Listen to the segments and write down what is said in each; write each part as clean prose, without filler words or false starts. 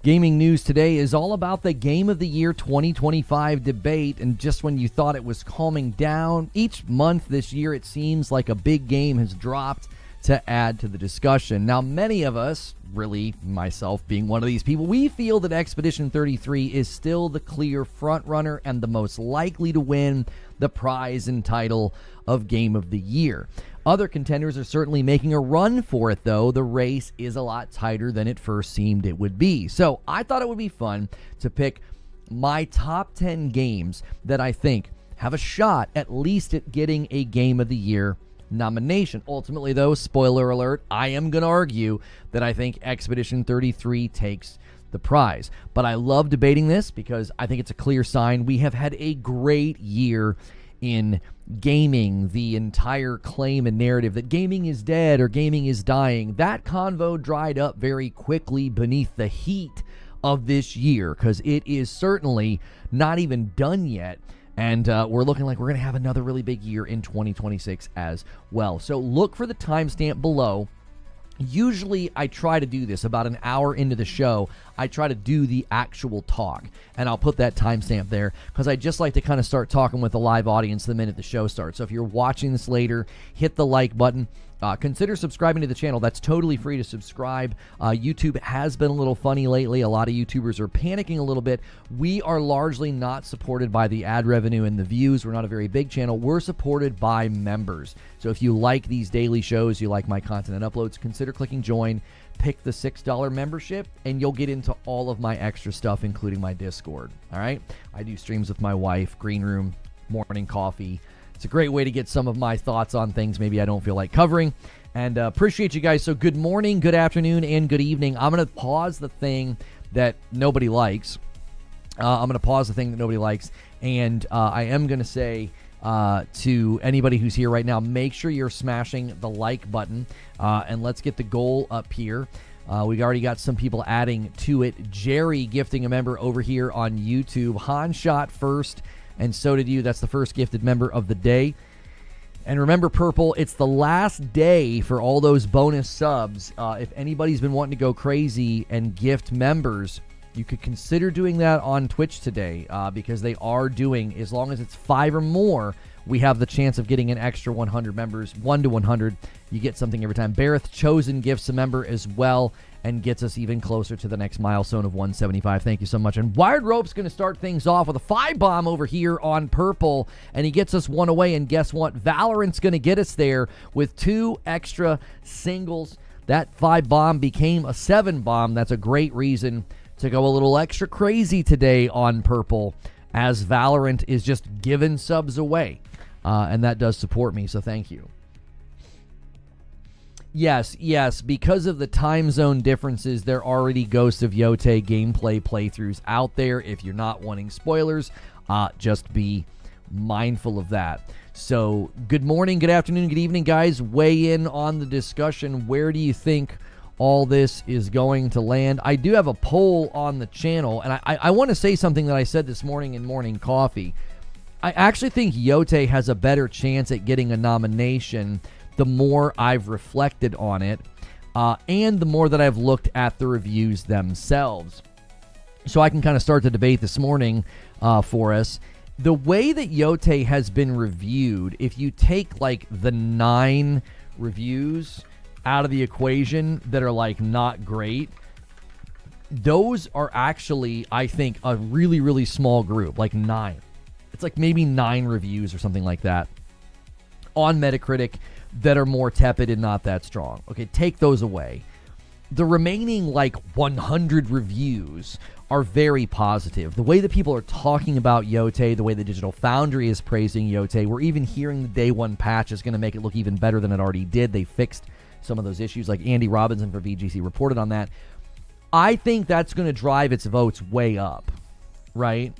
Gaming news today is all about the Game of the Year 2025 debate, and just when you thought it was calming down, each month this year it seems like a big game has dropped to add to the discussion. Now, many of us, really myself being one of these people, we feel that Expedition 33 is still the clear frontrunner and the most likely to win the prize and title of Game of the Year. Other contenders are certainly making a run for it, though. The race is a lot tighter than it first seemed it would be. So I thought it would be fun to pick my top 10 games that I think have a shot at least at getting a Game of the Year nomination. Ultimately, though, spoiler alert, I am going to argue that I think Expedition 33 takes the prize. But I love debating this because I think it's a clear sign we have had a great year in gaming. The entire claim and narrative that gaming is dead or gaming is dying, that convo dried up very quickly beneath the heat of this year, because it is certainly not even done yet. And we're looking like we're going to have another really big year in 2026 as well. So look for the timestamp below. Usually I try to do this about an hour into the show. I try to do the actual talk, and I'll put that timestamp there because I just like to kind of start talking with the live audience the minute the show starts. So if you're watching this later, hit the like button. Consider subscribing to the channel. That's totally free to subscribe. YouTube has been a little funny lately. A lot of YouTubers are panicking a little bit. We are largely not supported by the ad revenue and the views. We're not a very big channel. We're supported by members. So if you like these daily shows, you like my content and uploads, consider clicking join. Pick the $6 membership, and you'll get into all of my extra stuff, including my Discord. All right? I do streams with my wife, green room, morning coffee. It's a great way to get some of my thoughts on things maybe I don't feel like covering. And appreciate you guys. So good morning, good afternoon, and good evening. I'm going to pause the thing that nobody likes. And I am going to say to anybody who's here right now, make sure you're smashing the like button. And let's get the goal up here. We already got some people adding to it. Jerry gifting a member over here on YouTube. Han shot first, and so did you. That's the first gifted member of the day. And remember, Purple, it's the last day for all those bonus subs. If anybody's been wanting to go crazy and gift members, you could consider doing that on Twitch today, because they are doing, as long as it's 5 or more, we have the chance of getting an extra 100 members. 1 to 100, you get something every time. Bareth Chosen gifts a member as well and gets us even closer to the next milestone of 175. Thank you so much. And Wired Rope's going to start things off with a 5-bomb over here on Purple, and he gets us one away. And guess what? Valorant's going to get us there with 2 extra singles. That 5-bomb became a 7-bomb. That's a great reason to go a little extra crazy today on Purple, as Valorant is just giving subs away. And that does support me, so thank you. Yes, because of the time zone differences, there are already Ghost of Yotei gameplay playthroughs out there. If you're not wanting spoilers, just be mindful of that. So, good morning, good afternoon, good evening, guys. Weigh in on the discussion. Where do you think all this is going to land? I do have a poll on the channel, and I want to say something that I said this morning in Morning Coffee. I actually think Yotei has a better chance at getting a nomination the more I've reflected on it, and the more that I've looked at the reviews themselves. So I can kind of start the debate this morning for us. The way that Yotei has been reviewed, if you take like the 9 reviews out of the equation that are like not great, those are actually, I think, a really, really small group, like 9. It's like maybe 9 reviews or something like that on Metacritic that are more tepid and not that strong. Okay, take those away. The remaining like 100 reviews are very positive. The way that people are talking about Yotei, the way the Digital Foundry is praising Yotei, we're even hearing the day 1 patch is going to make it look even better than it already did. They fixed some of those issues, like Andy Robinson for VGC reported on that. I think that's going to drive its votes way up, right?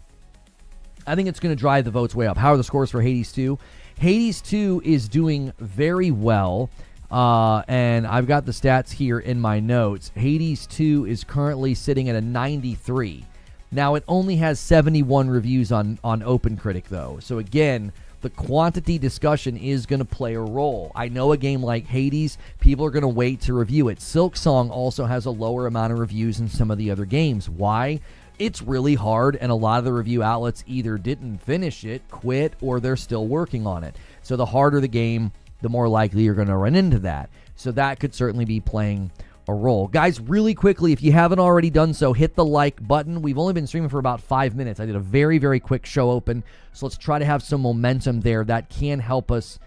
I think it's going to drive the votes way up. How are the scores for Hades 2? Hades 2 is doing very well, and I've got the stats here in my notes. Hades 2 is currently sitting at a 93. Now, it only has 71 reviews on OpenCritic, though. So, again, the quantity discussion is going to play a role. I know a game like Hades, people are going to wait to review it. Silksong also has a lower amount of reviews than some of the other games. Why? It's really hard, and a lot of the review outlets either didn't finish it, quit, or they're still working on it. So the harder the game, the more likely you're going to run into that. So that could certainly be playing a role. Guys, really quickly, if you haven't already done so, hit the like button. We've only been streaming for about 5 minutes. I did a very, very quick show open, so let's try to have some momentum there. That can help us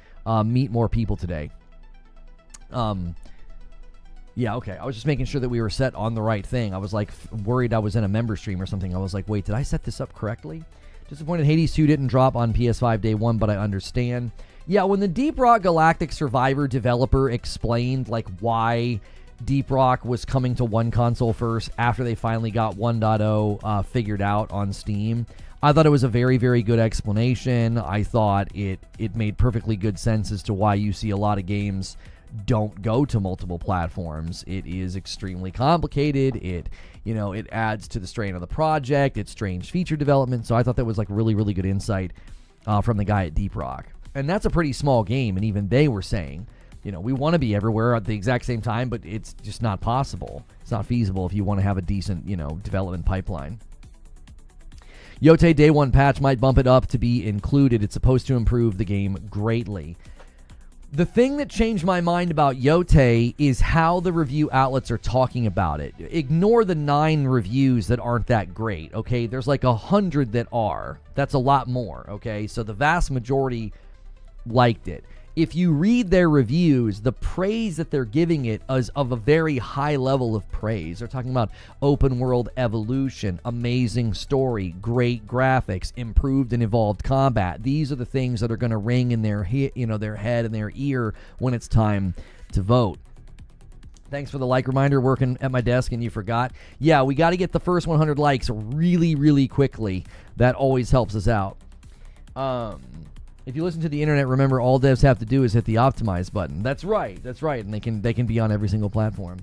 meet more people today. Yeah, okay. I was just making sure that we were set on the right thing. I was like worried I was in a member stream or something. I was like, wait, did I set this up correctly? Disappointed Hades 2 didn't drop on PS5 day one, but I understand. Yeah, when the Deep Rock Galactic Survivor developer explained like why Deep Rock was coming to one console first after they finally got 1.0 figured out on Steam, I thought it was a very, very good explanation. I thought it made perfectly good sense as to why you see a lot of games don't go to multiple platforms. It is extremely complicated. It adds to the strain of the project. It's strange feature development. So I thought that was like really, really good insight from the guy at Deep Rock. And that's a pretty small game, and even they were saying, we want to be everywhere at the exact same time, but it's just not possible. It's not feasible if you want to have a decent, development pipeline. Yotei Day 1 patch might bump it up to be included. It's supposed to improve the game greatly. The thing that changed my mind about Yotei is how the review outlets are talking about it. Ignore the 9 reviews that aren't that great, okay? There's like 100 that are. That's a lot more, okay? So the vast majority liked it. If you read their reviews, the praise that they're giving it is of a very high level of praise. They're talking about open world evolution, amazing story, great graphics, improved and evolved combat. These are the things that are going to ring in their their head and their ear when it's time to vote. Thanks for the like reminder, working at my desk and you forgot. Yeah, we got to get the first 100 likes really, really quickly. That always helps us out. If you listen to the internet, remember all devs have to do is hit the optimize button. That's right. And they can be on every single platform.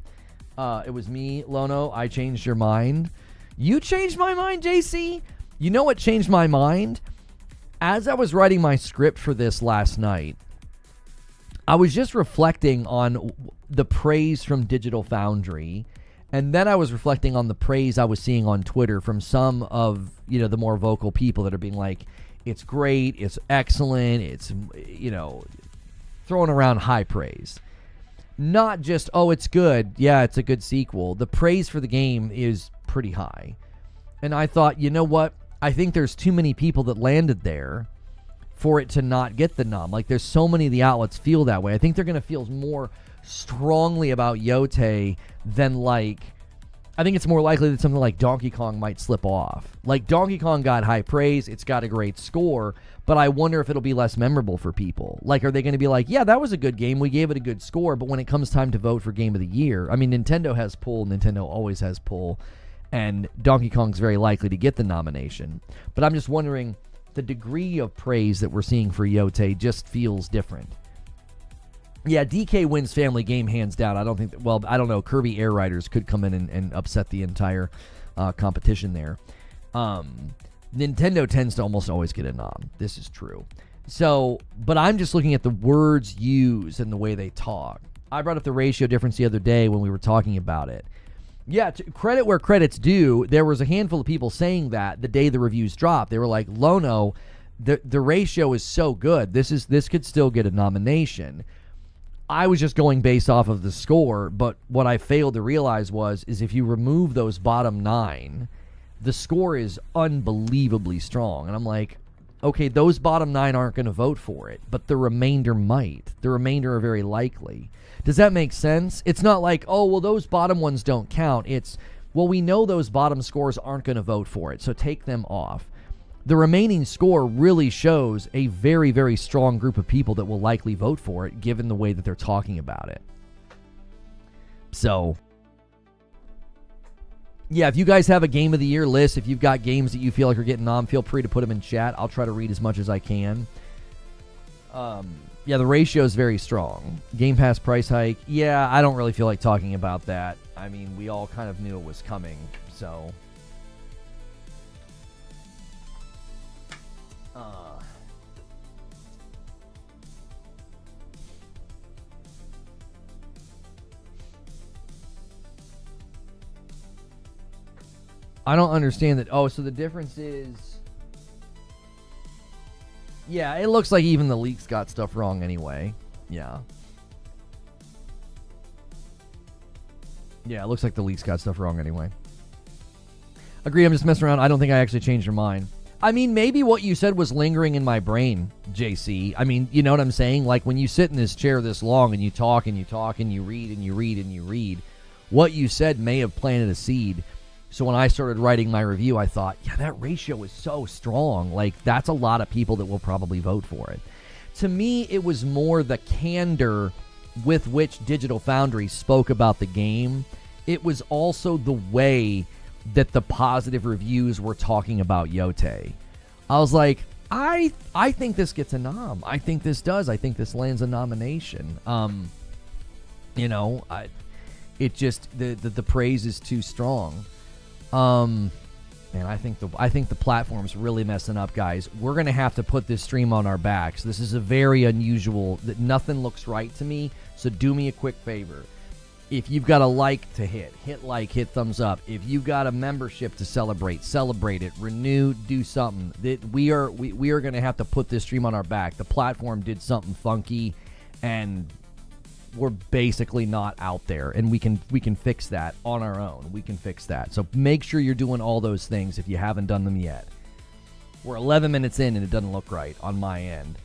It was me, Lono. I changed your mind. You changed my mind, JC? You know what changed my mind? As I was writing my script for this last night, I was just reflecting on the praise from Digital Foundry, and then I was reflecting on the praise I was seeing on Twitter from some of, the more vocal people that are being like, it's great, it's excellent, it's, throwing around high praise. Not just, oh, it's good, yeah, it's a good sequel. The praise for the game is pretty high. And I thought, you know what? I think there's too many people that landed there for it to not get the nom. Like, there's so many of the outlets feel that way. I think they're going to feel more strongly about Yotei than, I think it's more likely that something like Donkey Kong might slip off. Like, Donkey Kong got high praise, it's got a great score, but I wonder if it'll be less memorable for people. Like, are they going to be like, yeah, that was a good game, we gave it a good score, but when it comes time to vote for Game of the Year, I mean, Nintendo has pull, Nintendo always has pull, and Donkey Kong's very likely to get the nomination. But I'm just wondering, the degree of praise that we're seeing for Yotei just feels different. Yeah, DK wins family game hands down. I don't know. Kirby Air Riders could come in and upset the entire competition there. Nintendo tends to almost always get a nom. This is true. So, but I'm just looking at the words used and the way they talk. I brought up the ratio difference the other day when we were talking about it. Yeah, credit where credit's due. There was a handful of people saying that the day the reviews dropped. They were like, Lono, the ratio is so good. This could still get a nomination. I was just going based off of the score, but what I failed to realize is if you remove those bottom 9, the score is unbelievably strong. And I'm like, okay, those bottom 9 aren't going to vote for it, but the remainder might. The remainder are very likely. Does that make sense? It's not like, oh, well, those bottom ones don't count. It's, well, we know those bottom scores aren't going to vote for it, so take them off. The remaining score really shows a very, very strong group of people that will likely vote for it, given the way that they're talking about it. So, yeah, if you guys have a Game of the Year list, if you've got games that you feel like are getting nom, feel free to put them in chat. I'll try to read as much as I can. Yeah, the ratio is very strong. Game Pass price hike. Yeah, I don't really feel like talking about that. I mean, we all kind of knew it was coming, so... I don't understand that. Oh, so the difference is... Yeah, it looks like even the leaks got stuff wrong anyway. Yeah. Yeah, it looks like the leaks got stuff wrong anyway. Agree, I'm just messing around. I don't think I actually changed your mind. I mean, maybe what you said was lingering in my brain, JC. I mean, you know what I'm saying? Like, when you sit in this chair this long and you talk and you talk and you read and you read and you read, what you said may have planted a seed. So when I started writing my review, I thought, yeah, that ratio is so strong. Like, that's a lot of people that will probably vote for it. To me, it was more the candor with which Digital Foundry spoke about the game. It was also the way that the positive reviews were talking about Yotei. I was like, I think this gets a nom. I think this does. I think this lands a nomination. You know, it just the praise is too strong. Man, I think the platform's really messing up, guys. We're gonna have to put this stream on our backs. This is a very unusual. That nothing looks right to me. So do me a quick favor. If you've got a like to hit like, hit thumbs up. If you've got a membership to celebrate it. Renew, do something. That we are going to have to put this stream on our back. The platform did something funky, and we're basically not out there. And we can fix that on our own. We can fix that. So make sure you're doing all those things if you haven't done them yet. We're 11 minutes in, and it doesn't look right on my end.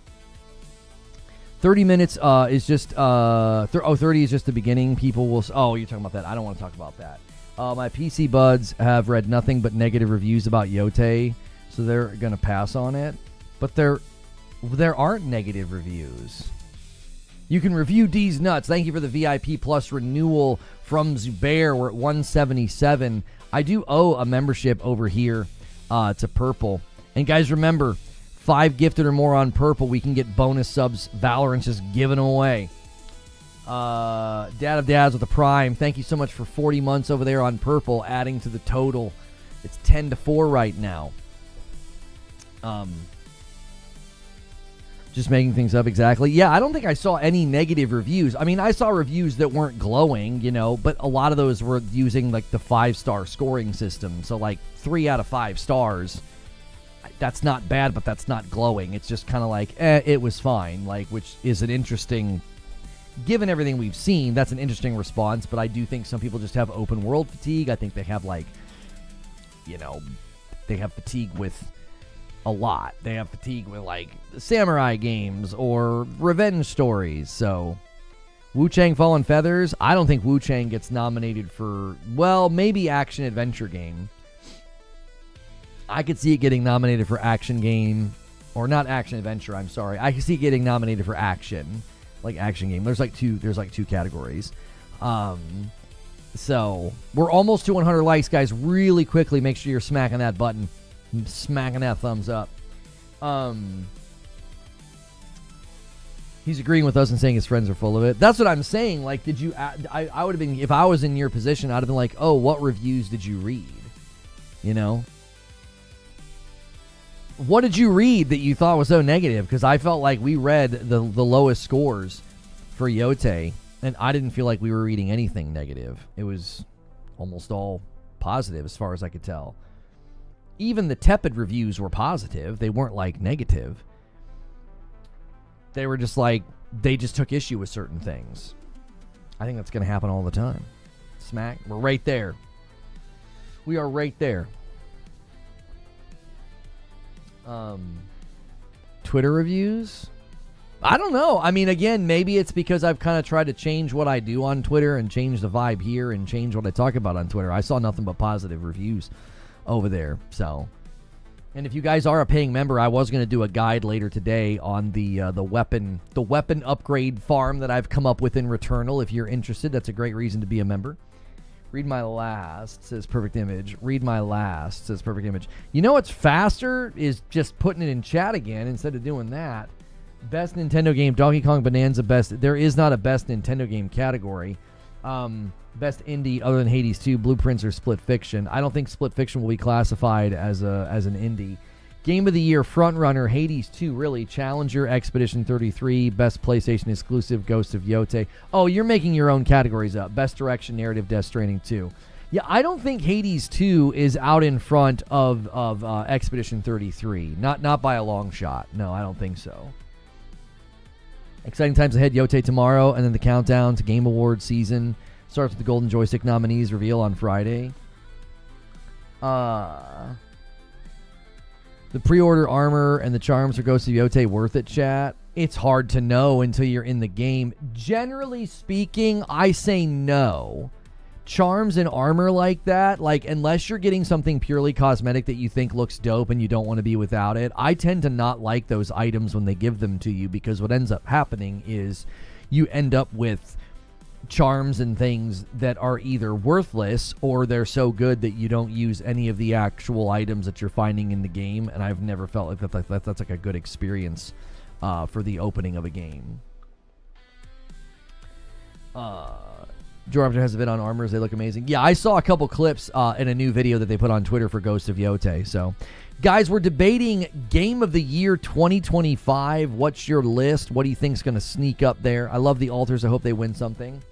30 minutes is just 30 is just the beginning. People will you're talking about that. I don't want to talk about that. My PC buds have read nothing but negative reviews about Yotei, so they're going to pass on it. But there aren't negative reviews. You can review D's Nuts. Thank you for the VIP Plus renewal from Zubair. We're at 177. I do owe a membership over here to Purple. And guys, remember, 5 gifted or more on Purple, we can get bonus subs. Valorant's just giving them away. Dad of Dads with the Prime. Thank you so much for 40 months over there on Purple, adding to the total. It's 10-4 right now. Just making things up exactly. Yeah, I don't think I saw any negative reviews. I mean, I saw reviews that weren't glowing, you know, but a lot of those were using like the 5-star scoring system. So like 3 out of 5 stars. That's not bad, but that's not glowing. It's just kind of like, it was fine, like, which is an interesting, given everything we've seen, that's an interesting response. But I do think some people just have open world fatigue. I think they have, like, you know, they have fatigue with a lot. They have fatigue with, like, samurai games or revenge stories. So, Wu Chang Fallen Feathers, I don't think Wu Chang gets nominated for, well, maybe action adventure game. I could see it getting nominated for action game, or not action adventure. I'm sorry. I could see it getting nominated for action, like action game. There's like two categories. So we're almost to 100 likes, guys. Really quickly, make sure you're smacking that button, smacking that thumbs up. He's agreeing with us and saying his friends are full of it. That's what I'm saying. Like, did you? I would have been, if I was in your position, I'd have been like, oh, what reviews did you read? You know. What did you read that you thought was so negative? Because I felt like we read the lowest scores for Yotei, and I didn't feel like we were reading anything negative. It was almost all positive as far as I could tell. Even the tepid reviews were positive. They weren't like negative. They were just like, they just took issue with certain things. I think that's going to happen all the time. Smack. We're right there. We are right there. Twitter reviews? I don't know. I mean, again, maybe it's because I've kind of tried to change what I do on Twitter and change the vibe here and change what I talk about on Twitter. I saw nothing but positive reviews over there. So, and if you guys are a paying member, I was going to do a guide later today on the weapon upgrade farm that I've come up with in Returnal. If you're interested, that's a great reason to be a member. Read my last, says Perfect Image. Read my last, says Perfect Image. You know what's faster is just putting it in chat again instead of doing that. Best Nintendo game, Donkey Kong Bonanza best. There is not a best Nintendo game category. Best indie other than Hades 2, Blueprints, or Split Fiction. I don't think Split Fiction will be classified as an indie. Game of the Year, Frontrunner, Hades 2, really. Challenger, Expedition 33, Best PlayStation Exclusive, Ghost of Yotei. Oh, you're making your own categories up. Best Direction, Narrative, Death Stranding 2. Yeah, I don't think Hades 2 is out in front of Expedition 33. Not by a long shot. No, I don't think so. Exciting times ahead. Yotei tomorrow, and then the countdown to Game Awards season starts with the Golden Joystick nominees reveal on Friday. The pre-order armor and the charms for Ghost of Yotei worth it, chat? It's hard to know until you're in the game. Generally speaking, I say no. Charms and armor like that, like unless you're getting something purely cosmetic that you think looks dope and you don't want to be without it, I tend to not like those items when they give them to you, because what ends up happening is you end up with charms and things that are either worthless or they're so good that you don't use any of the actual items that you're finding in the game, and I've never felt like that's like a good experience for the opening of a game. Joe has a bit on armors. They look amazing. Yeah, I saw a couple clips in a new video that they put on Twitter for Ghost of Yotei. So, guys, we're debating Game of the Year 2025. What's your list? What do you think's going to sneak up there? I love the altars. I hope they win something.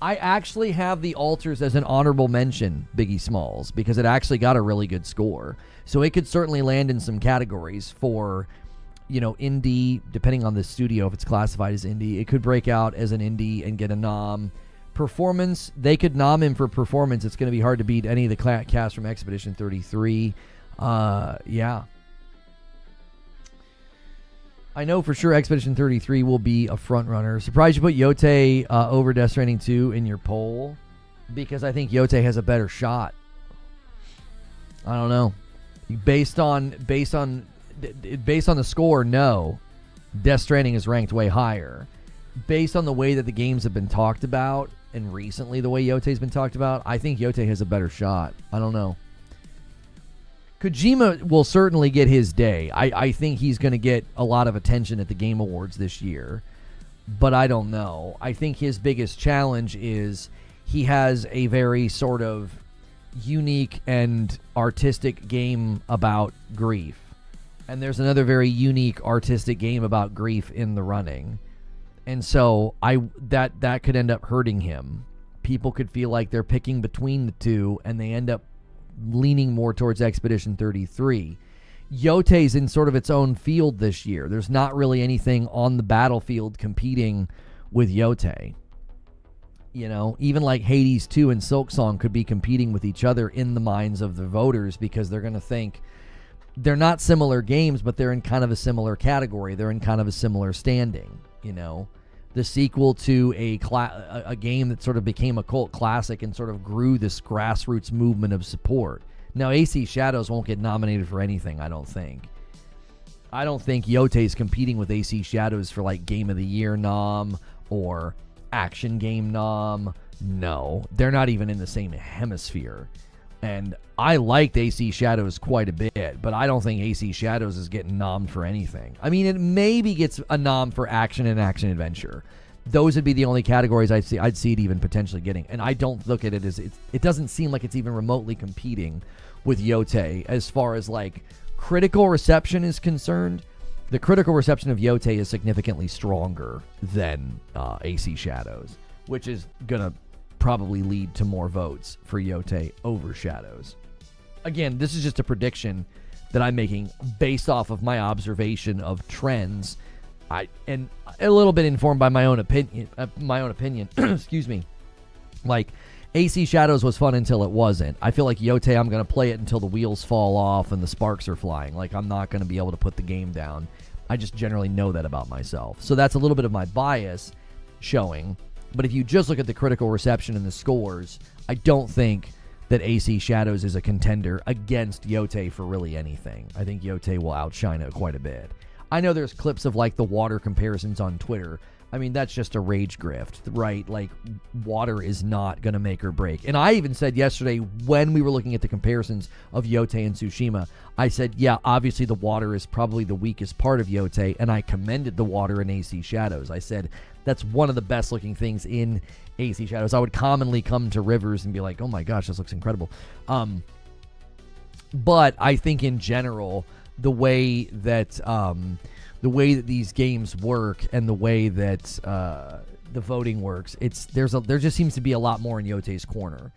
I actually have the altars as an honorable mention, Biggie Smalls, because it actually got a really good score. So it could certainly land in some categories for, you know, indie, depending on the studio, if it's classified as indie. It could break out as an indie and get a nom. Performance, they could nom him for performance. It's going to be hard to beat any of the cast from Expedition 33. Yeah. I know for sure Expedition 33 will be a front runner. Surprised you put Yotei over Death Stranding 2 in your poll, because I think Yotei has a better shot. I don't know. Based on the score, no. Death Stranding is ranked way higher. Based on the way that the games have been talked about, and recently the way Yotei's been talked about, I think Yotei has a better shot. I don't know. Kojima will certainly get his day. I think he's going to get a lot of attention at the Game Awards this year, but I don't know. I think his biggest challenge is he has a very sort of unique and artistic game about grief, and there's another very unique artistic game about grief in the running. And so that could end up hurting him. People could feel like they're picking between the two, and they end up leaning more towards Expedition 33. Yotei's in sort of its own field this year. There's not really anything on the battlefield competing with Yotei. You know, even like Hades 2 and Silksong could be competing with each other in the minds of the voters, because they're going to think they're not similar games, but they're in kind of a similar category. They're in kind of a similar standing. You know, the sequel to a game that sort of became a cult classic and sort of grew this grassroots movement of support. Now, AC Shadows won't get nominated for anything, I don't think. I don't think Yotei's competing with AC Shadows for like Game of the Year nom or Action Game nom. No, they're not even in the same hemisphere. And I liked AC Shadows quite a bit, but I don't think AC Shadows is getting nommed for anything. I mean, it maybe gets a nom for action and action adventure. Those would be the only categories I'd see it even potentially getting. And I don't look at it as it doesn't seem like it's even remotely competing with Yotei as far as like critical reception is concerned. The critical reception of Yotei is significantly stronger than AC Shadows, which is gonna probably lead to more votes for Yotei over Shadows. Again, this is just a prediction that I'm making based off of my observation of trends, and a little bit informed by my own opinion. Excuse me. Like, AC Shadows was fun until it wasn't. I feel like Yotei, I'm going to play it until the wheels fall off and the sparks are flying. Like, I'm not going to be able to put the game down. I just generally know that about myself. So that's a little bit of my bias showing. But if you just look at the critical reception and the scores, I don't think that AC Shadows is a contender against Yotei for really anything. I think Yotei will outshine it quite a bit. I know there's clips of like the water comparisons on Twitter. I mean, that's just a rage grift, right? Like, water is not going to make or break. And I even said yesterday when we were looking at the comparisons of Yotei and Tsushima, I said, yeah, obviously the water is probably the weakest part of Yotei, and I commended the water in AC Shadows. I said, that's one of the best looking things in AC Shadows. I would commonly come to Rivers and be like, oh my gosh, this looks incredible. But I think in general, the way that these games work and the way that the voting works, there just seems to be a lot more in Yotei's corner.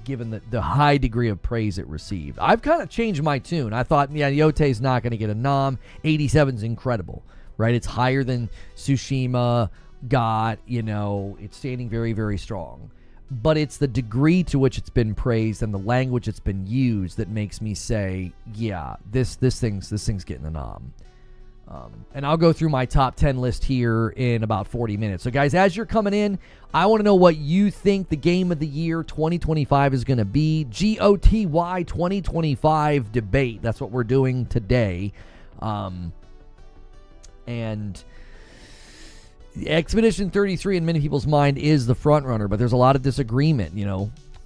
given the high degree of praise it received. I've kind of changed my tune. I thought, yeah, Yotei's not going to get a nom. 87's incredible, right? It's higher than Tsushima got, it's standing very, very strong. But it's the degree to which it's been praised and the language it's been used that makes me say, yeah, this thing's getting a nom. And I'll go through my top 10 list here in about 40 minutes. So, guys, as you're coming in, I want to know what you think the game of the year 2025 is going to be. GOTY 2025 debate. That's what we're doing today. And Expedition 33 in many people's mind is the front runner, but there's a lot of disagreement,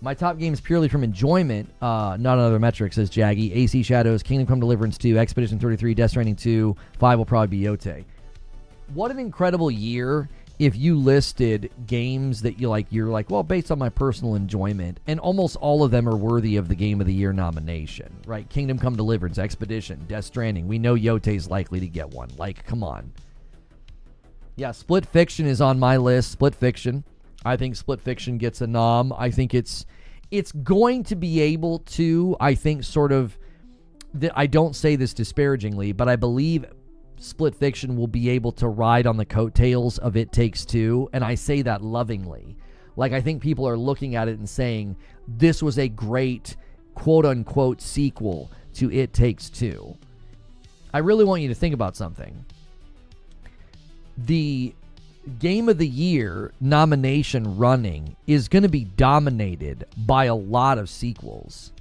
My top games purely from enjoyment, not on other metrics, says Jaggy. AC Shadows, Kingdom Come Deliverance 2, Expedition 33, Death Stranding 2, 5 will probably be Yotei. What an incredible year if you listed games that you're like, well, based on my personal enjoyment, and almost all of them are worthy of the Game of the Year nomination, right? Kingdom Come Deliverance, Expedition, Death Stranding. We know Yotei's likely to get one. Like, come on. Yeah, Split Fiction is on my list. Split Fiction. I think Split Fiction gets a nom. I think it's going to be able to, I think, sort of, I don't say this disparagingly, but I believe Split Fiction will be able to ride on the coattails of It Takes Two, and I say that lovingly. Like, I think people are looking at it and saying, this was a great, quote-unquote, sequel to It Takes Two. I really want you to think about something. The Game of the Year nomination running is going to be dominated by a lot of sequels.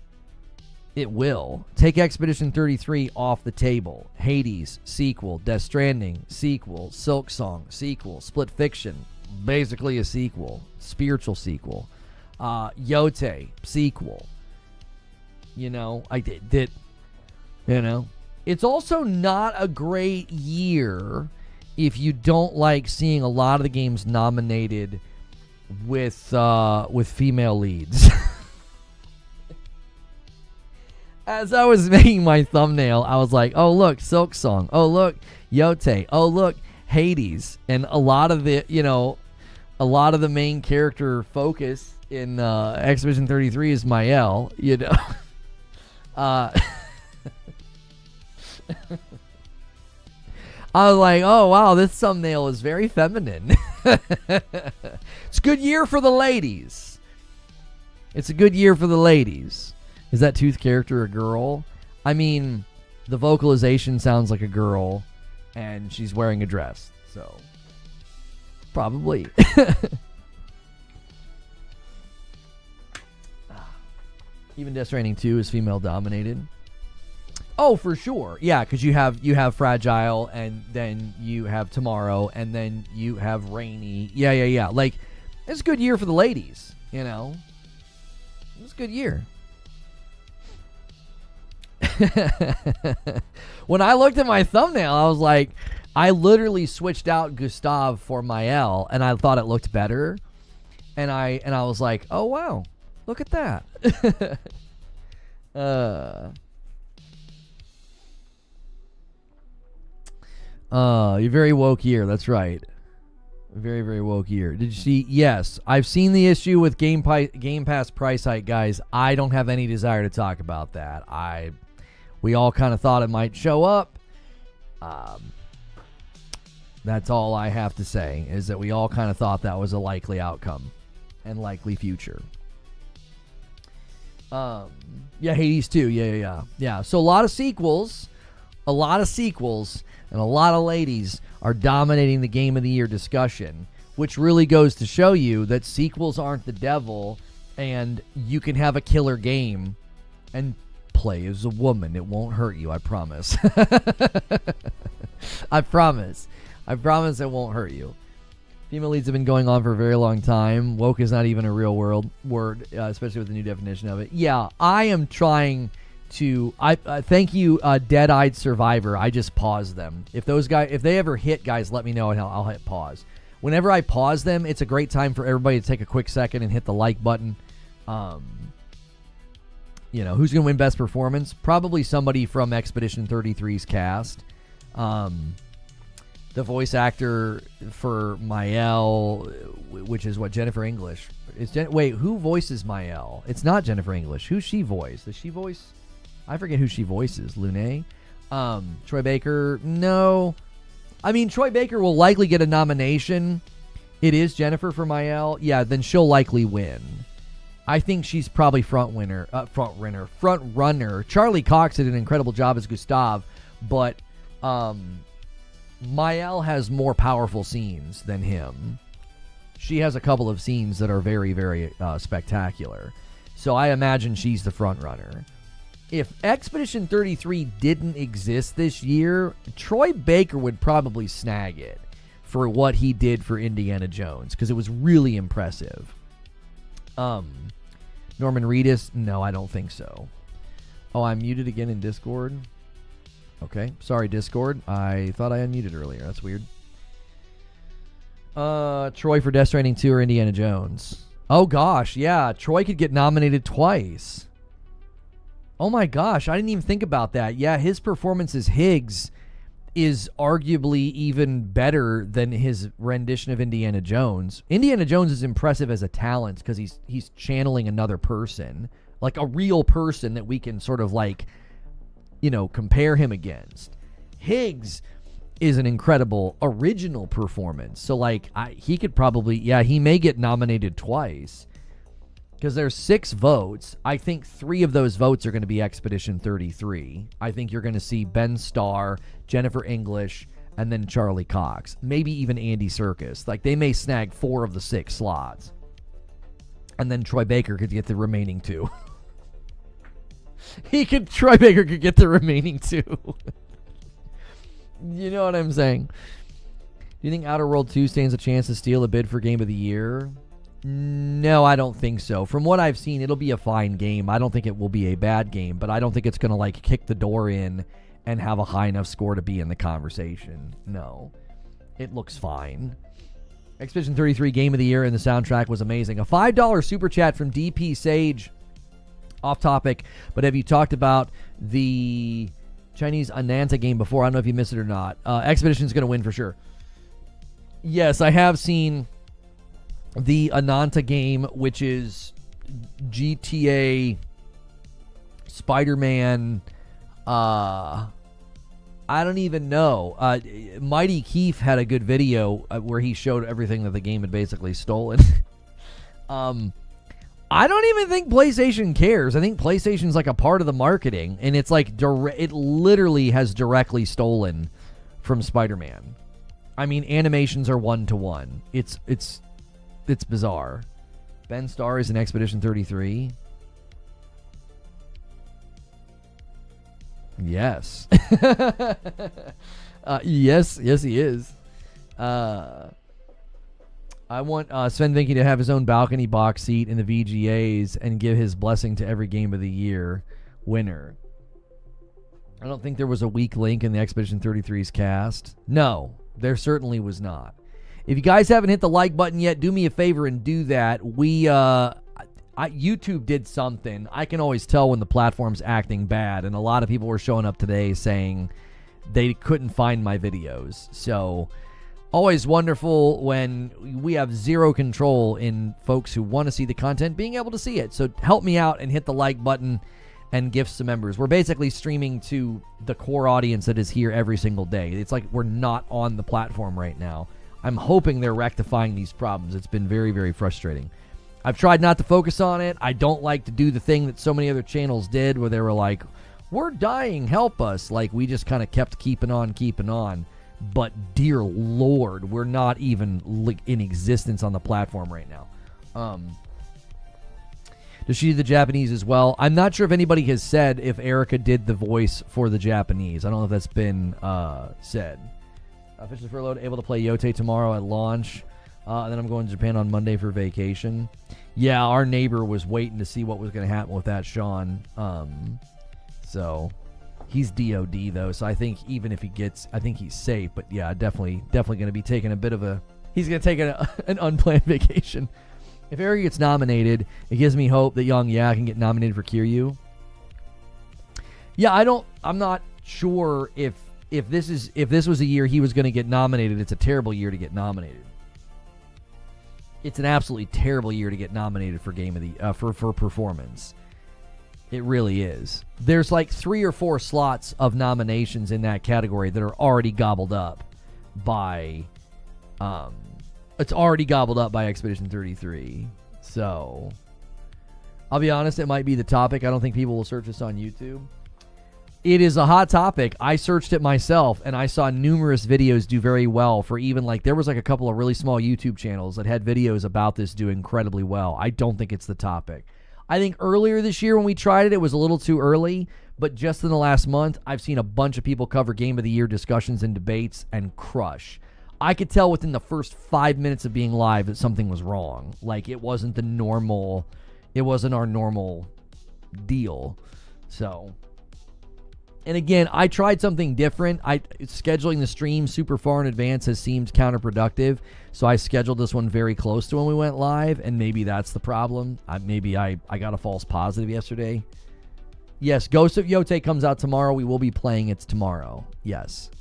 It will. Take Expedition 33 off the table. Hades, sequel. Death Stranding, sequel. Silksong, sequel. Split Fiction, basically a sequel. Spiritual sequel. Yotei, sequel. It's also not a great year if you don't like seeing a lot of the games nominated with female leads. As I was making my thumbnail, I was like, oh, look, Silksong. Oh, look, Yotei. Oh, look, Hades. And a lot of the main character focus in Expedition 33 is Mael, I was like, oh, wow, this thumbnail is very feminine. It's a good year for the ladies. It's a good year for the ladies. Is that Tooth character a girl? I mean, the vocalization sounds like a girl, and she's wearing a dress, so probably. Even Death Stranding 2 is female dominated. Oh, for sure. Yeah, because you have Fragile, and then you have Tomorrow, and then you have Rainy. Yeah. Like, it's a good year for the ladies, It's a good year. When I looked at my thumbnail, I was like, I literally switched out Gustav for Mael, and I thought it looked better. And I was like, oh, wow, look at that. You're very woke year. That's right. Very, very woke year. Did you see? Yes. I've seen the issue with Game Pass price hike, guys. I don't have any desire to talk about that. We all kind of thought it might show up. That's all I have to say, is that we all kind of thought that was a likely outcome and likely future. Yeah, Hades 2. Yeah. So a lot of sequels, and a lot of ladies are dominating the Game of the Year discussion, which really goes to show you that sequels aren't the devil, and you can have a killer game and play as a woman. It won't hurt you, I promise. I promise it won't hurt you. Female leads have been going on for a very long time. Woke is not even a real word, especially with the new definition of it. Yeah, I am trying to. Thank you, Dead-Eyed Survivor. I just paused them. If they ever hit, guys, let me know and I'll hit pause. Whenever I pause them, it's a great time for everybody to take a quick second and hit the like button. Who's going to win best performance? Probably somebody from Expedition 33's cast. The the voice actor for Mael, which is what, Jennifer English. Wait, who voices Mael? It's not Jennifer English. Who's she voice? Does she voice? I forget who she voices. Lune? Troy Baker? No. I mean, Troy Baker will likely get a nomination. It is Jennifer for Mael. Yeah, then she'll likely win. I think she's probably front runner. Charlie Cox did an incredible job as Gustav, but Mael has more powerful scenes than him. She has a couple of scenes that are very, very spectacular. So I imagine she's the front runner. If Expedition 33 didn't exist this year, Troy Baker would probably snag it for what he did for Indiana Jones, because it was really impressive. Norman Reedus? No, I don't think so. Oh, I'm muted again in Discord. Okay, sorry, Discord. I thought I unmuted earlier. That's weird. Troy for Death Stranding 2 or Indiana Jones? Oh, gosh, yeah. Troy could get nominated twice. Oh, my gosh. I didn't even think about that. Yeah, his performance as Higgs is arguably even better than his rendition of Indiana Jones. Indiana Jones is impressive as a talent because he's channeling another person, like a real person that we can sort of like, you know, compare him against. Higgs is an incredible original performance. So like he could probably, he may get nominated twice because there's 6 votes. I think 3 of those votes are going to be Expedition 33. I think you're going to see Ben Starr, Jennifer English, and then Charlie Cox. Maybe even Andy Serkis. Like they may snag 4 of the 6 slots. And then Troy Baker could get the remaining 2. Troy Baker could get the remaining 2. You know what I'm saying? Do you think Outer World 2 stands a chance to steal a bid for Game of the Year? No, I don't think so. From what I've seen, it'll be a fine game. I don't think it will be a bad game, but I don't think it's going to like kick the door in and have a high enough score to be in the conversation. No. It looks fine. Expedition 33 Game of the Year and the soundtrack was amazing. A $5 super chat from DP Sage. Off topic, but have you talked about the Chinese Ananta game before? I don't know if you missed it or not. Expedition's going to win for sure. Yes, I have seen the Ananta game, which is GTA, Spider-Man. I don't even know. Mighty Keith had a good video where he showed everything that the game had basically stolen. I don't even think PlayStation cares. I think PlayStation's like a part of the marketing, and it's like it literally has directly stolen from Spider-Man. I mean, animations are 1-to-1. It's bizarre. Ben Starr is in Expedition 33. Yes. Yes, he is. I want Sven Vinky to have his own balcony box seat in the VGAs and give his blessing to every Game of the Year winner. I don't think there was a weak link in the Expedition 33's cast. No, there certainly was not. If you guys haven't hit the like button yet, do me a favor and do that. YouTube did something. I can always tell when the platform's acting bad, and a lot of people were showing up today saying they couldn't find my videos. So always wonderful when we have zero control in folks who want to see the content being able to see it. So help me out and hit the like button and gifts to members. We're basically streaming to the core audience that is here every single day. It's like we're not on the platform right now. I'm hoping they're rectifying these problems. It's been very, very frustrating. I've tried not to focus on it. I don't like to do the thing that so many other channels did where they were like, we're dying, help us. Like, we just kind of kept keeping on. But dear Lord, we're not even in existence on the platform right now. Does she do the Japanese as well? I'm not sure if anybody has said if Erica did the voice for the Japanese. I don't know if that's been said. Officially furloughed, able to play Yotei tomorrow at launch. And then I'm going to Japan on Monday for vacation. Yeah, our neighbor was waiting to see what was going to happen with that, Sean. So he's DOD though, so I think even if he gets, I think he's safe. But yeah, definitely going to be taking a bit of a. He's going to take an unplanned vacation. If Eric gets nominated, it gives me hope that Young Ya can get nominated for Kiryu. Yeah, I'm not sure if if this was a year he was going to get nominated, it's a terrible year to get nominated. It's an absolutely terrible year to get nominated for game of the for performance. It really is. There's like 3 or 4 slots of nominations in that category that are already gobbled up by it's already gobbled up by Expedition 33. So I'll be honest, it might be the topic. I don't think people will search this on YouTube. It is a hot topic. I searched it myself, and I saw numerous videos do very well for even, like, there was like a couple of really small YouTube channels that had videos about this do incredibly well. I don't think it's the topic. I think earlier this year when we tried it, it was a little too early, but just in the last month, I've seen a bunch of people cover Game of the Year discussions and debates and crush. I could tell within the first 5 minutes of being live that something was wrong. Like, it wasn't our normal deal. So... And again, I tried something different. Scheduling the stream super far in advance has seemed counterproductive, so I scheduled this one very close to when we went live, and maybe that's the problem. Maybe I got a false positive yesterday. Yes, Ghost of Yotei comes out tomorrow. We will be playing it tomorrow. Yes.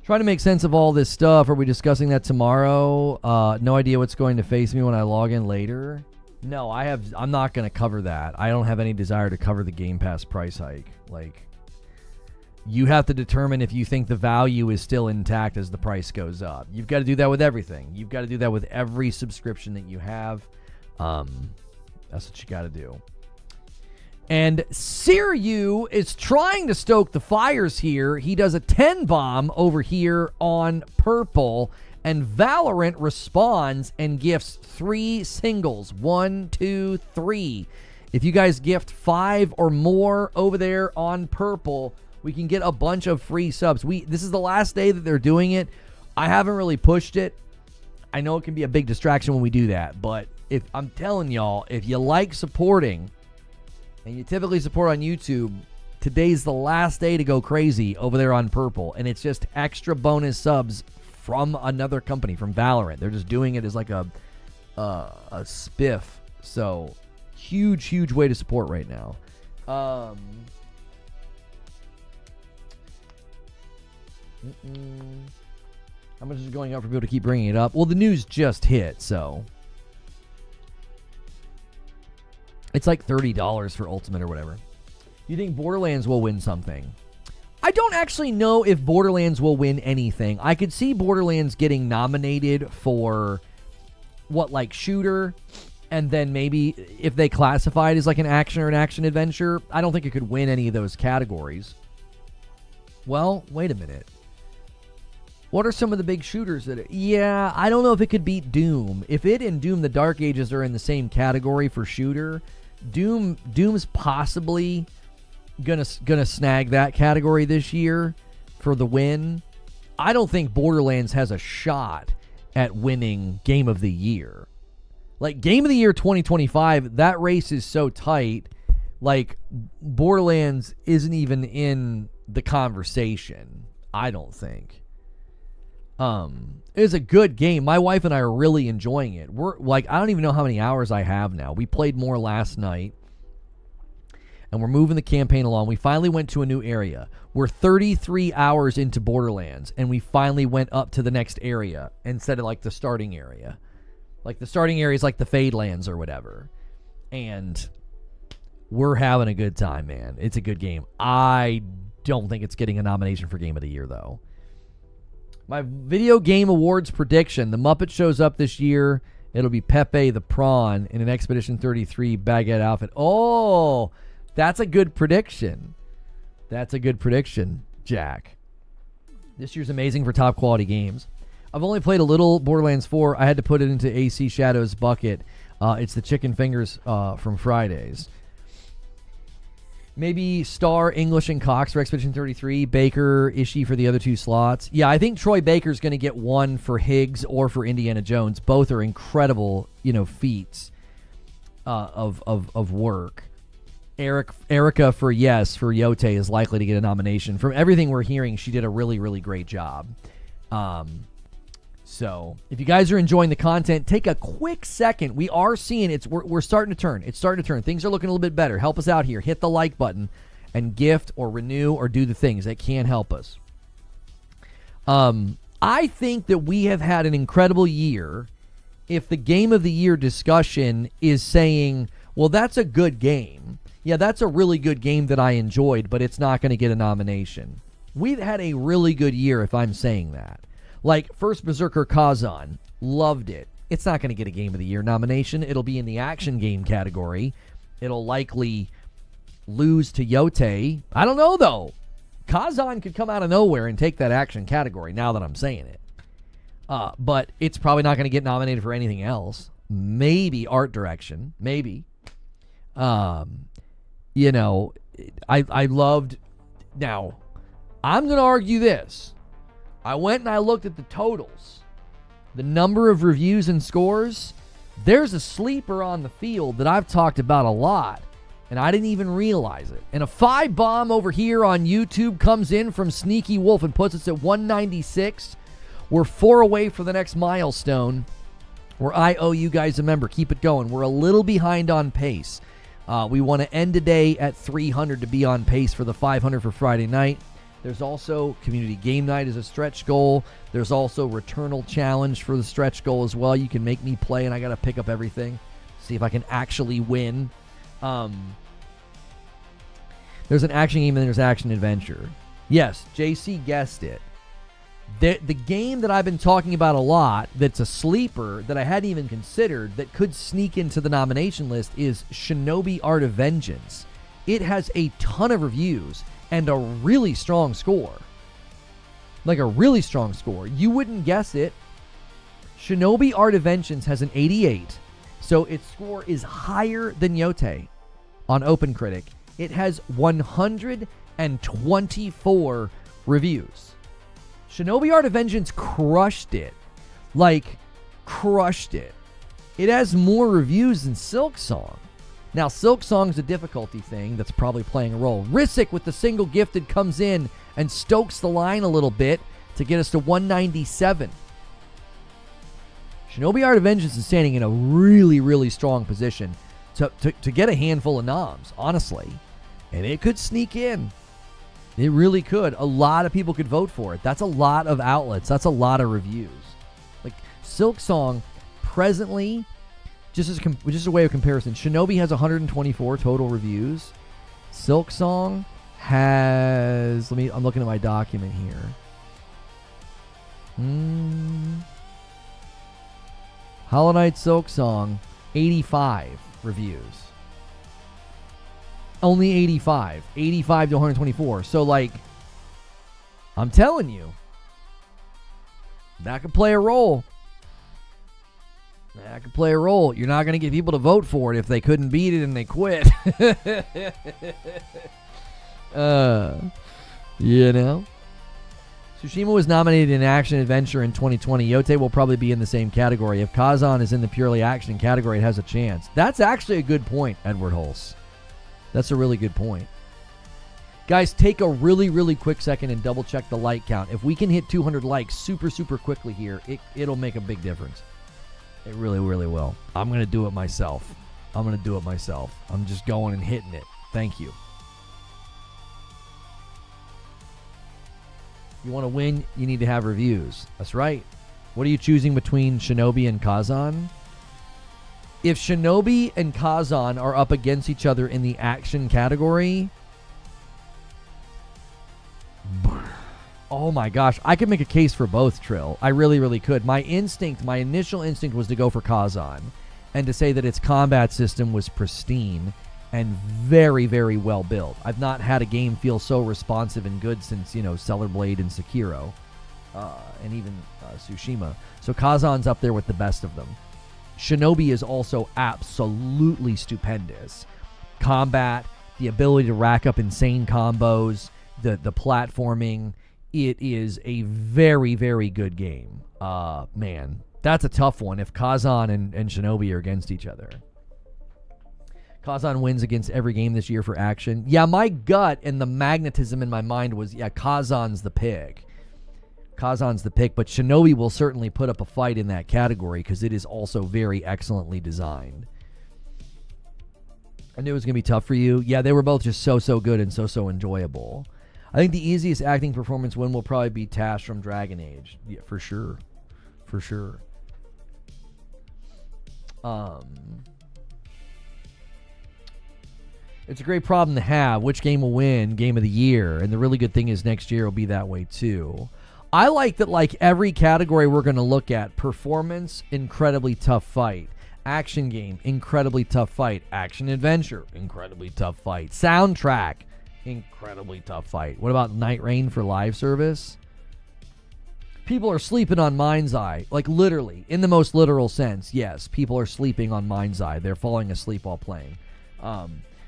Trying to make sense of all this stuff. Are we discussing that tomorrow? No idea what's going to face me when I log in later. No, I'm not going to cover that. I don't have any desire to cover the Game Pass price hike. Like, you have to determine if you think the value is still intact as the price goes up. You've got to do that with everything. You've got to do that with every subscription that you have. That's what you got to do. And Siryu is trying to stoke the fires here. He does a 10 bomb over here on purple. And Valorant responds and gifts 3 singles. 1, 2, 3. If you guys gift 5 or more over there on purple, we can get a bunch of free subs. This is the last day that they're doing it. I haven't really pushed it. I know it can be a big distraction when we do that, but if I'm telling y'all, if you like supporting, and you typically support on YouTube, today's the last day to go crazy over there on purple, and it's just extra bonus subs from another company, from Valorant. They're just doing it as like a spiff. So huge way to support right now. How much is going up for people to keep bringing it up? Well, the news just hit, so it's like $30 for Ultimate or whatever. You think Borderlands will win something? I don't actually know if Borderlands will win anything. I could see Borderlands getting nominated for like shooter, and then maybe if they classify it as like an action or an action adventure, I don't think it could win any of those categories. Well, wait a minute. What are some of the big shooters that... Yeah, I don't know if it could beat Doom. If it and Doom the Dark Ages are in the same category for shooter, Doom's possibly gonna snag that category this year for the win. I don't think Borderlands has a shot at winning Game of the Year. Like, Game of the Year 2025, that race is so tight. Like, Borderlands isn't even in the conversation, I don't think. It's a good game. My wife and I are really enjoying it. We're like, I don't even know how many hours I have now. We played more last night, and we're moving the campaign along. We finally went to a new area. We're 33 hours into Borderlands, and we finally went up to the next area instead of like the starting area. Like, the starting area is like the Fadelands or whatever. And we're having a good time, man. It's a good game. I don't think it's getting a nomination for Game of the Year, though. My Video Game Awards prediction. The Muppet shows up this year. It'll be Pepe the Prawn in an Expedition 33 baguette outfit. Oh, that's a good prediction. That's a good prediction, Jack. This year's amazing for top quality games. I've only played a little Borderlands 4. I had to put it into AC Shadow's bucket. It's the chicken fingers from Fridays. Maybe Star, English, and Cox for Expedition 33. Baker, Ishii for the other 2 slots. Yeah, I think Troy Baker's going to get one for Higgs or for Indiana Jones. Both are incredible, feats of work. Erica for Yotei is likely to get a nomination. From everything we're hearing, she did a really, really great job. So if you guys are enjoying the content, take a quick second. We are seeing we're starting to turn. It's starting to turn. Things are looking a little bit better. Help us out here. Hit the like button and gift or renew or do the things that can help us. I think that we have had an incredible year if the game of the year discussion is saying, well, that's a good game. Yeah, that's a really good game that I enjoyed, but it's not going to get a nomination. We've had a really good year if I'm saying that. Like, First Berserker Kazan, loved it. It's not going to get a Game of the Year nomination. It'll be in the action game category. It'll likely lose to Yotei. I don't know, though. Kazan could come out of nowhere and take that action category now that I'm saying it. But it's probably not going to get nominated for anything else. Maybe art direction. Maybe. I loved... Now, I'm going to argue this. I went and I looked at the totals. The number of reviews and scores. There's a sleeper on the field that I've talked about a lot, and I didn't even realize it. And a 5 bomb over here on YouTube comes in from Sneaky Wolf and puts us at 196. We're 4 away for the next milestone, where I owe you guys a member. Keep it going. We're a little behind on pace. We want to end today at 300 to be on pace for the 500 for Friday night. There's also Community Game Night as a stretch goal. There's also Returnal Challenge for the stretch goal as well. You can make me play, and I got to pick up everything. See if I can actually win. There's an action game and there's action adventure. Yes, JC guessed it. The game that I've been talking about a lot that's a sleeper that I hadn't even considered that could sneak into the nomination list is Shinobi Art of Vengeance. It has a ton of reviews and a really strong score. Like a really strong score. You wouldn't guess it. Shinobi Art of Vengeance has an 88, so its score is higher than Yotei on OpenCritic. It has 124 reviews. Shinobi Art of Vengeance crushed it. Like, crushed it. It has more reviews than Silksong. Now, Silksong's a difficulty thing that's probably playing a role. Risic with the single gifted comes in and stokes the line a little bit to get us to 197. Shinobi Art of Vengeance is standing in a really, really strong position to get a handful of noms, honestly. And it could sneak in. It really could. A lot of people could vote for it. That's a lot of outlets. That's a lot of reviews. Like, Silksong presently... Just a way of comparison, Shinobi has 124 total reviews. Silksong has... I'm looking at my document here. Hollow Knight Silksong, 85 reviews. Only 85. 85 to 124. So, like, I'm telling you, that could play a role. That could play a role. You're not going to get people to vote for it if they couldn't beat it and they quit. Tsushima was nominated in Action Adventure in 2020. Yotei will probably be in the same category. If Kazan is in the purely action category, it has a chance. That's actually a good point, Edward Hulse. That's a really good point. Guys, take a really, really quick second and double check the like count. If we can hit 200 likes super, super quickly here, it'll make a big difference. It really, really will. I'm going to do it myself. I'm just going and hitting it. Thank you. You want to win, you need to have reviews. That's right. What are you choosing between Shinobi and Kazan? If Shinobi and Kazan are up against each other in the action category... Oh my gosh, I could make a case for both, Trill. I really, really could. My initial instinct was to go for Kazan and to say that its combat system was pristine and very, very well built. I've not had a game feel so responsive and good since, Stellar Blade and Sekiro, and even Tsushima. So Kazan's up there with the best of them. Shinobi is also absolutely stupendous. Combat, the ability to rack up insane combos, the platforming. It is a very, very good game. Man, that's a tough one if Kazan and Shinobi are against each other. Kazan wins against every game this year for action. Yeah, my gut and the magnetism in my mind was, Kazan's the pick. Kazan's the pick, but Shinobi will certainly put up a fight in that category because it is also very excellently designed. I knew it was going to be tough for you. Yeah, they were both just so good and so enjoyable. I think the easiest acting performance win will probably be Tash from Dragon Age. Yeah, for sure. For sure. It's a great problem to have. Which game will win Game of the Year? And the really good thing is next year will be that way too. I like that, like, every category we're going to look at: performance, incredibly tough fight; action game, incredibly tough fight; action adventure, incredibly tough fight; soundtrack, incredibly tough fight. What about Night Rain for live service? People are sleeping on Mind's Eye. Like, literally, in the most literal sense, yes, people are sleeping on Mind's Eye. They're falling asleep while playing.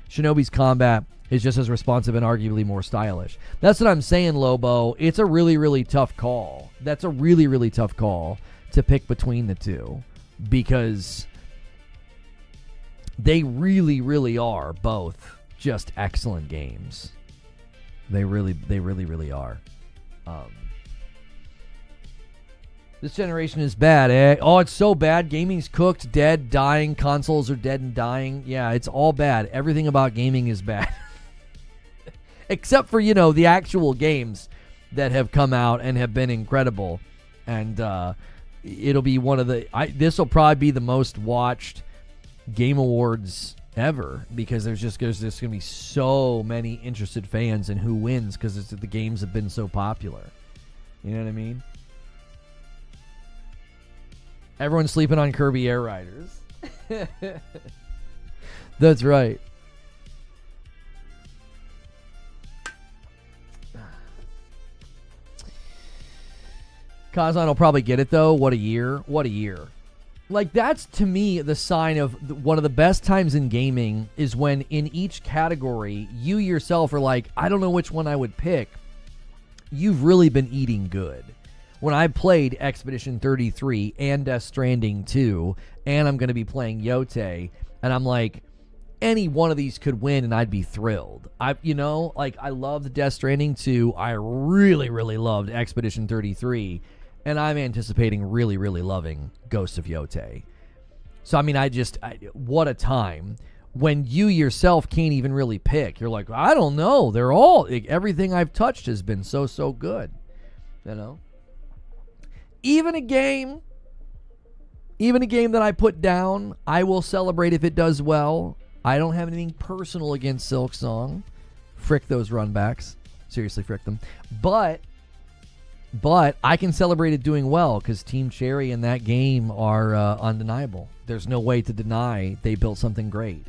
Shinobi's combat is just as responsive and arguably more stylish. That's what I'm saying, Lobo. It's a really tough call. That's a really tough call to pick between the two, because they really are both just excellent games. They really are. This generation is bad, eh? Oh, it's so bad. Gaming's cooked, dead, dying. Consoles are dead and dying. Yeah, it's all bad. Everything about gaming is bad. Except for, the actual games that have come out and have been incredible. And it'll be one of the... this will probably be the most watched Game Awards ever, because there's going to be so many interested fans in who wins because the games have been so popular. You know what I mean? Everyone's sleeping on Kirby Air Riders. That's right. Kazan will probably get it, though. What a year. What a year. Like, that's, to me, the sign of one of the best times in gaming is when in each category, you yourself are like, I don't know which one I would pick. You've really been eating good. When I played Expedition 33 and Death Stranding 2, and I'm going to be playing Yotei, and I'm like, any one of these could win and I'd be thrilled. I loved Death Stranding 2. I really loved Expedition 33, and I'm anticipating really loving Ghost of Yotei. So, I mean, what a time. When you yourself can't even really pick. You're like, I don't know. They're all, everything I've touched has been so good. Even a game that I put down, I will celebrate if it does well. I don't have anything personal against Silksong. Frick those runbacks. Seriously, frick them. But I can celebrate it doing well because Team Cherry and that game are undeniable. There's no way to deny they built something great.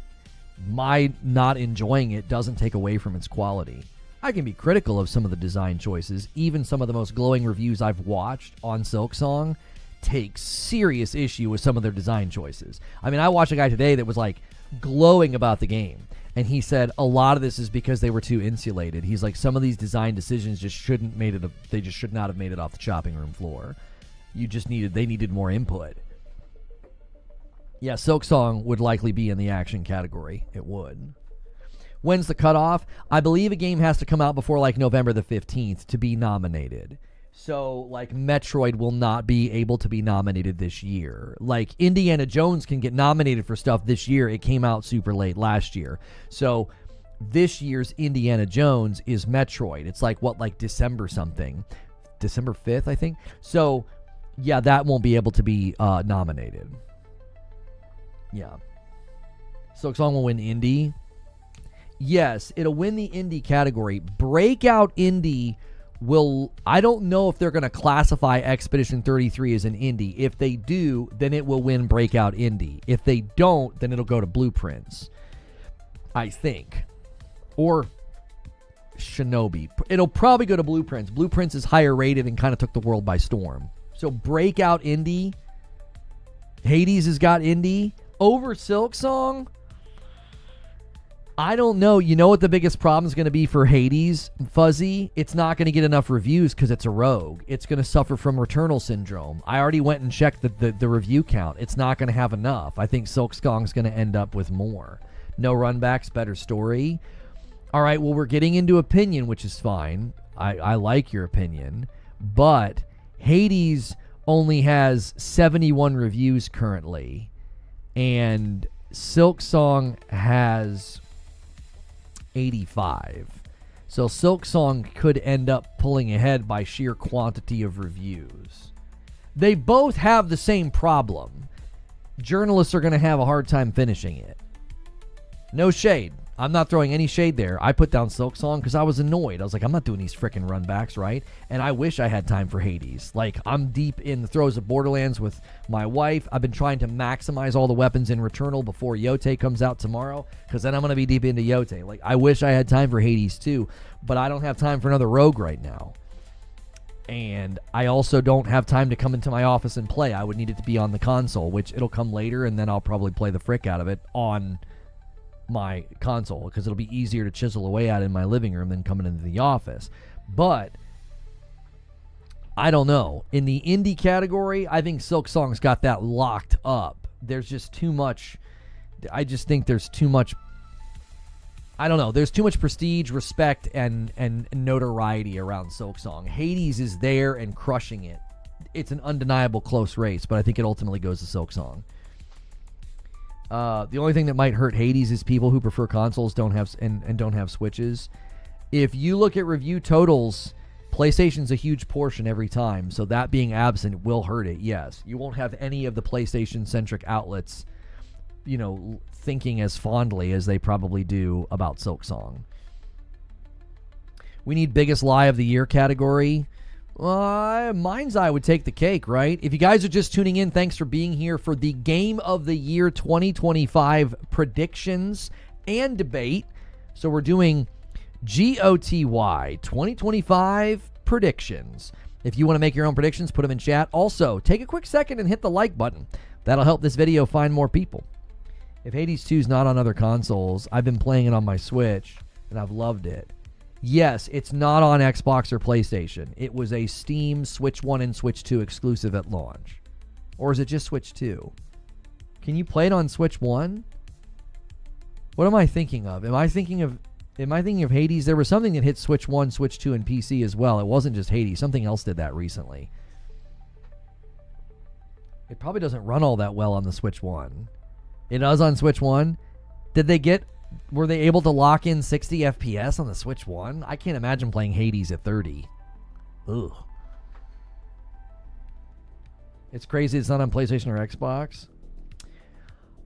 My not enjoying it doesn't take away from its quality. I can be critical of some of the design choices. Even some of the most glowing reviews I've watched on Silksong take serious issue with some of their design choices. I mean, I watched a guy today that was like glowing about the game, and he said a lot of this is because they were too insulated. He's like, some of these design decisions just should not have made it off the chopping room floor. They needed more input. Yeah, Silksong would likely be in the action category. It would. When's the cutoff? I believe a game has to come out before like November the 15th to be nominated. So like Metroid will not be able to be nominated this year. Like Indiana Jones can get nominated for stuff this year. It came out super late last year. So this year's Indiana Jones is Metroid. It's like December something. December 5th, I think. So yeah, that won't be able to be nominated. Yeah. Silksong will win Indie. Yes, it'll win the indie category. Breakout indie will... I don't know if they're going to classify Expedition 33 as an indie. If they do, then it will win Breakout indie. If they don't, then it'll go to Blueprints, I think. Or Shinobi. It'll probably go to Blueprints. Blueprints is higher rated and kind of took the world by storm. So Breakout indie. Hades has got indie. Over Silksong... I don't know. You know what the biggest problem is going to be for Hades, Fuzzy? It's not going to get enough reviews because it's a rogue. It's going to suffer from Returnal Syndrome. I already went and checked the review count. It's not going to have enough. I think Silksong's going to end up with more. No runbacks, better story. All right, well, we're getting into opinion, which is fine. I like your opinion. But Hades only has 71 reviews currently, and Silksong has 85. So Silksong could end up pulling ahead by sheer quantity of reviews. They both have the same problem. Journalists are going to have a hard time finishing it. No shade. I'm not throwing any shade there. I put down Silksong because I was annoyed. I was like, I'm not doing these freaking runbacks, right? And I wish I had time for Hades. Like, I'm deep in the throes of Borderlands with my wife. I've been trying to maximize all the weapons in Returnal before Yotei comes out tomorrow, because then I'm going to be deep into Yotei. Like, I wish I had time for Hades too, but I don't have time for another Rogue right now. And I also don't have time to come into my office and play. I would need it to be on the console, which it'll come later, and then I'll probably play the frick out of it on my console, because it'll be easier to chisel away at in my living room than coming into the office. But I don't know. In the indie category, I think Silksong's got that locked up. There's just too much. I just think there's too much. I don't know. There's too much prestige, respect, and notoriety around Silksong. Hades is there and crushing it. It's an undeniable close race, but I think it ultimately goes to Silksong. The only thing that might hurt Hades is people who prefer consoles don't have Switches. If you look at review totals, PlayStation's a huge portion every time, so that being absent will hurt it, yes. You won't have any of the PlayStation-centric outlets, thinking as fondly as they probably do about Silksong. We need biggest lie of the year category. Mind's Eye would take the cake, right? If you guys are just tuning in, thanks for being here for the Game of the Year 2025 predictions and debate. So we're doing GOTY 2025 predictions. If you want to make your own predictions, put them in chat. Also, take a quick second and hit the like button. That'll help this video find more people. If Hades 2 is not on other consoles, I've been playing it on my Switch, and I've loved it. Yes, it's not on Xbox or PlayStation. It was a Steam Switch 1 and Switch 2 exclusive at launch. Or is it just Switch 2? Can you play it on Switch 1? What am I thinking of? Am I thinking of Hades? There was something that hit Switch 1, Switch 2, and PC as well. It wasn't just Hades. Something else did that recently. It probably doesn't run all that well on the Switch 1. It does on Switch 1. Were they able to lock in 60 FPS on the Switch 1? I can't imagine playing Hades at 30. Ugh. It's crazy it's not on PlayStation or Xbox.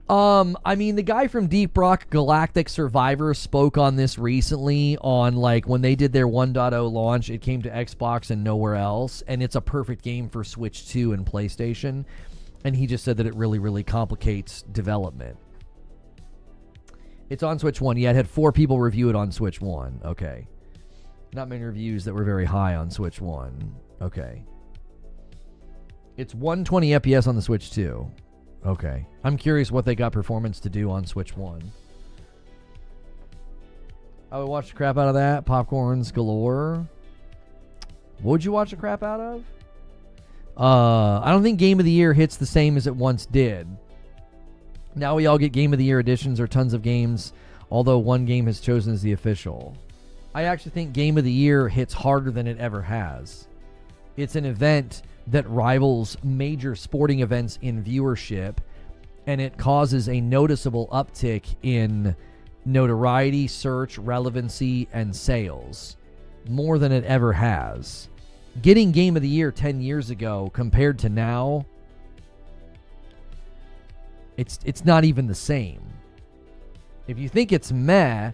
The guy from Deep Rock Galactic Survivor spoke on this recently on, when they did their 1.0 launch, it came to Xbox and nowhere else, and it's a perfect game for Switch 2 and PlayStation, and he just said that it really, really complicates development. It's on Switch 1. Yeah, it had 4 people review it on Switch 1. Okay. Not many reviews that were very high on Switch 1. Okay. It's 120 FPS on the Switch 2. Okay. I'm curious what they got performance to do on Switch 1. I would watch the crap out of that. Popcorns galore. What would you watch the crap out of? I don't think Game of the Year hits the same as it once did. Now we all get Game of the Year editions or tons of games, although one game is chosen as the official. I actually think Game of the Year hits harder than it ever has. It's an event that rivals major sporting events in viewership, and it causes a noticeable uptick in notoriety, search, relevancy, and sales, more than it ever has. Getting Game of the Year 10 years ago compared to now, it's not even the same. If you think it's meh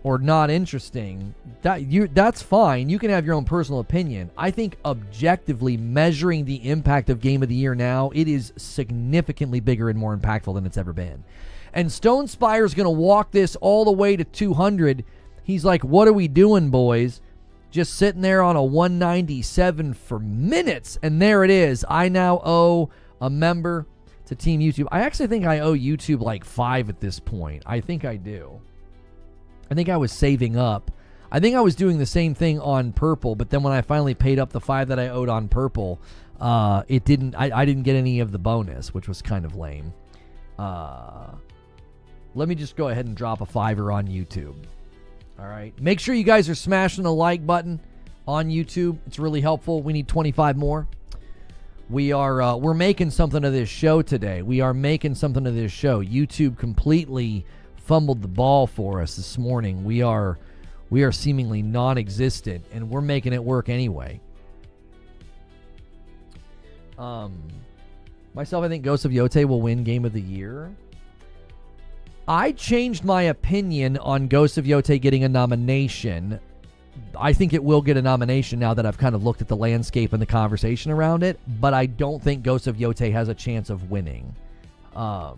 or not interesting, that's fine. You can have your own personal opinion. I think objectively measuring the impact of Game of the Year now, it is significantly bigger and more impactful than it's ever been. And Stone Spire's going to walk this all the way to 200. He's like, what are we doing, boys? Just sitting there on a 197 for minutes. And there it is. I now owe a member to Team YouTube. I actually think I owe YouTube like 5 at this point. I think I do. I think I was saving up. I think I was doing the same thing on Purple, but then when I finally paid up the 5 that I owed on Purple, I didn't get any of the bonus, which was kind of lame. Let me just go ahead and drop a $5 on YouTube. All right. Make sure you guys are smashing the like button on YouTube. It's really helpful. We need 25 more. We're making something of this show today. We are making something of this show. YouTube completely fumbled the ball for us this morning. We are seemingly non-existent, and we're making it work anyway. Myself, I think Ghost of Yotei will win Game of the Year. I changed my opinion on Ghost of Yotei getting a nomination. I think it will get a nomination now that I've kind of looked at the landscape and the conversation around it, but I don't think Ghost of Yotei has a chance of winning. I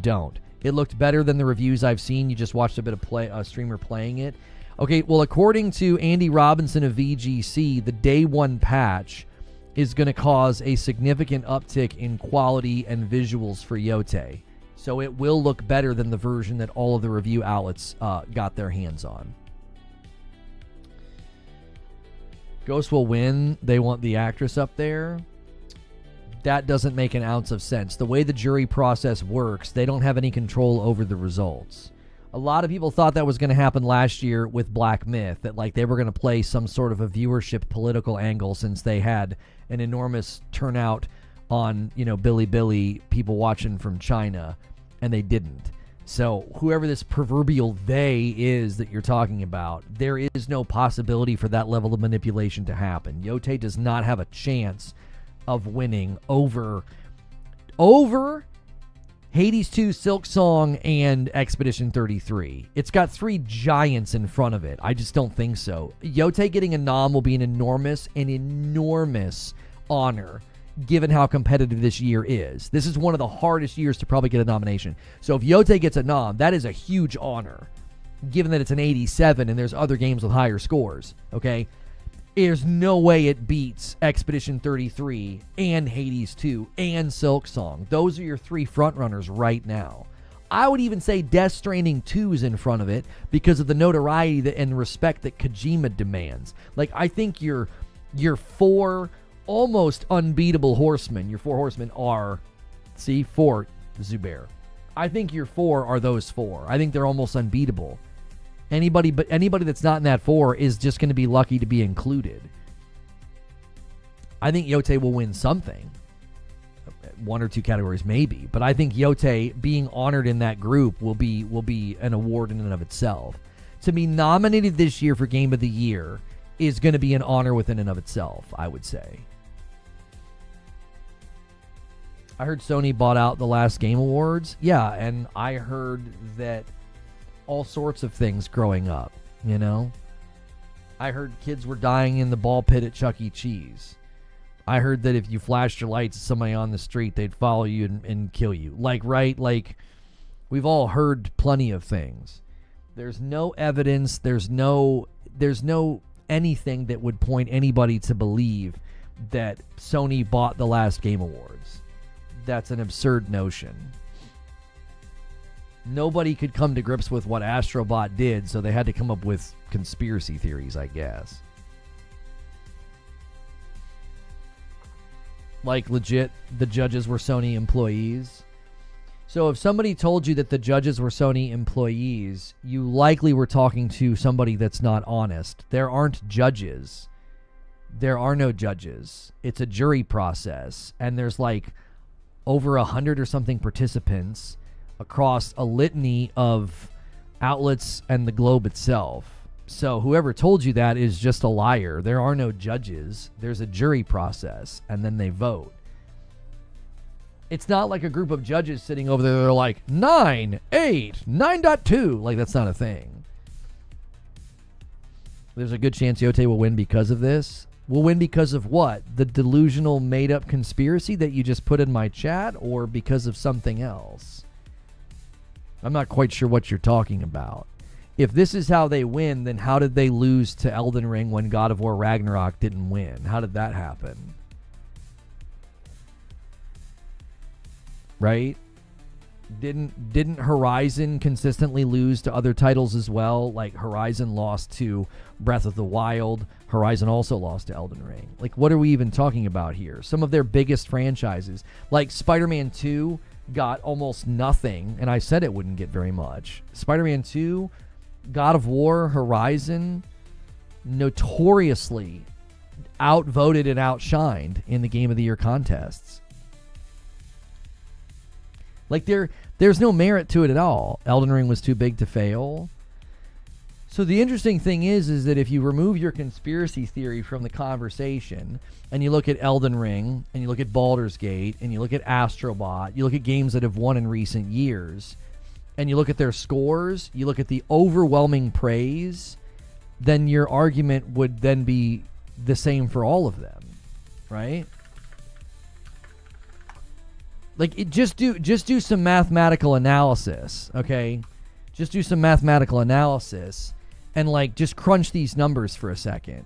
don't. It looked better than the reviews I've seen. You just watched a bit of a streamer playing it. Okay, well, according to Andy Robinson of VGC, the day one patch is going to cause a significant uptick in quality and visuals for Yotei. So it will look better than the version that all of the review outlets got their hands on. Ghost will win. They want the actress up there. That doesn't make an ounce of sense. The way the jury process works, they don't have any control over the results. A lot of people thought that was going to happen last year with Black Myth, that like they were going to play some sort of a viewership political angle since they had an enormous turnout on, Billy, people watching from China, and they didn't. So whoever this proverbial they is that you're talking about, there is no possibility for that level of manipulation to happen. Yotei does not have a chance of winning over Hades 2, Silksong, and Expedition 33. It's got three giants in front of it. I just don't think so. Yotei getting a nom will be an enormous honor, given how competitive this year is. This is one of the hardest years to probably get a nomination. So if Yotei gets a nom, that is a huge honor, given that it's an 87 and there's other games with higher scores, okay? There's no way it beats Expedition 33 and Hades 2 and Silksong. Those are your three frontrunners right now. I would even say Death Stranding 2 is in front of it because of the notoriety and respect that Kojima demands. Like, I think your four almost unbeatable horsemen, your four horsemen are, four, Zubair. I think your four are those four. I think they're almost unbeatable. Anybody that's not in that four is just going to be lucky to be included. I think Yotei will win something. One or two categories maybe, but I think Yotei being honored in that group will be an award in and of itself. To be nominated this year for Game of the Year is going to be an honor within and of itself, I would say. I heard Sony bought out the last Game Awards. Yeah, and I heard that all sorts of things growing up, I heard kids were dying in the ball pit at Chuck E. Cheese. I heard that if you flashed your lights at somebody on the street, they'd follow you and kill you. We've all heard plenty of things. There's no evidence. There's no anything that would point anybody to believe that Sony bought the last Game Awards. That's an absurd notion. Nobody could come to grips with what Astrobot did, so they had to come up with conspiracy theories, I guess. Like, legit, the judges were Sony employees. So if somebody told you that the judges were Sony employees, you likely were talking to somebody that's not honest. There aren't judges. There are no judges. It's a jury process, and there's over 100 or something participants across a litany of outlets and the globe itself. So whoever told you that is just a liar. There are no judges. There's a jury process, and then they vote. It's not like a group of judges sitting over there that are like, 9, 8, 9.2. That's not a thing. There's a good chance Yotei will win because of this. Will win because of what? The delusional made-up conspiracy that you just put in my chat, or because of something else? I'm not quite sure what you're talking about. If this is how they win, then how did they lose to Elden Ring when God of War Ragnarok didn't win? How did that happen? Right? Didn't Horizon consistently lose to other titles as well? Like, Horizon lost to Breath of the Wild. Horizon also lost to Elden Ring. What are we even talking about here? Some of their biggest franchises, like Spider-Man 2, got almost nothing, and I said it wouldn't get very much. Spider-Man 2, God of War, Horizon, notoriously outvoted and outshined in the Game of the Year contests. Like there's no merit to it at all. Elden Ring was too big to fail. So the interesting thing is that if you remove your conspiracy theory from the conversation and you look at Elden Ring and you look at Baldur's Gate and you look at Astrobot, you look at games that have won in recent years and you look at their scores, you look at the overwhelming praise, then your argument would then be the same for all of them, right? Like just do some mathematical analysis, okay? Just do some mathematical analysis and like just crunch these numbers for a second.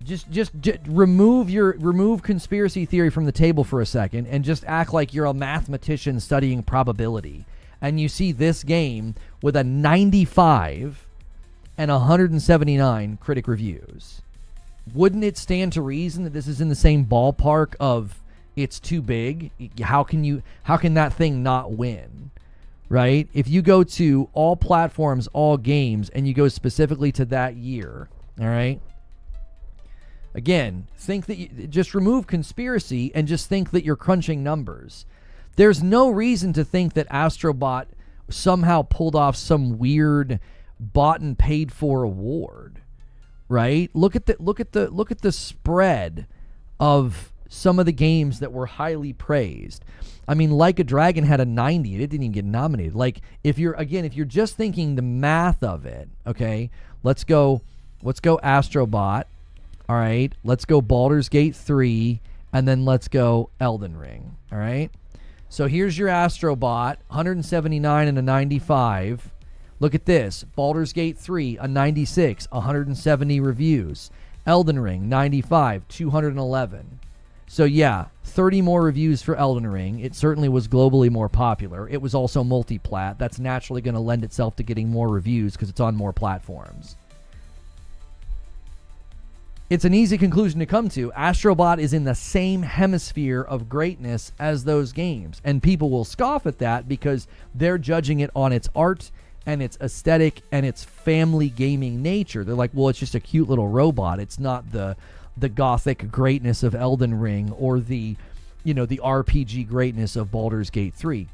Just remove conspiracy theory from the table for a second and just act like you're a mathematician studying probability. And you see this game with a 95 and 179 critic reviews. Wouldn't it stand to reason that this is in the same ballpark of it's too big? How can that thing not win? Right? If you go to all platforms, all games, and you go specifically to that year, all right? Again, think that just remove conspiracy and just think that you're crunching numbers. There's no reason to think that Astrobot somehow pulled off some weird bought and paid for award, right? Look at the spread of some of the games that were highly praised. I mean, Like a Dragon had a 90. It didn't even get nominated. Like, if you're just thinking the math of it, okay, let's go Astrobot, all right? Let's go Baldur's Gate 3, and then let's go Elden Ring, all right? So here's your Astrobot, 179 and a 95. Look at this. Baldur's Gate 3, a 96, 170 reviews. Elden Ring, 95, 211. So yeah, 30 more reviews for Elden Ring. It certainly was globally more popular. It was also multi-plat. That's naturally going to lend itself to getting more reviews because it's on more platforms. It's an easy conclusion to come to. Astrobot is in the same hemisphere of greatness as those games. And people will scoff at that because they're judging it on its art and its aesthetic and its family gaming nature. They're like, well, it's just a cute little robot. It's not the gothic greatness of Elden Ring or the RPG greatness of Baldur's Gate 3.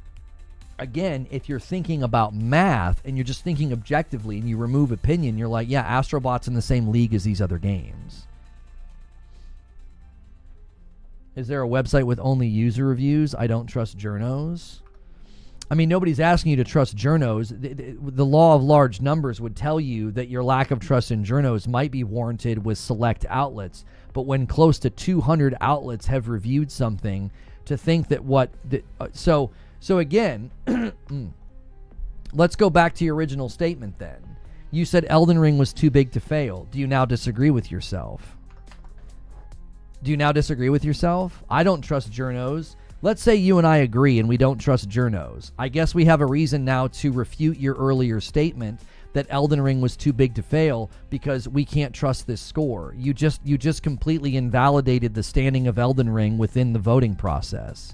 Again, if you're thinking about math and you're just thinking objectively and you remove opinion, you're like, yeah, Astrobot's in the same league as these other games. Is there a website with only user reviews? I don't trust journos. I mean, nobody's asking you to trust journos. The law of large numbers would tell you that your lack of trust in journos might be warranted with select outlets. But when close to 200 outlets have reviewed something, to think that So again, let's go back to your original statement then. You said Elden Ring was too big to fail. Do you now disagree with yourself? I don't trust journos. Let's say you and I agree and we don't trust journos. I guess we have a reason now to refute your earlier statement that Elden Ring was too big to fail because we can't trust this score. You just completely invalidated the standing of Elden Ring within the voting process.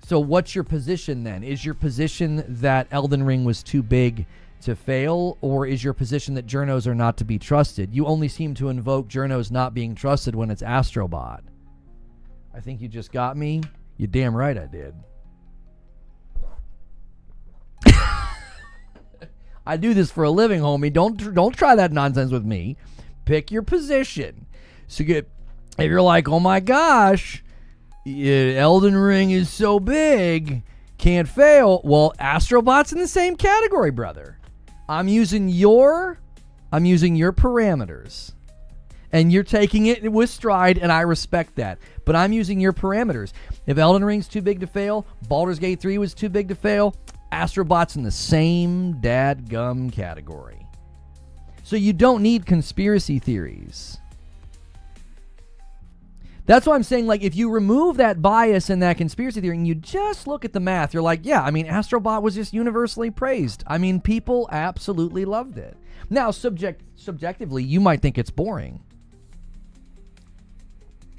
So what's your position then? Is your position that Elden Ring was too big to fail, or is your position that journos are not to be trusted? You only seem to invoke journos not being trusted when it's Astrobot. I think you just got me. You're damn right I did. I do this for a living, homie. Don't try that nonsense with me. Pick your position. So if you're like, oh my gosh, Elden Ring is so big, can't fail. Well, Astrobot's in the same category, brother. I'm using your parameters. And you're taking it with stride, and I respect that. But I'm using your parameters. If Elden Ring's too big to fail, Baldur's Gate 3 was too big to fail, Astrobot's in the same dadgum category. So you don't need conspiracy theories. That's why I'm saying, like, if you remove that bias and that conspiracy theory and you just look at the math, you're like, yeah, I mean, Astrobot was just universally praised. I mean, people absolutely loved it. Now, subjectively, you might think it's boring.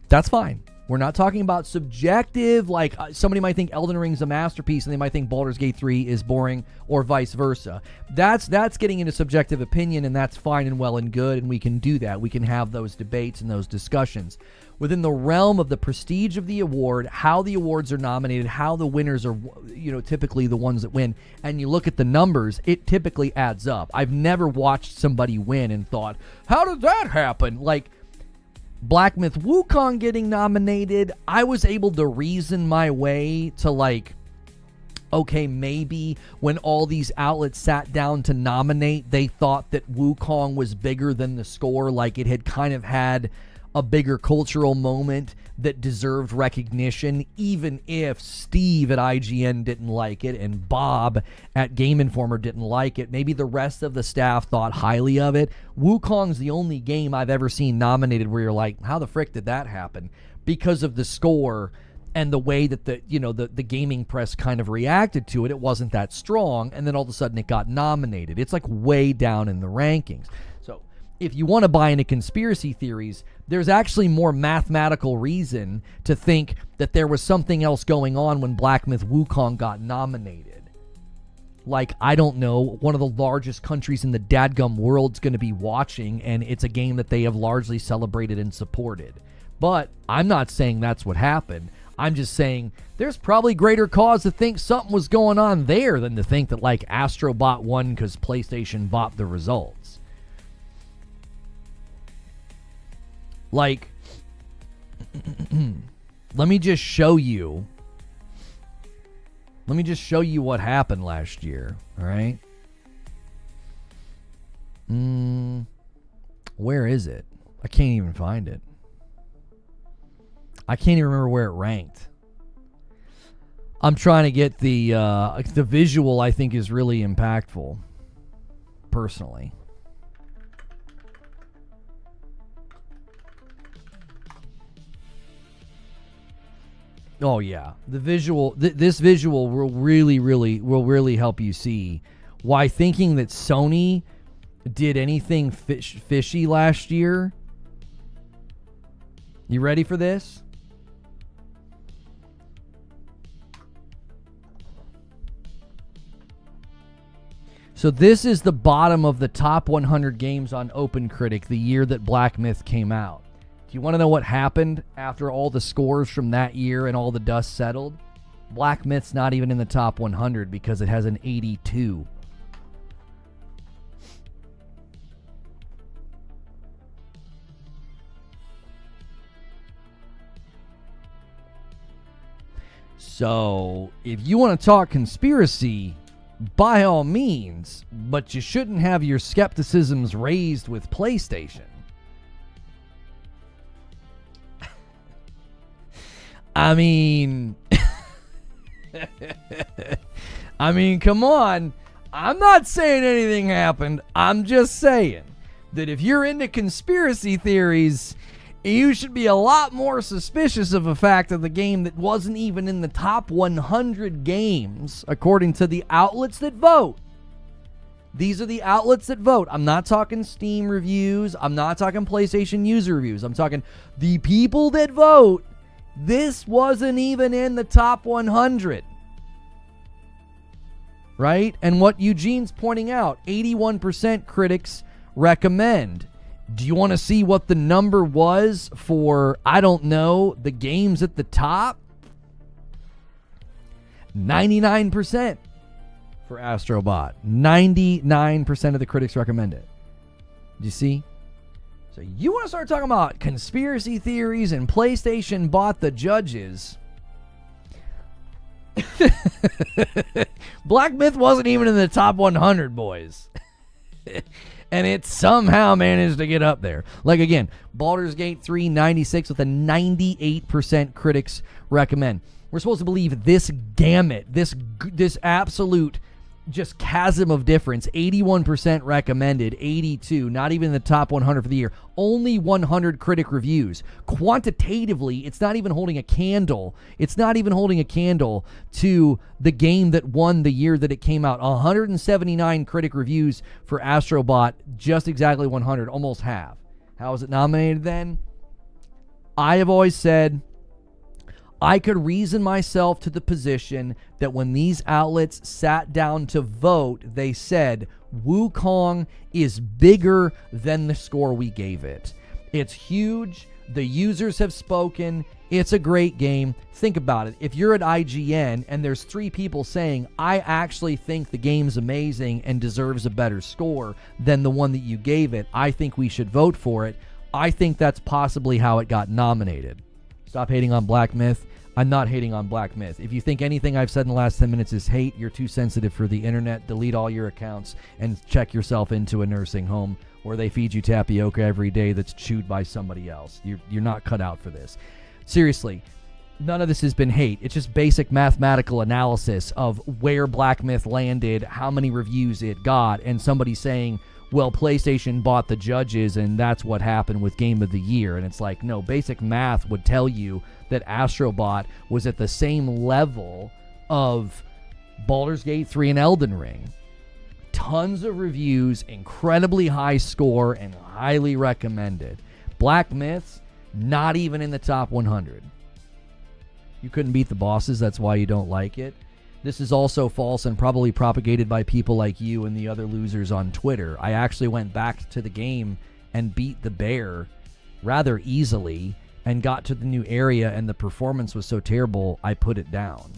That's fine. We're not talking about subjective, like somebody might think Elden Ring's a masterpiece and they might think Baldur's Gate 3 is boring, or vice versa. That's getting into subjective opinion, and that's fine and well and good, and we can do that. We can have those debates and those discussions. Within the realm of the prestige of the award, how the awards are nominated, how the winners are, typically the ones that win, and you look at the numbers, it typically adds up. I've never watched somebody win and thought, how did that happen? Like, Black Myth Wukong getting nominated, I was able to reason my way to like, okay, maybe when all these outlets sat down to nominate, they thought that Wukong was bigger than the score, like it had kind of had a bigger cultural moment that deserved recognition, even if Steve at IGN didn't like it and Bob at Game Informer didn't like it. Maybe the rest of the staff thought highly of it. Wukong's the only game I've ever seen nominated where you're like, how the frick did that happen? Because of the score and the way that the gaming press kind of reacted to it. It wasn't that strong, and then all of a sudden it got nominated. It's like way down in the rankings. So if you want to buy into conspiracy theories, there's actually more mathematical reason to think that there was something else going on when Black Myth Wukong got nominated. Like, I don't know, one of the largest countries in the dadgum world's going to be watching, and it's a game that they have largely celebrated and supported. But I'm not saying that's what happened. I'm just saying there's probably greater cause to think something was going on there than to think that, like, Astrobot won because PlayStation bought the results. Like, let me just show you what happened last year, all right? Where is it? I can't even find it. I can't even remember where it ranked. I'm trying to get the visual. I think is really impactful, personally. Oh yeah, the visual. This visual will really help you see why thinking that Sony did anything fishy last year. You ready for this? So this is the bottom of the top 100 games on OpenCritic the year that Black Myth came out. Do you want to know what happened after all the scores from that year and all the dust settled? Black Myth's not even in the top 100 because it has an 82. So, if you want to talk conspiracy, by all means, but you shouldn't have your skepticisms raised with PlayStation. I mean, come on. I'm not saying anything happened. I'm just saying that if you're into conspiracy theories, you should be a lot more suspicious of the fact of the game that wasn't even in the top 100 games, according to the outlets that vote. These are the outlets that vote. I'm not talking Steam reviews. I'm not talking PlayStation user reviews. I'm talking the people that vote. This wasn't even in the top 100. Right? And what Eugene's pointing out, 81% critics recommend. Do you want to see what the number was for, I don't know, the games at the top? 99% for Astrobot. 99% of the critics recommend it. Do you see? So you want to start talking about conspiracy theories and PlayStation bought the judges. Black Myth wasn't even in the top 100, boys. And it somehow managed to get up there. Like, again, Baldur's Gate 3, 96 with a 98% critics recommend. We're supposed to believe this gamut, this absolute just chasm of difference. 81% recommended, 82, not even in the top 100 for the year. Only 100 critic reviews. Quantitatively, it's not even holding a candle. It's not even holding a candle to the game that won the year that it came out. 179 critic reviews for Astrobot, just exactly 100, almost half. How was it nominated then? I have always said I could reason myself to the position that when these outlets sat down to vote, they said Wukong is bigger than the score we gave it. It's huge. The users have spoken. It's a great game. Think about it. If you're at IGN and there's 3 people saying, I actually think the game's amazing and deserves a better score than the one that you gave it, I think we should vote for it. I think that's possibly how it got nominated. Stop hating on Black Myth. I'm not hating on Black Myth. If you think anything I've said in the last 10 minutes is hate, you're too sensitive for the internet. Delete all your accounts and check yourself into a nursing home where they feed you tapioca every day that's chewed by somebody else. You're not cut out for this. Seriously, none of this has been hate. It's just basic mathematical analysis of where Black Myth landed, how many reviews it got, and somebody saying, well, PlayStation bought the judges and that's what happened with Game of the Year. And it's like, no, basic math would tell you that Astrobot was at the same level of Baldur's Gate 3 and Elden Ring. Tons of reviews, incredibly high score, and highly recommended. Black Myths, not even in the top 100. You couldn't beat the bosses, that's why you don't like it. This is also false and probably propagated by people like you and the other losers on Twitter. I actually went back to the game and beat the bear rather easily and got to the new area, and the performance was so terrible, I put it down.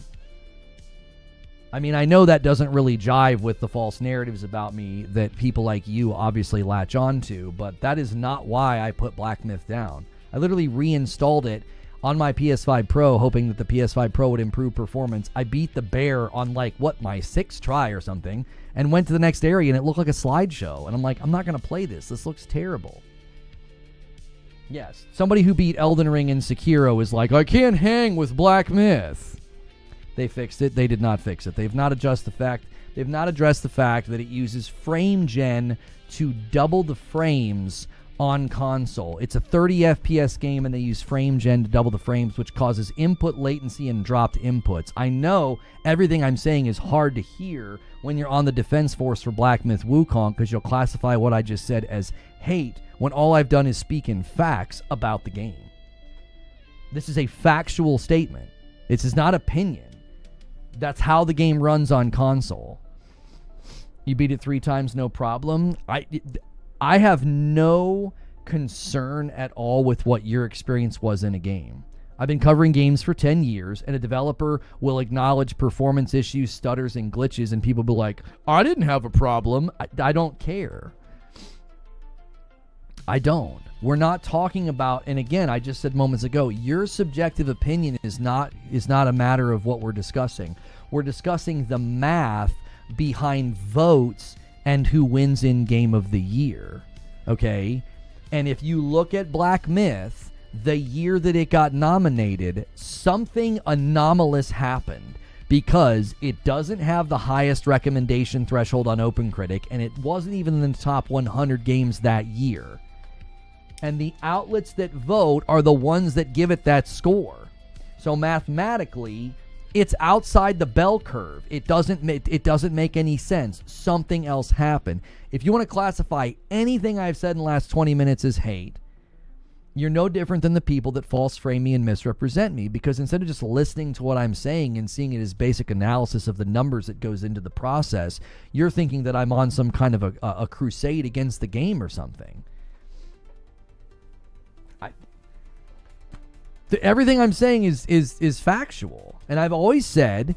I mean, I know that doesn't really jive with the false narratives about me that people like you obviously latch on to, but that is not why I put Black Myth down. I literally reinstalled it on my PS5 Pro, hoping that the PS5 Pro would improve performance. I beat the bear on, like, my 6th try or something, and went to the next area, and it looked like a slideshow. And I'm like, I'm not going to play this. This looks terrible. Yes, somebody who beat Elden Ring and Sekiro is like, I can't hang with Black Myth. They fixed it. They did not fix it. They've not addressed the fact that it uses frame gen to double the frames on console. It's a 30 FPS game, and they use frame gen to double the frames, which causes input latency and dropped inputs. I know everything I'm saying is hard to hear when you're on the defense force for Black Myth Wukong, because you'll classify what I just said as hate when all I've done is speak in facts about the game. This is a factual statement. This is not opinion. That's how the game runs on console. You beat it 3 times, no problem. I have no concern at all with what your experience was in a game. I've been covering games for 10 years, and a developer will acknowledge performance issues, stutters, and glitches, and people will be like, I didn't have a problem. I don't care. I don't. We're not talking about, and again, I just said moments ago, your subjective opinion is not a matter of what we're discussing. We're discussing the math behind votes and who wins in Game of the Year, okay? And if you look at Black Myth, the year that it got nominated, something anomalous happened because it doesn't have the highest recommendation threshold on OpenCritic, and it wasn't even in the top 100 games that year. And the outlets that vote are the ones that give it that score. So mathematically, it's outside the bell curve. It doesn't make any sense. Something else happened. If you want to classify anything I've said in the last 20 minutes as hate, you're no different than the people that false frame me and misrepresent me, because instead of just listening to what I'm saying and seeing it as basic analysis of the numbers that goes into the process, you're thinking that I'm on some kind of a crusade against the game or something. Everything I'm saying is factual. And I've always said,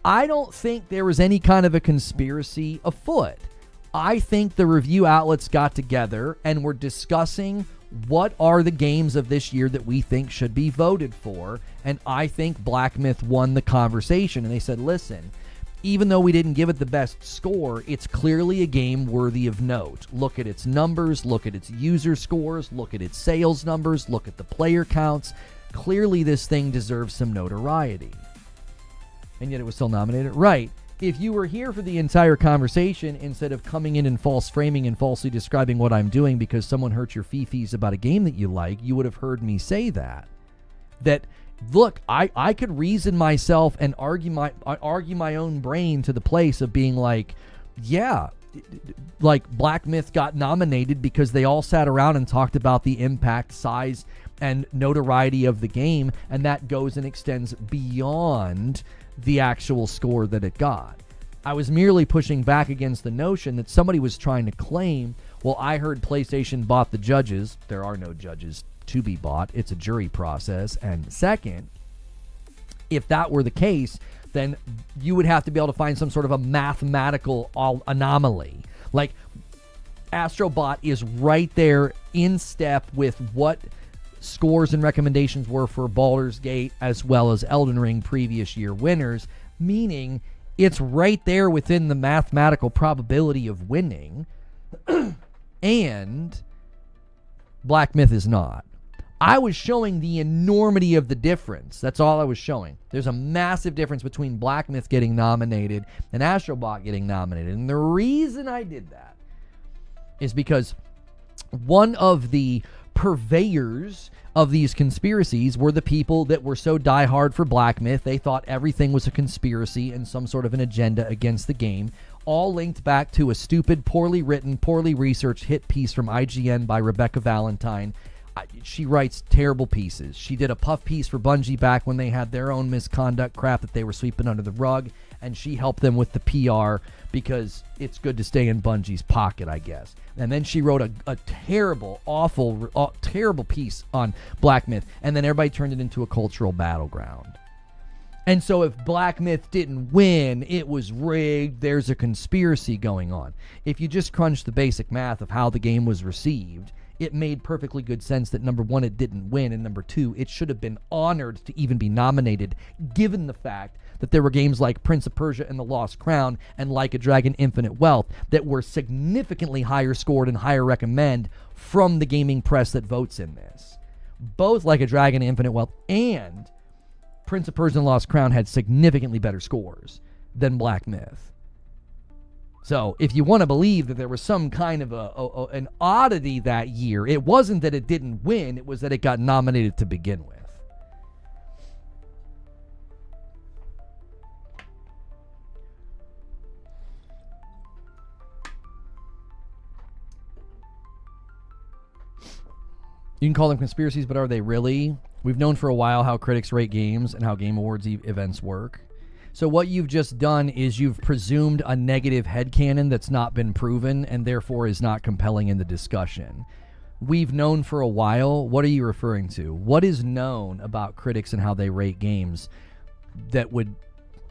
I don't think there was any kind of a conspiracy afoot. I think the review outlets got together and were discussing what are the games of this year that we think should be voted for. And I think Black Myth won the conversation. And they said, listen, even though we didn't give it the best score, it's clearly a game worthy of note. Look at its numbers, look at its user scores, look at its sales numbers, look at the player counts. Clearly this thing deserves some notoriety. And yet it was still nominated. Right. If you were here for the entire conversation, instead of coming in and false framing and falsely describing what I'm doing because someone hurt your fee-fees about a game that you like, you would have heard me say that. That, look, I could reason myself and argue my own brain to the place of being like, yeah, like Black Myth got nominated because they all sat around and talked about the impact, size, and notoriety of the game, and that goes and extends beyond the actual score that it got. I was merely pushing back against the notion that somebody was trying to claim, well, I heard PlayStation bought the judges. There are no judges to be bought. It's a jury process. And second, if that were the case, then you would have to be able to find some sort of a mathematical anomaly. Like, Astrobot is right there in step with what scores and recommendations were for Baldur's Gate as well as Elden Ring previous year winners, meaning it's right there within the mathematical probability of winning, and Black Myth is not. I was showing the enormity of the difference. That's all I was showing. There's a massive difference between Black Myth getting nominated and Astrobot getting nominated. And the reason I did that is because one of the purveyors of these conspiracies were the people that were so diehard for Black Myth. They thought everything was a conspiracy and some sort of an agenda against the game, all linked back to a stupid, poorly written, poorly researched hit piece from IGN by Rebecca Valentine. She writes terrible pieces. She did a puff piece for Bungie back when they had their own misconduct crap that they were sweeping under the rug, and she helped them with the PR because it's good to stay in Bungie's pocket, I guess. And then she wrote a terrible, awful, terrible piece on Black Myth, and then everybody turned it into a cultural battleground. And so if Black Myth didn't win, it was rigged, there's a conspiracy going on. If you just crunch the basic math of how the game was received, it made perfectly good sense that, number one, it didn't win, and number two, it should have been honored to even be nominated, given the fact that there were games like Prince of Persia and the Lost Crown and Like a Dragon Infinite Wealth that were significantly higher scored and higher recommend from the gaming press that votes in this. Both Like a Dragon Infinite Wealth and Prince of Persia and Lost Crown had significantly better scores than Black Myth. So if you want to believe that there was some kind of an oddity that year, it wasn't that it didn't win, it was that it got nominated to begin with. You can call them conspiracies, but are they really? We've known for a while how critics rate games and how Game Awards events work. So what you've just done is you've presumed a negative headcanon that's not been proven and therefore is not compelling in the discussion. We've known for a while. What are you referring to? What is known about critics and how they rate games that would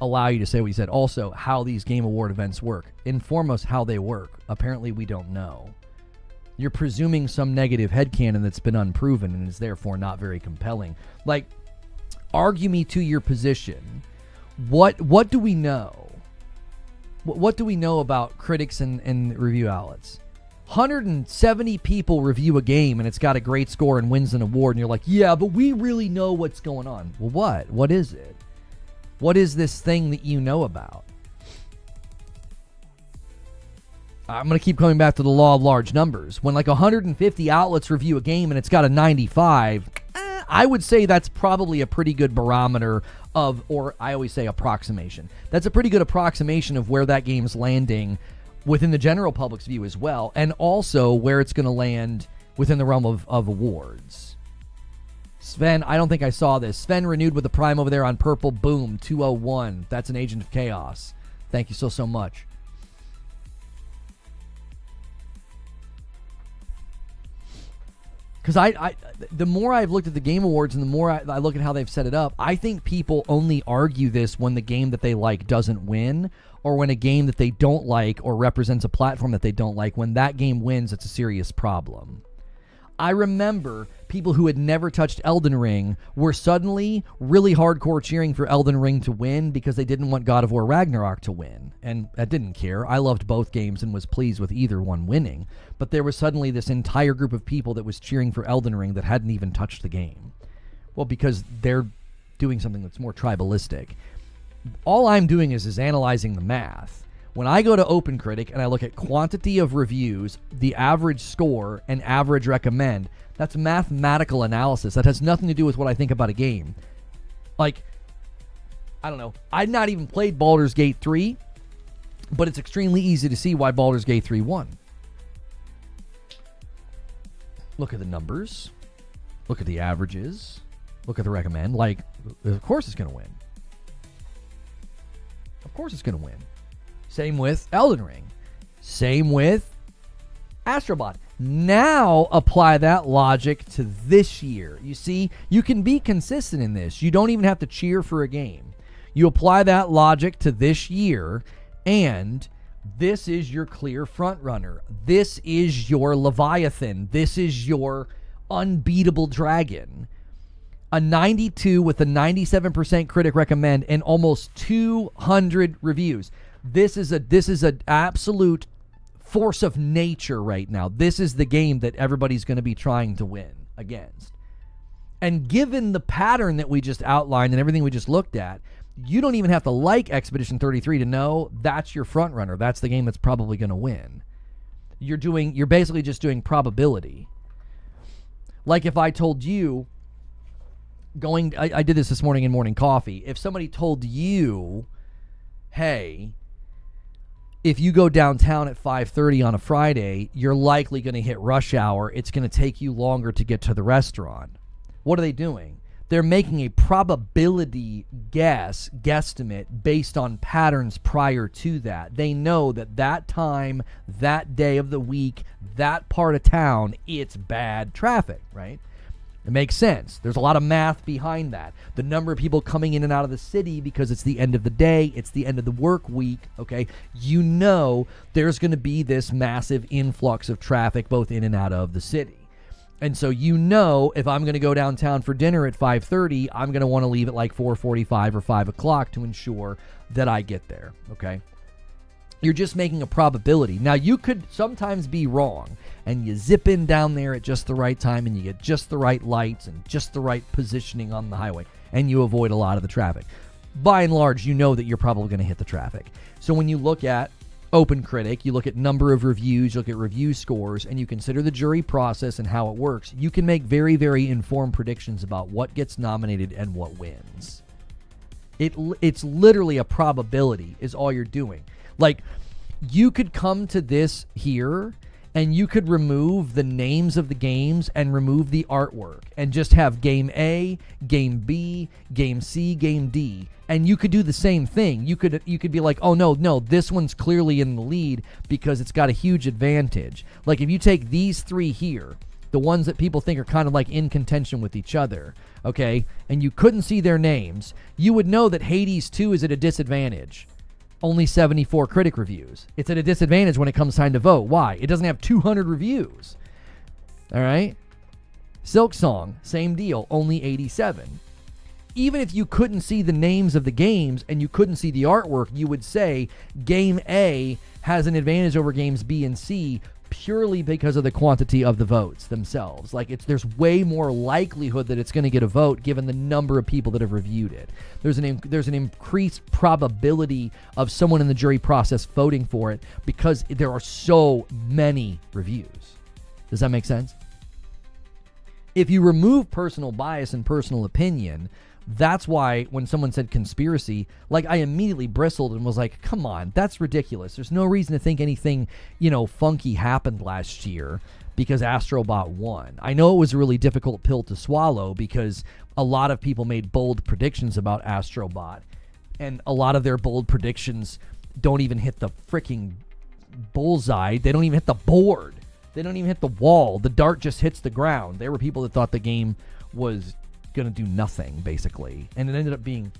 allow you to say what you said? Also, how these Game Award events work. Inform us how they work. Apparently, we don't know. You're presuming some negative headcanon that's been unproven and is therefore not very compelling. Like, argue me to your position. What do we know? What do we know about critics and review outlets? 170 people review a game and it's got a great score and wins an award, and you're like, yeah, but we really know what's going on. Well, what? What is it? What is this thing that you know about? I'm going to keep coming back to the law of large numbers. When like 150 outlets review a game and it's got a 95, I would say that's probably a pretty good barometer of, or I always say approximation. That's a pretty good approximation of where that game's landing within the general public's view as well, and also where it's going to land within the realm of awards. Sven, I don't think I saw this. Sven renewed with the Prime over there on Purple. Boom, 201. That's an Agent of Chaos. Thank you so much. Because the more I've looked at the Game Awards and the more I look at how they've set it up, I think people only argue this when the game that they like doesn't win, or when a game that they don't like or represents a platform that they don't like, when that game wins, it's a serious problem. I remember people who had never touched Elden Ring were suddenly really hardcore cheering for Elden Ring to win because they didn't want God of War Ragnarok to win. And I didn't care. I loved both games and was pleased with either one winning. But there was suddenly this entire group of people that was cheering for Elden Ring that hadn't even touched the game. Well, because they're doing something that's more tribalistic. All I'm doing is analyzing the math. When I go to OpenCritic and I look at quantity of reviews, the average score, and average recommend, that's mathematical analysis. That has nothing to do with what I think about a game. Like, I don't know. I'd not even played Baldur's Gate 3, but it's extremely easy to see why Baldur's Gate 3 won. Look at the numbers. Look at the averages. Look at the recommend. Like, of course it's going to win. Of course it's going to win. Same with Elden Ring. Same with Astrobot. Now apply that logic to this year. You see, you can be consistent in this. You don't even have to cheer for a game. You apply that logic to this year, and this is your clear front runner. This is your Leviathan. This is your unbeatable dragon. A 92 with a 97% critic recommend and almost 200 reviews. This is an absolute force of nature right now. This is the game that everybody's going to be trying to win against. And given the pattern that we just outlined and everything we just looked at, you don't even have to like Expedition 33 to know that's your front runner. That's the game that's probably going to win. You're basically just doing probability. Like if I told you I did this morning in Morning Coffee. If somebody told you, hey, if you go downtown at 5:30 on a Friday, you're likely going to hit rush hour. It's going to take you longer to get to the restaurant. What are they doing? They're making a probability guesstimate based on patterns prior to that. They know that time, that day of the week, that part of town, it's bad traffic, right? It makes sense. There's a lot of math behind that. The number of people coming in and out of the city because it's the end of the day, it's the end of the work week, okay? You know there's going to be this massive influx of traffic both in and out of the city. And so you know if I'm going to go downtown for dinner at 5:30, I'm going to want to leave at like 4:45 or 5 o'clock to ensure that I get there, okay? You're just making a probability. Now, you could sometimes be wrong, and you zip in down there at just the right time, and you get just the right lights and just the right positioning on the highway, and you avoid a lot of the traffic. By and large, you know that you're probably going to hit the traffic. So when you look at OpenCritic, you look at number of reviews, you look at review scores, and you consider the jury process and how it works, you can make very, very informed predictions about what gets nominated and what wins. It's literally a probability is all you're doing. Like, you could come to this here and you could remove the names of the games and remove the artwork and just have game A, game B, game C, game D. And you could do the same thing. You could be like, oh, no, this one's clearly in the lead because it's got a huge advantage. Like, if you take these three here, the ones that people think are kind of like in contention with each other, okay, and you couldn't see their names, you would know that Hades 2 is at a disadvantage. Only 74 critic reviews. It's at a disadvantage when it comes time to vote. Why? It doesn't have 200 reviews. All right? Silksong, same deal, only 87. Even if you couldn't see the names of the games and you couldn't see the artwork, you would say Game A has an advantage over games B and C purely because of the quantity of the votes themselves. Like, there's way more likelihood that it's going to get a vote given the number of people that have reviewed it. There's an increased probability of someone in the jury process voting for it because there are so many reviews. Does that make sense? If you remove personal bias and personal opinion, that's why when someone said conspiracy, like, I immediately bristled and was like, come on, that's ridiculous. There's no reason to think anything, funky happened last year because Astrobot won. I know it was a really difficult pill to swallow because a lot of people made bold predictions about Astrobot, and a lot of their bold predictions don't even hit the freaking bullseye. They don't even hit the board. They don't even hit the wall. The dart just hits the ground. There were people that thought the game was going to do nothing, basically. And it ended up being,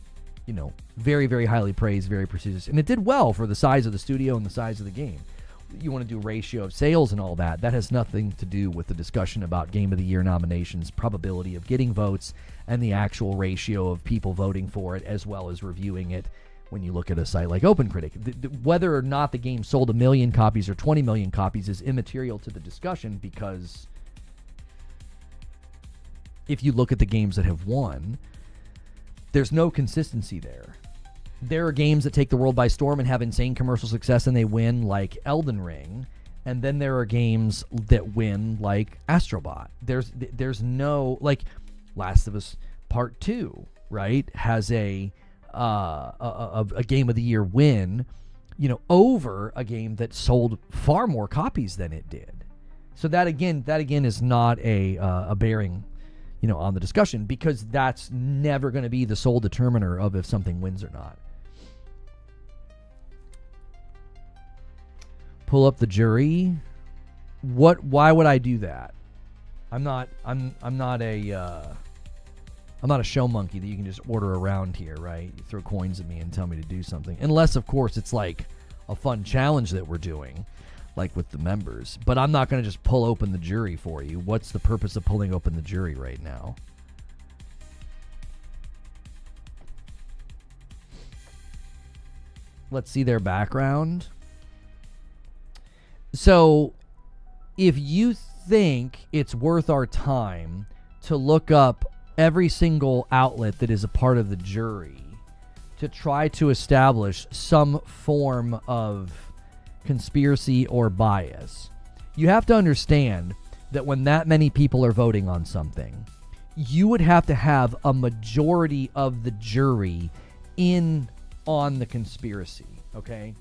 very, very highly praised, very prestigious. And it did well for the size of the studio and the size of the game. You want to do ratio of sales and all that. That has nothing to do with the discussion about Game of the Year nominations, probability of getting votes, and the actual ratio of people voting for it, as well as reviewing it when you look at a site like OpenCritic. Whether or not the game sold 1 million copies or 20 million copies is immaterial to the discussion, because if you look at the games that have won, there's no consistency there. There are games that take the world by storm and have insane commercial success and they win, like Elden Ring, and then there are games that win, like Astrobot. There's no, like, Last of Us Part 2, right, has a Game of the Year win, over a game that sold far more copies than it did. So that again is not a bearing, on the discussion, because that's never going to be the sole determiner of if something wins or not. Pull up the jury. Why would I do that? I'm not a show monkey that you can just order around here, right? You throw coins at me and tell me to do something. Unless, of course, it's like a fun challenge that we're doing, like with the members. But I'm not going to just pull open the jury for you. What's the purpose of pulling open the jury right now? Let's see their background. So, if you think it's worth our time to look up every single outlet that is a part of the jury to try to establish some form of conspiracy or bias, you have to understand that when that many people are voting on something, you would have to have a majority of the jury in on the conspiracy, okay?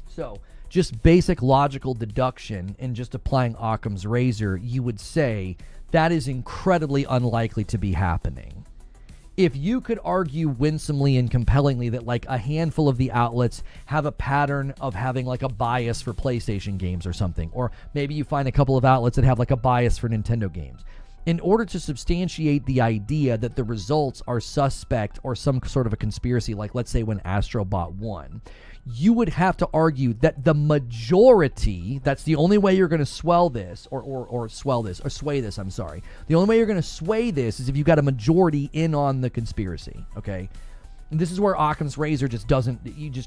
So, just basic logical deduction and just applying Occam's razor, you would say that is incredibly unlikely to be happening. If you could argue winsomely and compellingly that like a handful of the outlets have a pattern of having like a bias for PlayStation games or something, or maybe you find a couple of outlets that have like a bias for Nintendo games, in order to substantiate the idea that the results are suspect or some sort of a conspiracy, like let's say when Astrobot won, you would have to argue that the majority, that's the only way you're going to sway this, I'm sorry. The only way you're going to sway this is if you've got a majority in on the conspiracy, okay? And this is where Occam's razor just doesn't,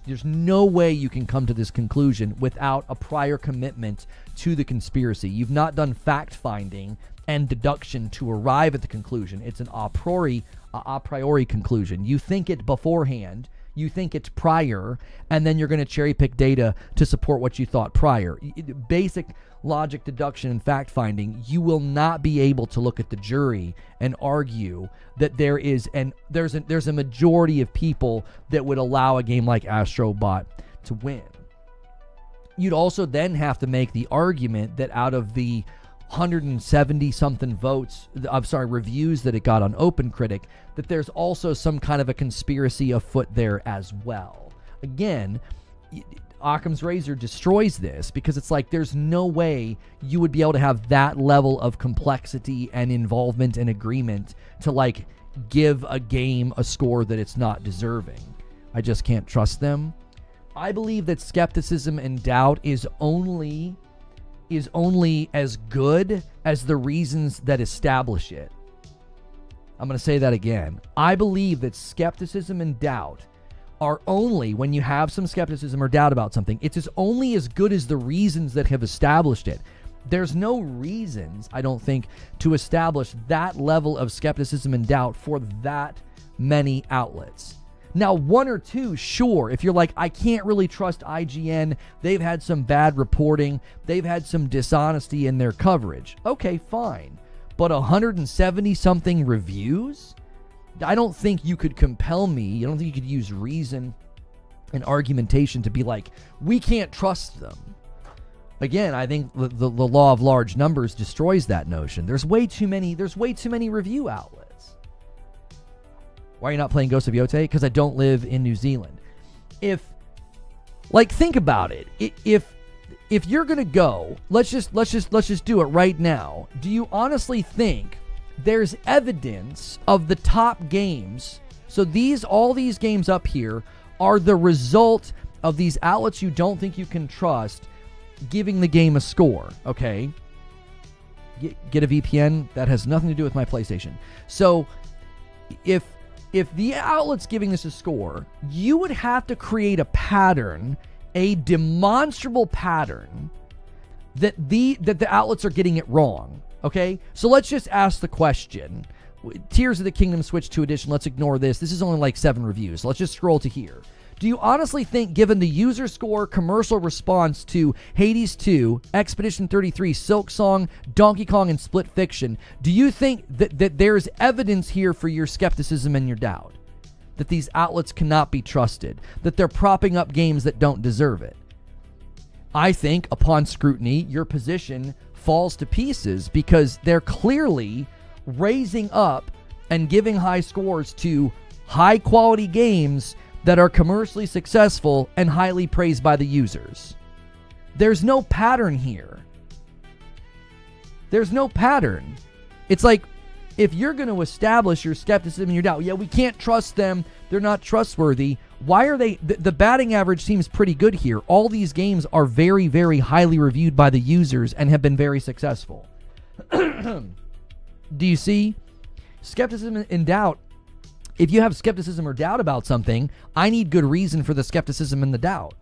there's no way you can come to this conclusion without a prior commitment to the conspiracy. You've not done fact-finding and deduction to arrive at the conclusion. It's an a priori conclusion. You think it beforehand, you think it's prior, and then you're going to cherry pick data to support what you thought prior. Basic logic deduction and fact finding, you will not be able to look at the jury and argue that there's a majority of people that would allow a game like Astrobot to win. You'd also then have to make the argument that out of the 170 something reviews that it got on OpenCritic, that there's also some kind of a conspiracy afoot there as well. Again, Occam's razor destroys this because it's like there's no way you would be able to have that level of complexity and involvement and agreement to like give a game a score that it's not deserving. I just can't trust them. I believe that skepticism and doubt is only as good as the reasons that establish it. I'm going to say that again. I believe that skepticism and doubt are only, when you have some skepticism or doubt about something, it's only as good as the reasons that have established it. There's no reasons, I don't think, to establish that level of skepticism and doubt for that many outlets. Now, one or two, sure, if you're like, I can't really trust IGN, they've had some bad reporting, they've had some dishonesty in their coverage. Okay, fine. But 170-something reviews? I don't think you could compel me, I don't think you could use reason and argumentation to be like, we can't trust them. Again, I think the law of large numbers destroys that notion. There's way too many review outlets. Why are you not playing Ghost of Yotei? Because I don't live in New Zealand. Think about it. If you're gonna go, let's just do it right now. Do you honestly think there's evidence of the top games? So all these games up here are the result of these outlets you don't think you can trust giving the game a score. Okay, get a VPN. That has nothing to do with my PlayStation. So if the outlet's giving this a score, you would have to create a pattern, a demonstrable pattern, that the outlets are getting it wrong. Okay? So let's just ask the question. Tears of the Kingdom Switch 2 Edition, let's ignore this. This is only like 7 reviews. So let's just scroll to here. Do you honestly think, given the user score commercial response to Hades 2, Expedition 33, Silksong, Donkey Kong, and Split Fiction, do you think that there's evidence here for your skepticism and your doubt? That these outlets cannot be trusted? That they're propping up games that don't deserve it? I think, upon scrutiny, your position falls to pieces because they're clearly raising up and giving high scores to high quality games that are commercially successful and highly praised by the users. There's no pattern here. There's no pattern. It's like, if you're going to establish your skepticism and your doubt, yeah, we can't trust them, they're not trustworthy, why are they... The batting average seems pretty good here. All these games are very, very highly reviewed by the users and have been very successful. Do you see? Skepticism and doubt. If you have skepticism or doubt about something, I need good reason for the skepticism and the doubt.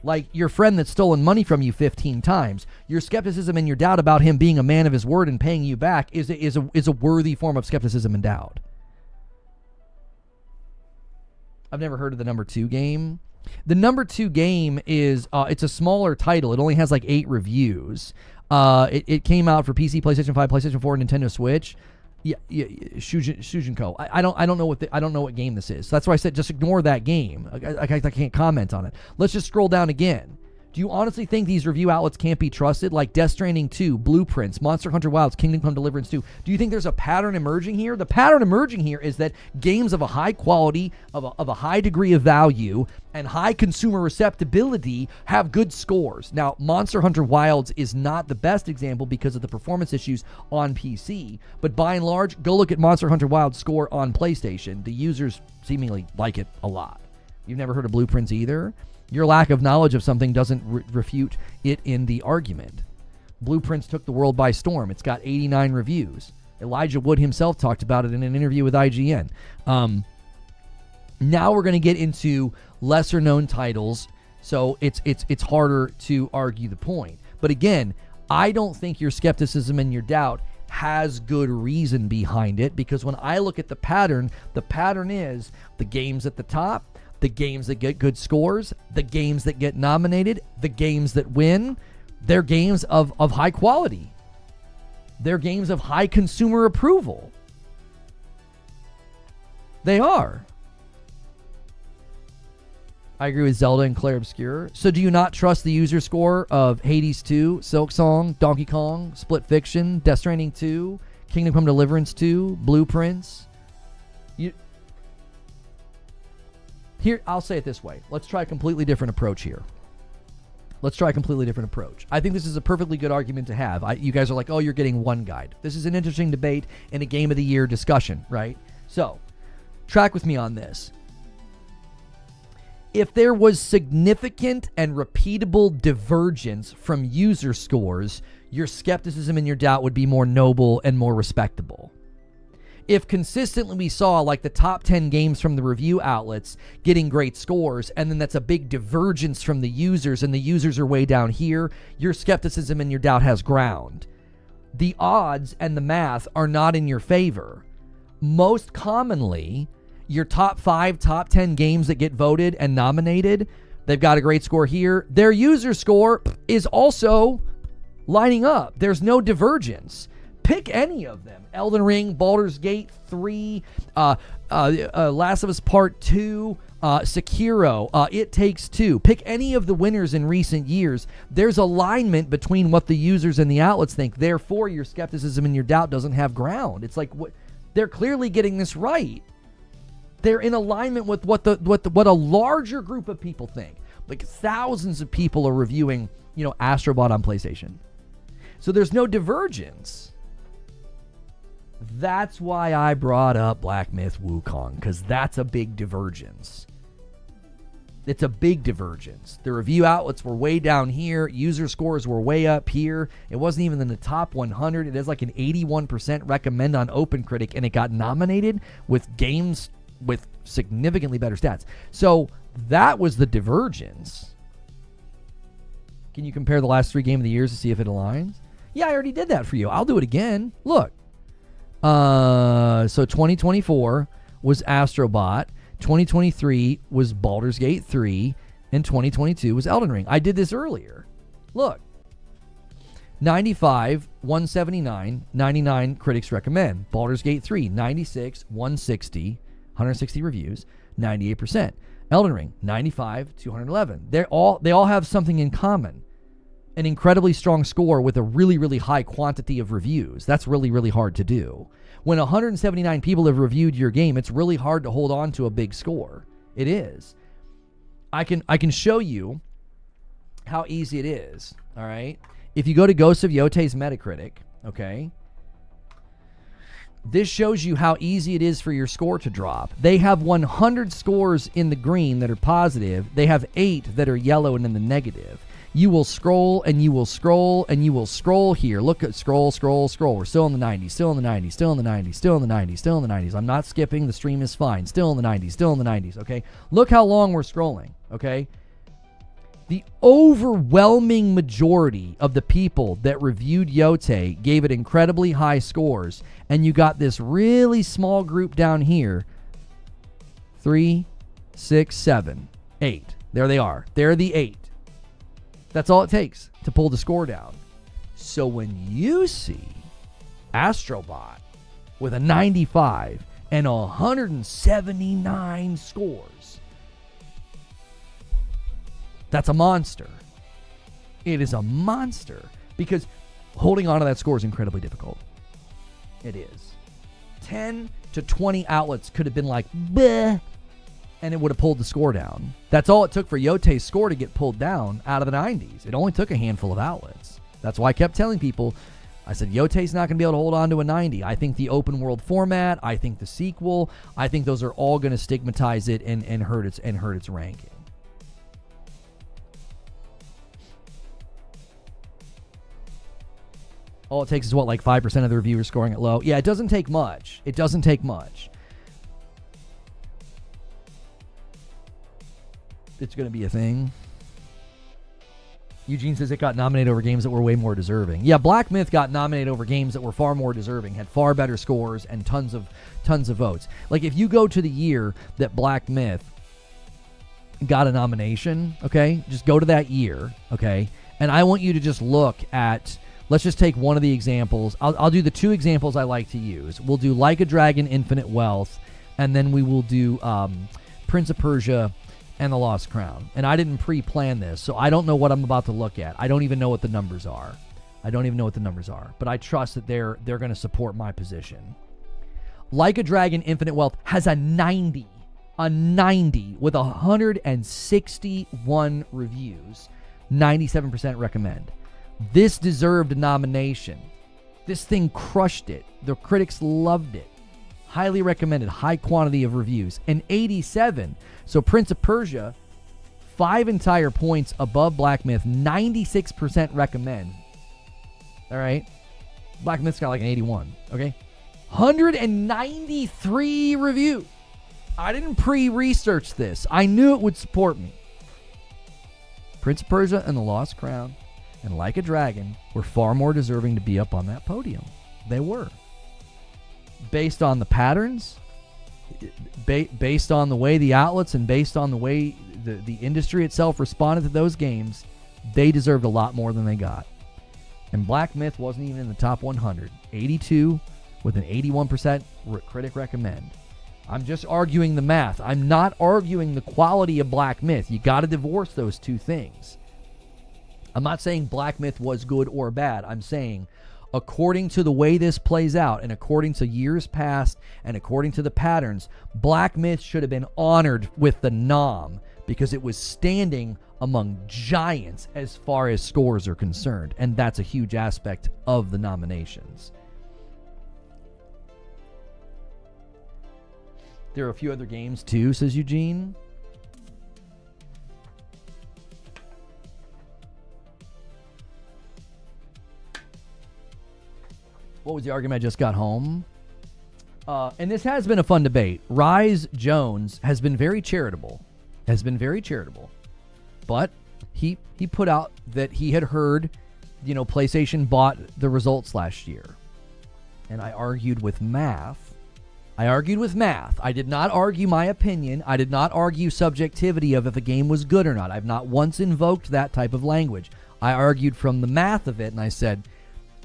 Like your friend that's stolen money from you 15 times. Your skepticism and your doubt about him being a man of his word and paying you back is a worthy form of skepticism and doubt. I've never heard of the number 2 game. The number 2 game is, it's a smaller title. It only has like 8 reviews. It came out for PC, PlayStation 5, PlayStation 4, and Nintendo Switch. Yeah, Shujinko. I don't know what game this is. So that's why I said just ignore that game. I can't comment on it. Let's just scroll down again. Do you honestly think these review outlets can't be trusted? Like Death Stranding 2, Blueprints, Monster Hunter Wilds, Kingdom Come Deliverance 2. Do you think there's a pattern emerging here? The pattern emerging here is that games of a high quality, of a high degree of value, and high consumer receptibility have good scores. Now, Monster Hunter Wilds is not the best example because of the performance issues on PC, but by and large, go look at Monster Hunter Wilds' score on PlayStation. The users seemingly like it a lot. You've never heard of Blueprints either? Your lack of knowledge of something doesn't refute it in the argument. Blueprints took the world by storm. It's got 89 reviews. Elijah Wood himself talked about it in an interview with IGN. Now we're going to get into lesser known titles, so it's harder to argue the point. But again, I don't think your skepticism and your doubt has good reason behind it, because when I look at the pattern is the games at the top, the games that get good scores, the games that get nominated, the games that win, they're games of high quality. They're games of high consumer approval. They are. I agree with Zelda and Claire Obscure. So do you not trust the user score of Hades 2, Silksong, Donkey Kong, Split Fiction, Death Stranding 2, Kingdom Come Deliverance 2, Blueprints? Here, I'll say it this way. Let's try a completely different approach here. I think this is a perfectly good argument to have. You guys are like, oh, you're getting one guide. This is an interesting debate and a game of the year discussion, right? So, track with me on this. If there was significant and repeatable divergence from user scores, your skepticism and your doubt would be more noble and more respectable. If consistently we saw like the top 10 games from the review outlets getting great scores, and then that's a big divergence from the users, and the users are way down here, your skepticism and your doubt has ground. The odds and the math are not in your favor. Most commonly, your top 5, top 10 games that get voted and nominated, they've got a great score here. Their user score is also lining up. There's no divergence. Pick any of them. Elden Ring, Baldur's Gate 3, Last of Us Part 2, Sekiro, It Takes Two. Pick any of the winners in recent years. There's alignment between what the users and the outlets think. Therefore, your skepticism and your doubt doesn't have ground. It's like, they're clearly getting this right. They're in alignment with what a larger group of people think. Like thousands of people are reviewing, Astrobot on PlayStation. So there's no divergence. That's why I brought up Black Myth Wukong, because that's a big divergence. It's a big divergence. The review outlets were way down here. User scores were way up here. It wasn't even in the top 100. It has like an 81% recommend on OpenCritic, and it got nominated with games with significantly better stats. So that was the divergence. Can you compare the last 3 Game of the Years to see if it aligns? Yeah, I already did that for you. I'll do it again. Look. So 2024 was Astrobot, 2023 was Baldur's Gate 3, and 2022 was Elden Ring. I did this earlier. Look. 95, 179, 99 critics recommend. Baldur's Gate 3, 96, 160, 160 reviews, 98%. Elden Ring, 95, 211. They all have something in common. an incredibly strong score with a really, really high quantity of reviews. That's really, really hard to do. When 179 people have reviewed your game, it's really hard to hold on to a big score. It is. I can show you how easy it is, all right? If you go to Ghost of Yotei's Metacritic, okay, this shows you how easy it is for your score to drop. They have 100 scores in the green that are positive. They have 8 that are yellow and in the negative. You will scroll and you will scroll and you will scroll here. Look at scroll. We're still in the 90s, still in the 90s, still in the 90s, still in the 90s, still in the 90s. I'm not skipping. The stream is fine. Still in the 90s, still in the 90s, okay? Look how long we're scrolling, okay? The overwhelming majority of the people that reviewed Yotei gave it incredibly high scores, and you got this really small group down here. 3, 6, 7, 8. There they are. They're the 8. That's all it takes to pull the score down. So when you see Astrobot with a 95 and 179 scores, that's a monster. It is a monster because holding on to that score is incredibly difficult. It is. 10 to 20 outlets could have been like, bleh, and it would have pulled the score down. That's all it took for Yotei's score to get pulled down out of the 90s. It only took a handful of outlets. That's why I kept telling people, I said, Yotei's not going to be able to hold on to a 90. I think the open world format, I think the sequel, I think those are all going to stigmatize it and hurt its ranking. All it takes is what, like 5% of the reviewers scoring it low? Yeah, it doesn't take much. It doesn't take much. It's going to be a thing. Eugene says it got nominated over games that were way more deserving. Yeah, Black Myth got nominated over games that were far more deserving, had far better scores and tons of votes. Like if you go to the year that Black Myth got a nomination, okay, just go to that year, okay, and I want you to just look at. Let's just take one of the examples. I'll do the 2 examples I like to use. We'll do Like a Dragon, Infinite Wealth, and then we will do Prince of Persia and The Lost Crown. And I didn't pre-plan this, so I don't know what I'm about to look at. I don't even know what the numbers are. But I trust that they're going to support my position. Like a Dragon, Infinite Wealth has a 90 with 161 reviews, 97% recommend. This deserved a nomination. This thing crushed it. The critics loved it. Highly recommended, high quantity of reviews. An 87. So Prince of Persia, 5 entire points above Black Myth, 96% recommend. All right. Black Myth's got like an 81. Okay. 193 reviews. I didn't pre-research this. I knew it would support me. Prince of Persia and The Lost Crown and Like a Dragon were far more deserving to be up on that podium. They were. Based on the patterns, based on the way the outlets and based on the way the industry itself responded to those games, they deserved a lot more than they got. And Black Myth wasn't even in the top 100. 82 with an 81% critic recommend. I'm just arguing the math. I'm not arguing the quality of Black Myth. You got to divorce those two things. I'm not saying Black Myth was good or bad. I'm saying according to the way this plays out and according to years past and according to the patterns, Black Myth should have been honored with the nom because it was standing among giants as far as scores are concerned. And that's a huge aspect of the nominations. There are a few other games too, says Eugene. What was the argument? I just got home. And this has been a fun debate. Rise Jones has been very charitable. But he put out that he had heard, PlayStation bought the results last year. And I argued with math. I did not argue my opinion. I did not argue subjectivity of if a game was good or not. I've not once invoked that type of language. I argued from the math of it, and I said,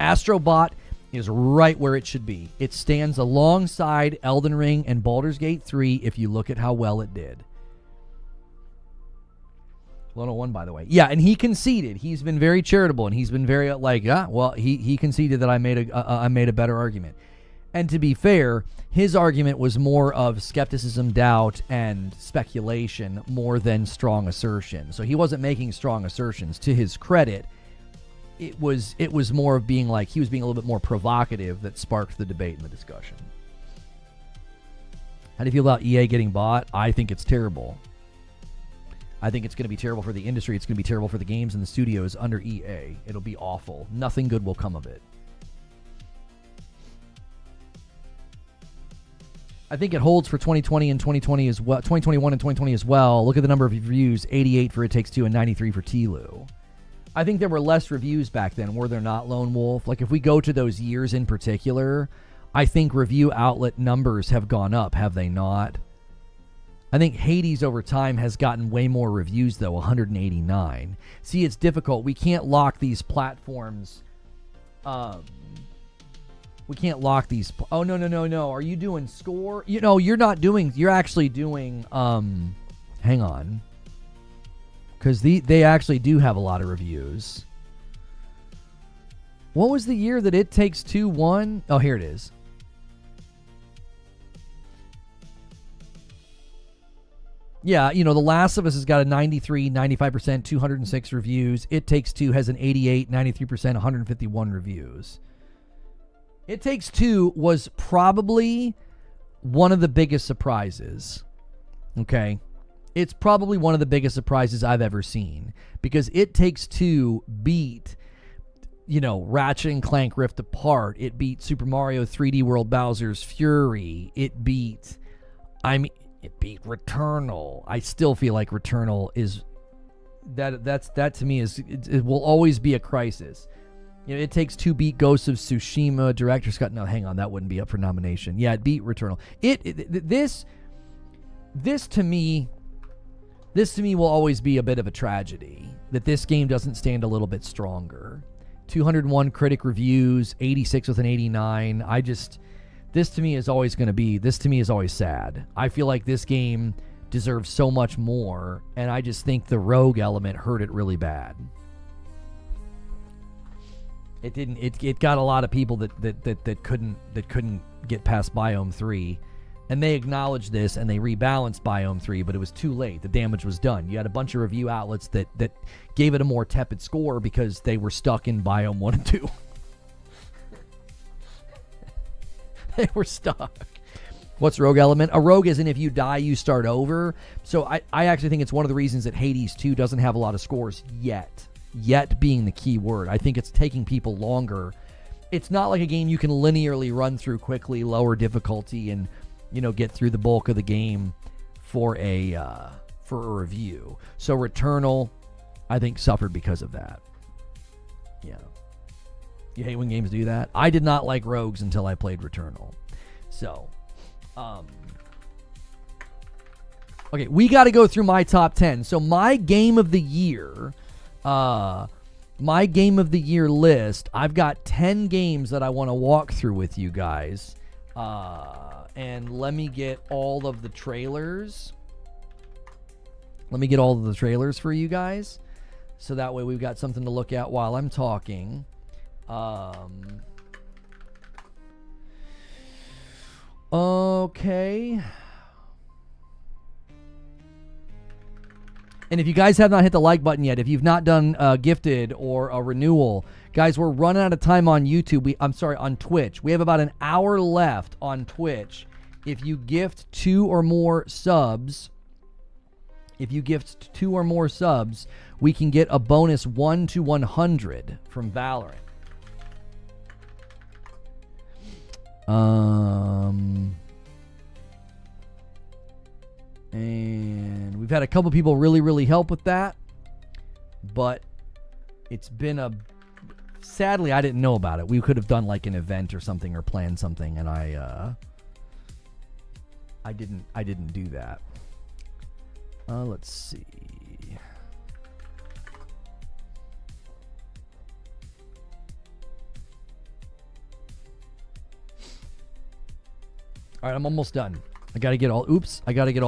Astrobot is right where it should be. It stands alongside Elden Ring and Baldur's Gate 3 if you look at how well it did. 101, by the way. Yeah, and he conceded. He's been very charitable, and he's been very like, he conceded that I made a better argument. And to be fair, his argument was more of skepticism, doubt, and speculation more than strong assertion. So he wasn't making strong assertions. To his credit, it was more of being like he was being a little bit more provocative that sparked the debate and the discussion. How do you feel about EA getting bought? I think it's terrible. I think it's going to be terrible for the industry. It's going to be terrible for the games and the studios under EA. It'll be awful. Nothing good will come of it. I think it holds for 2020 and 2020 as well. 2021 and 2020 as well. Look at the number of reviews: 88 for It Takes Two and 93 for Tlu. I think there were less reviews back then, were there not, Lone Wolf? Like if we go to those years in particular, I think review outlet numbers have gone up, have they not? I think Hades over time has gotten way more reviews, though, 189. See, it's difficult. We can't lock these platforms. We can't lock these. Oh, no. Are you doing score? You're not doing. You're actually doing. Hang on. Because they actually do have a lot of reviews. What was the year that It Takes Two won? Oh, here it is. Yeah, The Last of Us has got a 93, 95%, 206 reviews. It Takes Two has an 88, 93%, 151 reviews. It Takes Two was probably one of the biggest surprises. Okay? It's probably one of the biggest surprises I've ever seen. Because It Takes Two beat, Ratchet and Clank Rift Apart. It beat Super Mario 3D World Bowser's Fury. It beat Returnal. I still feel like Returnal is that to me is it will always be a crisis. It Takes Two beat Ghost of Tsushima. Director's Cut. No, hang on, that wouldn't be up for nomination. Yeah, it beat Returnal. This to me will always be a bit of a tragedy that this game doesn't stand a little bit stronger. 201 critic reviews, 86 with an 89. This to me is always sad. I feel like this game deserves so much more, and I just think the rogue element hurt it really bad. It got a lot of people that couldn't get past Biome 3, and they acknowledged this and they rebalanced Biome 3, but it was too late. The damage was done. You had a bunch of review outlets that gave it a more tepid score because they were stuck in Biome 1 and 2. They were stuck. What's rogue element? A rogue isn't if you die, you start over. So I actually think it's one of the reasons that Hades 2 doesn't have a lot of scores yet. Yet being the key word. I think it's taking people longer. It's not like a game you can linearly run through quickly, lower difficulty, and get through the bulk of the game for a review. So Returnal, I think, suffered because of that. Yeah. You hate when games do that? I did not like rogues until I played Returnal. So, okay, we got to go through my top 10. So my game of the year, list, I've got 10 games that I want to walk through with you guys. And let me get all of the trailers. Let me get all of the trailers for you guys. So that way we've got something to look at while I'm talking. Okay. And if you guys have not hit the like button yet, if you've not done gifted or a renewal, guys, we're running out of time on YouTube. On Twitch. We have about an hour left on Twitch. If you gift 2 or more subs, we can get a bonus 1 to 100 from Valorant. And we've had a couple people really help with that, but it's been sadly I didn't know about it. We could have done like an event or something or planned something, and I didn't do that. Let's see. All right, I'm almost done. I got to get all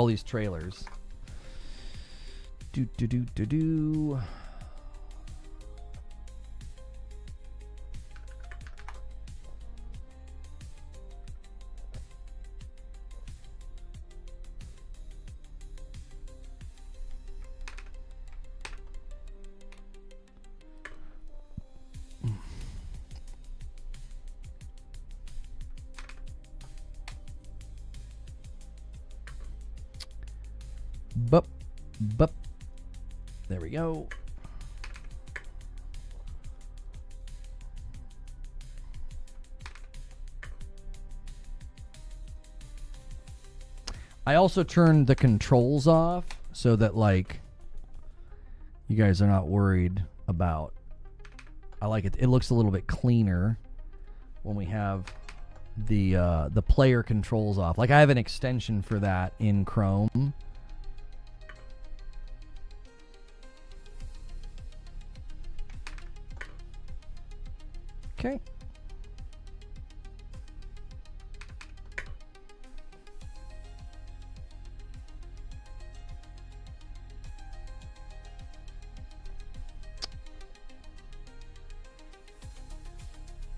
these trailers. Bup. There we go. I also turned the controls off so that, like, you guys are not worried about. I like it. It looks a little bit cleaner when we have the player controls off. Like, I have an extension for that in Chrome. Okay.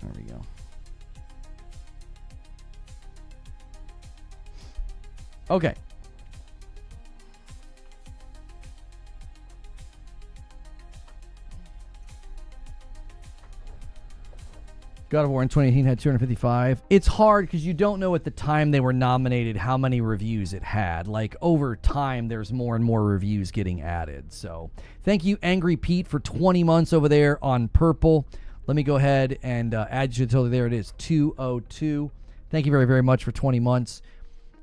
There we go. Okay. God of War in 2018 had 255. It's hard because you don't know at the time they were nominated how many reviews it had. Like, over time, there's more and more reviews getting added. So, thank you, Angry Pete, for 20 months over there on Purple. Let me go ahead and add you to there. It is 202. Thank you very, very much for 20 months.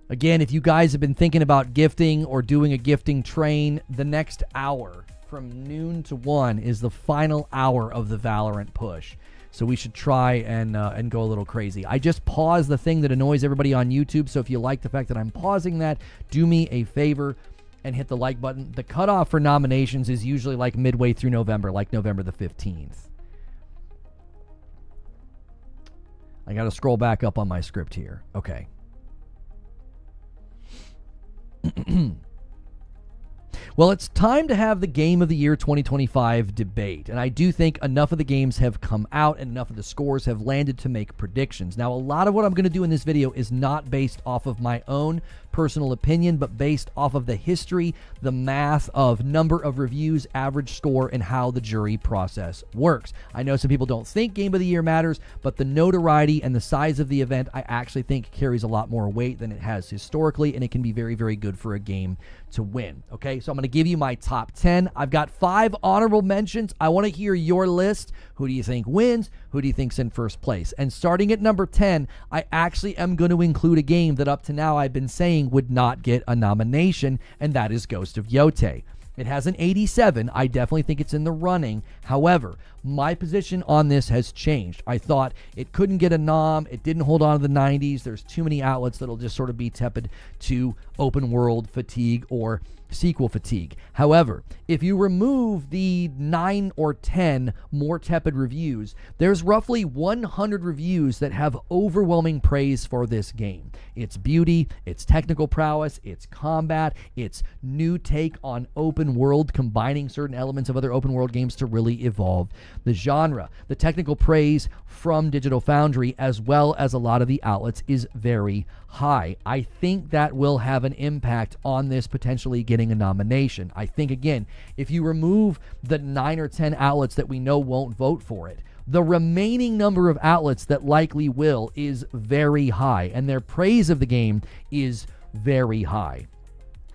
Again, if you guys have been thinking about gifting or doing a gifting train, the next hour from noon to 1 is the final hour of the Valorant push. So we should try and go a little crazy. I just paused the thing that annoys everybody on YouTube. So if you like the fact that I'm pausing that, do me a favor and hit the like button. The cutoff for nominations is usually like midway through November, like November the 15th. I got to scroll back up on my script here. Okay. Well, it's time to have the Game of the Year 2025 debate, and I do think enough of the games have come out and enough of the scores have landed to make predictions. Now, a lot of what I'm going to do in this video is not based off of my own personal opinion, but based off of the history, the math of number of reviews, average score, and how the jury process works. I know some people don't think Game of the Year matters, but the notoriety and the size of the event I actually think carries a lot more weight than it has historically, and it can be very, very good for a game to win. Okay, so I'm going to give you my top 10. I've got 5 honorable mentions. I want to hear your list. Who do you think wins? Who do you think's in first place? And starting at number 10, I actually am going to include a game that up to now I've been saying would not get a nomination, and that is Ghost of Yotei. It has an 87. I definitely think it's in the running. However, my position on this has changed. I thought it couldn't get a nom. It didn't hold on to the 90s. There's too many outlets that'll just sort of be tepid to open world fatigue or sequel fatigue. However, if you remove the 9 or 10 more tepid reviews, there's roughly 100 reviews that have overwhelming praise for this game. Its beauty, its technical prowess, its combat, its new take on open world, combining certain elements of other open world games to really evolve the genre. The technical praise from Digital Foundry, as well as a lot of the outlets, is very high. I think that will have an impact on this potentially getting a nomination. I think, again, if you remove the 9 or 10 outlets that we know won't vote for it, the remaining number of outlets that likely will is very high, and their praise of the game is very high.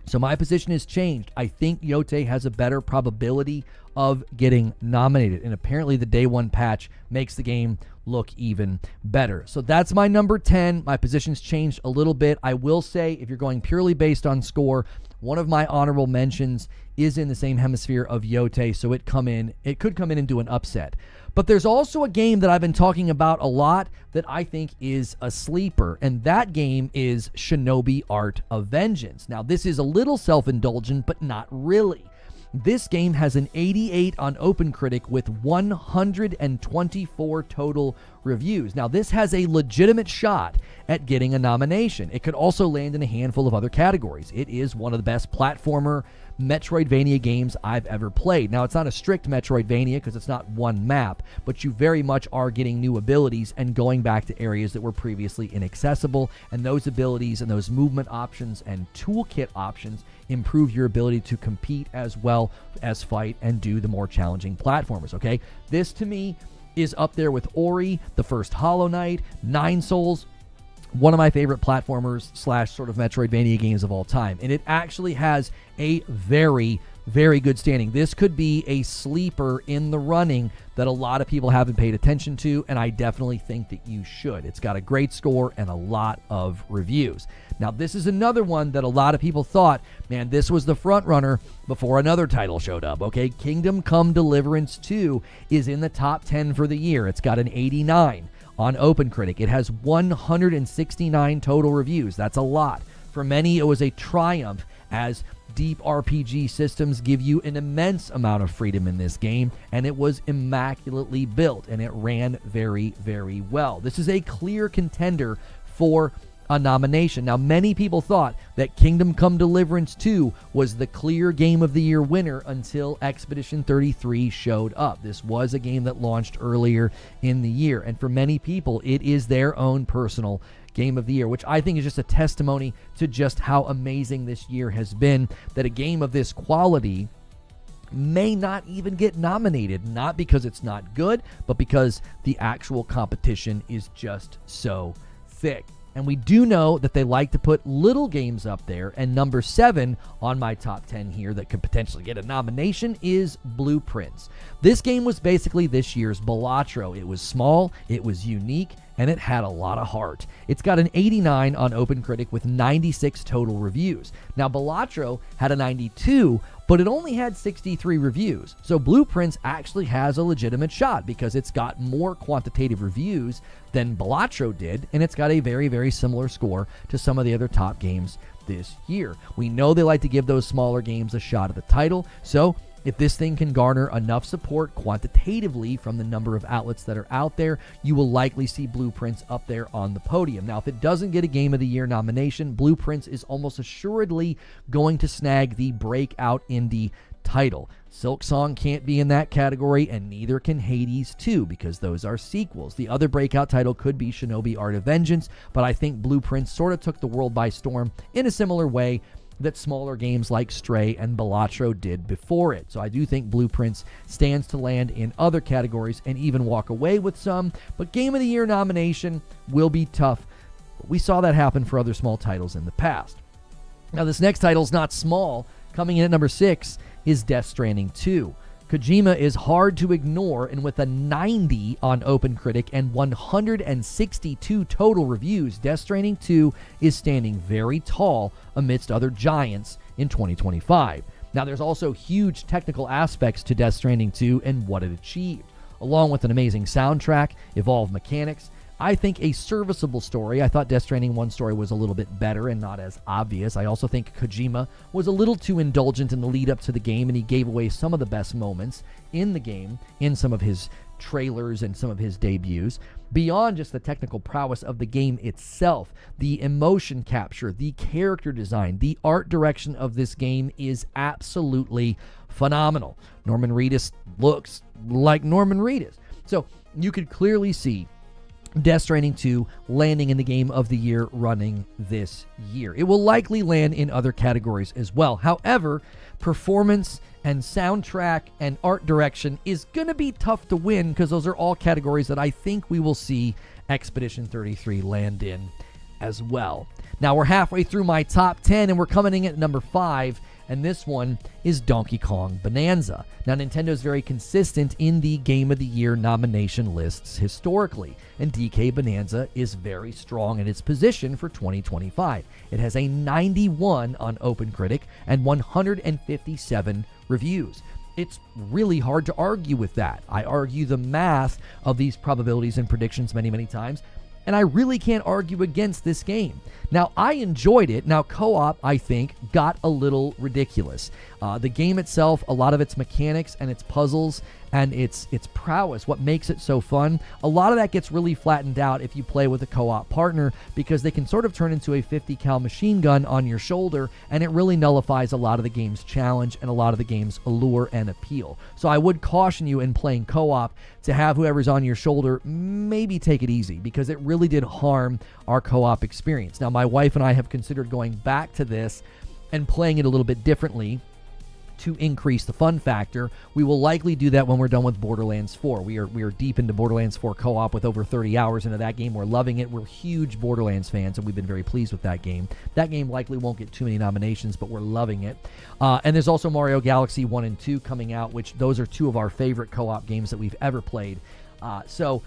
So my position has changed. I think Yotei has a better probability of getting nominated, and apparently the day 1 patch makes the game look even better. So that's my number 10. My position's changed a little bit. I will say, if you're going purely based on score, one of my honorable mentions is in the same hemisphere of Yotei, so it could come in and do an upset. But there's also a game that I've been talking about a lot that I think is a sleeper, and that game is Shinobi Art of Vengeance. Now, this is a little self-indulgent, but not really. This game has an 88 on OpenCritic with 124 total reviews. Now, this has a legitimate shot at getting a nomination. It could also land in a handful of other categories. It is one of the best platformer Metroidvania games I've ever played. Now, it's not a strict Metroidvania because it's not one map, but you very much are getting new abilities and going back to areas that were previously inaccessible, and those abilities and those movement options and toolkit options improve your ability to compete as well as fight and do the more challenging platformers, okay? This, to me, is up there with Ori, the first Hollow Knight, Nine Souls, one of my favorite platformers / sort of Metroidvania games of all time. And it actually has a very, very good standing. This could be a sleeper in the running that a lot of people haven't paid attention to, and I definitely think that you should. It's got a great score and a lot of reviews. Now, this is another one that a lot of people thought, man, this was the front runner before another title showed up, okay? Kingdom Come Deliverance 2 is in the top 10 for the year. It's got an 89 on OpenCritic. It has 169 total reviews. That's a lot. For many, it was a triumph, as deep RPG systems give you an immense amount of freedom in this game, and it was immaculately built, and it ran very, very well. This is a clear contender for a nomination. Now, many people thought that Kingdom Come Deliverance 2 was the clear Game of the Year winner until Expedition 33 showed up. This was a game that launched earlier in the year, and for many people, it is their own personal Game of the Year, which I think is just a testimony to just how amazing this year has been, that a game of this quality may not even get nominated, not because it's not good, but because the actual competition is just so thick. And we do know that they like to put little games up there, and number 7 on my top 10 here that could potentially get a nomination is Blueprints. This game was basically this year's Balatro. It was small, it was unique, and it had a lot of heart. It's got an 89 on OpenCritic with 96 total reviews. Now, Balatro had a 92, but it only had 63 reviews. So Blueprints actually has a legitimate shot because it's got more quantitative reviews than Balatro did, and it's got a very, very similar score to some of the other top games this year. We know they like to give those smaller games a shot at the title, so if this thing can garner enough support quantitatively from the number of outlets that are out there, you will likely see Blueprints up there on the podium. Now, if it doesn't get a Game of the Year nomination, Blueprints is almost assuredly going to snag the breakout indie title. Silksong can't be in that category, and neither can Hades 2, because those are sequels. The other breakout title could be Shinobi Art of Vengeance, but I think Blueprints sort of took the world by storm in a similar way that smaller games like Stray and Balatro did before it. So I do think Blueprints stands to land in other categories and even walk away with some, but Game of the Year nomination will be tough. But we saw that happen for other small titles in the past. Now, this next title is not small. Coming in at number 6 is Death Stranding 2. Kojima is hard to ignore, and with a 90 on OpenCritic and 162 total reviews, Death Stranding 2 is standing very tall amidst other giants in 2025. Now, there's also huge technical aspects to Death Stranding 2 and what it achieved. Along with an amazing soundtrack, evolved mechanics, I think a serviceable story. I thought Death Stranding 1 story was a little bit better and not as obvious. I also think Kojima was a little too indulgent in the lead up to the game, and he gave away some of the best moments in the game in some of his trailers and some of his debuts. Beyond just the technical prowess of the game itself, the emotion capture, the character design, the art direction of this game is absolutely phenomenal. Norman Reedus looks like Norman Reedus. So you could clearly see Death Stranding 2 landing in the Game of the Year running this year. It will likely land in other categories as well. However, performance and soundtrack and art direction is going to be tough to win, because those are all categories that I think we will see Expedition 33 land in as well. Now, we're halfway through my top 10, and we're coming in at number 5, and this one is Donkey Kong Bonanza. Now, Nintendo is very consistent in the Game of the Year nomination lists historically, and DK Bonanza is very strong in its position for 2025. It has a 91 on OpenCritic and 157 reviews. It's really hard to argue with that. I argue the math of these probabilities and predictions many, many times, and I really can't argue against this game. Now, I enjoyed it. Now, co-op, I think, got a little ridiculous. The game itself, a lot of its mechanics and its puzzles and its prowess, what makes it so fun. A lot of that gets really flattened out if you play with a co-op partner, because they can sort of turn into a 50 cal machine gun on your shoulder, and it really nullifies a lot of the game's challenge and a lot of the game's allure and appeal. So I would caution you in playing co-op to have whoever's on your shoulder maybe take it easy, because it really did harm our co-op experience. Now, my wife and I have considered going back to this and playing it a little bit differently to increase the fun factor. We will likely do that when we're done with Borderlands 4. We are deep into Borderlands 4 co-op with over 30 hours into that game. We're loving it. We're huge Borderlands fans, and we've been very pleased with that game. That game likely won't get too many nominations, but we're loving it. And there's also Mario Galaxy 1 and 2 coming out, which those are two of our favorite co-op games that we've ever played. So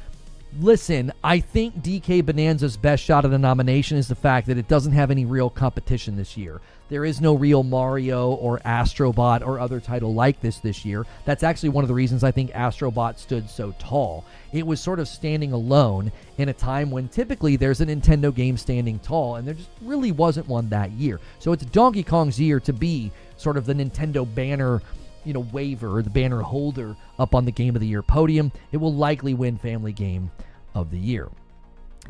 listen, I think DK Bonanza's best shot at a nomination is the fact that it doesn't have any real competition this year. There is no real Mario or Astrobot or other title like this year. That's actually one of the reasons I think Astrobot stood so tall. It was sort of standing alone in a time when typically there's a Nintendo game standing tall, and there just really wasn't one that year. So it's Donkey Kong's year to be sort of the Nintendo banner, waver, or the banner holder up on the Game of the Year podium. It will likely win Family Game of the Year.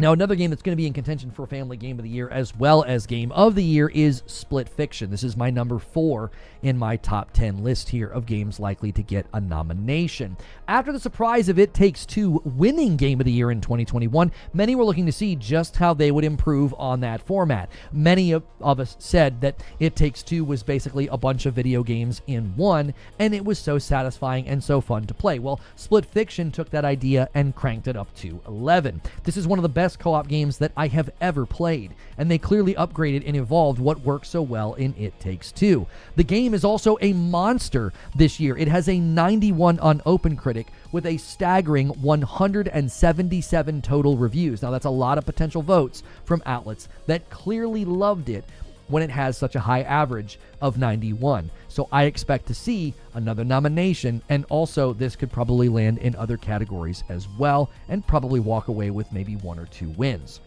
Now, another game that's going to be in contention for Family Game of the Year as well as Game of the Year is Split Fiction. This is my number 4 in my top 10 list here of games likely to get a nomination. After the surprise of It Takes Two winning Game of the Year in 2021, many were looking to see just how they would improve on that format. Many of us said that It Takes Two was basically a bunch of video games in one, and it was so satisfying and so fun to play. Well, Split Fiction took that idea and cranked it up to 11. This is one of the best co-op games that I have ever played, and they clearly upgraded and evolved what worked so well in It Takes Two. The game is also a monster this year. It has a 91 on OpenCritic with a staggering 177 total reviews. Now, that's a lot of potential votes from outlets that clearly loved it when it has such a high average of 91. So I expect to see another nomination, and also this could probably land in other categories as well, and probably walk away with maybe 1 or 2 wins.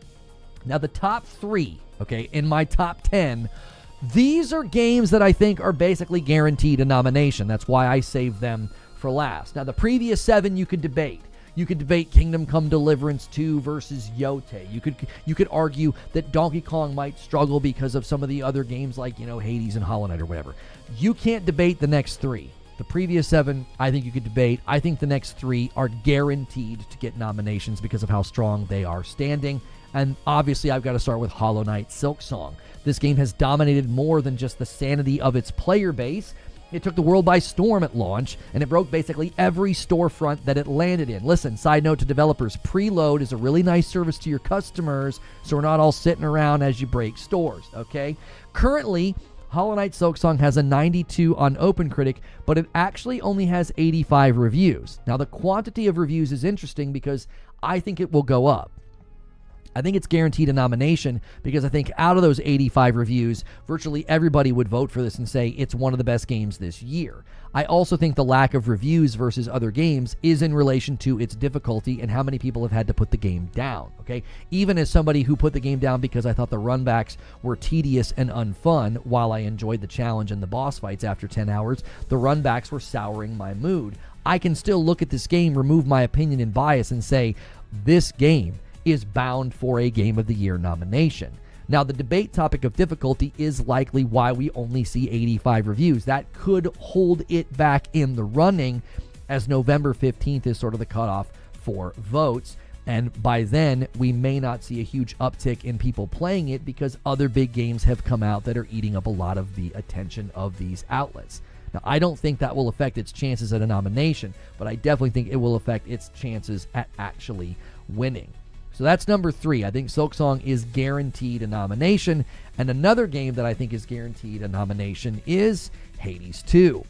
Now, the top 3, in my top 10, these are games that I think are basically guaranteed a nomination. That's why I saved them for last. Now, the previous 7 you could debate. You could debate Kingdom Come Deliverance 2 versus Yotei. You could argue that Donkey Kong might struggle because of some of the other games like, Hades and Hollow Knight or whatever. You can't debate the next 3. The previous 7, I think you could debate. I think the next 3 are guaranteed to get nominations because of how strong they are standing. And obviously, I've got to start with Hollow Knight Silksong. This game has dominated more than just the sanity of its player base. It took the world by storm at launch, and it broke basically every storefront that it landed in. Listen, side note to developers, preload is a really nice service to your customers, so we're not all sitting around as you break stores, okay? Currently, Hollow Knight Silksong has a 92 on OpenCritic, but it actually only has 85 reviews. Now, the quantity of reviews is interesting because I think it will go up. I think it's guaranteed a nomination because I think out of those 85 reviews, virtually everybody would vote for this and say it's one of the best games this year. I also think the lack of reviews versus other games is in relation to its difficulty and how many people have had to put the game down, okay? Even as somebody who put the game down because I thought the runbacks were tedious and unfun, while I enjoyed the challenge and the boss fights after 10 hours, the runbacks were souring my mood. I can still look at this game, remove my opinion and bias, and say this game is bound for a Game of the Year nomination. Now, the debate topic of difficulty is likely why we only see 85 reviews. That could hold it back in the running, as November 15th is sort of the cutoff for votes. And by then, we may not see a huge uptick in people playing it because other big games have come out that are eating up a lot of the attention of these outlets. Now, I don't think that will affect its chances at a nomination, but I definitely think it will affect its chances at actually winning. So that's number 3. I think Silksong is guaranteed a nomination. And another game that I think is guaranteed a nomination is Hades 2.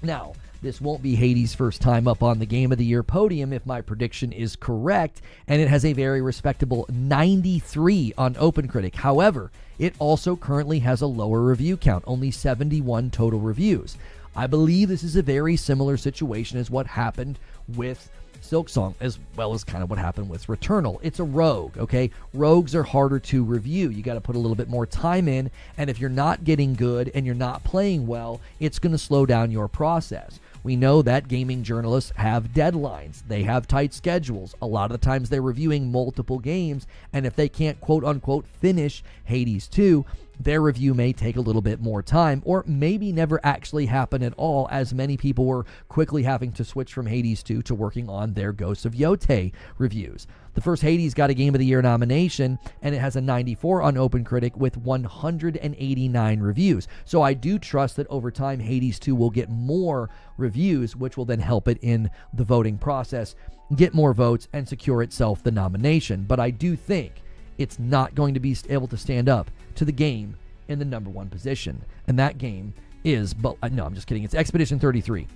Now, this won't be Hades' first time up on the Game of the Year podium if my prediction is correct, and it has a very respectable 93 on OpenCritic. However, it also currently has a lower review count, only 71 total reviews. I believe this is a very similar situation as what happened with Silksong, as well as kind of what happened with Returnal. It's a rogue, okay? Rogues are harder to review. You got to put a little bit more time in, and if you're not getting good and you're not playing well, it's going to slow down your process. We know that gaming journalists have deadlines. They have tight schedules. A lot of the times they're reviewing multiple games, and if they can't quote-unquote finish Hades 2, their review may take a little bit more time, or maybe never actually happen at all, as many people were quickly having to switch from Hades 2 to working on their Ghost of Yotei reviews. The first Hades got a Game of the Year nomination, and it has a 94 on OpenCritic with 189 reviews. So I do trust that over time, Hades 2 will get more reviews, which will then help it in the voting process, get more votes, and secure itself the nomination. But I do think it's not going to be able to stand up to the game in the number one position. And that game is, no, I'm just kidding. It's Expedition 33.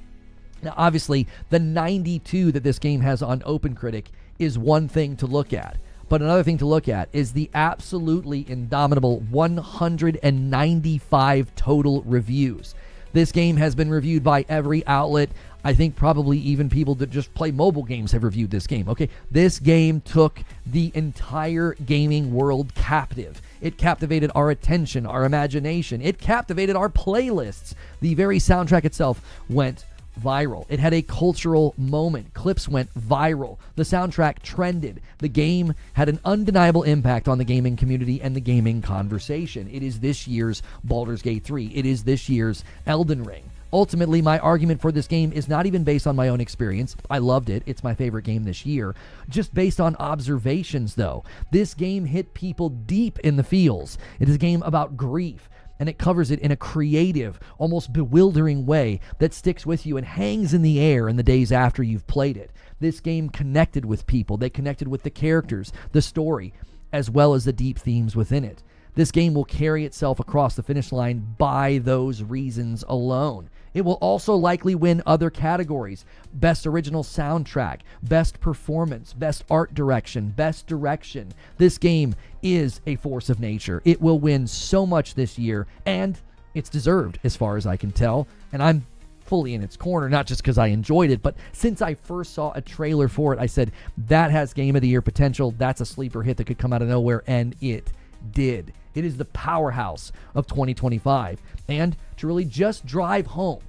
Now, obviously, the 92 that this game has on OpenCritic is one thing to look at. But another thing to look at is the absolutely indomitable 195 total reviews. This game has been reviewed by every outlet. I think probably even people that just play mobile games have reviewed this game. Okay, this game took the entire gaming world captive. It captivated our attention, our imagination. It captivated our playlists. The very soundtrack itself went viral. It had a cultural moment. Clips went viral. The soundtrack trended. The game had an undeniable impact on the gaming community and the gaming conversation. It is this year's Baldur's Gate 3. It is this year's Elden Ring. Ultimately, my argument for this game is not even based on my own experience. I loved it. It's my favorite game this year. Just based on observations, though. This game hit people deep in the feels. It is a game about grief, and it covers it in a creative, almost bewildering way that sticks with you and hangs in the air in the days after you've played it. This game connected with people. They connected with the characters, the story, as well as the deep themes within it. This game will carry itself across the finish line by those reasons alone. It will also likely win other categories: Best Original Soundtrack, Best Performance, Best Art Direction, Best Direction. This game is a force of nature. It will win so much this year, and it's deserved as far as I can tell. And I'm fully in its corner, not just because I enjoyed it, but since I first saw a trailer for it, I said, that has Game of the Year potential. That's a sleeper hit that could come out of nowhere, and it did. It is the powerhouse of 2025. And to really just drive home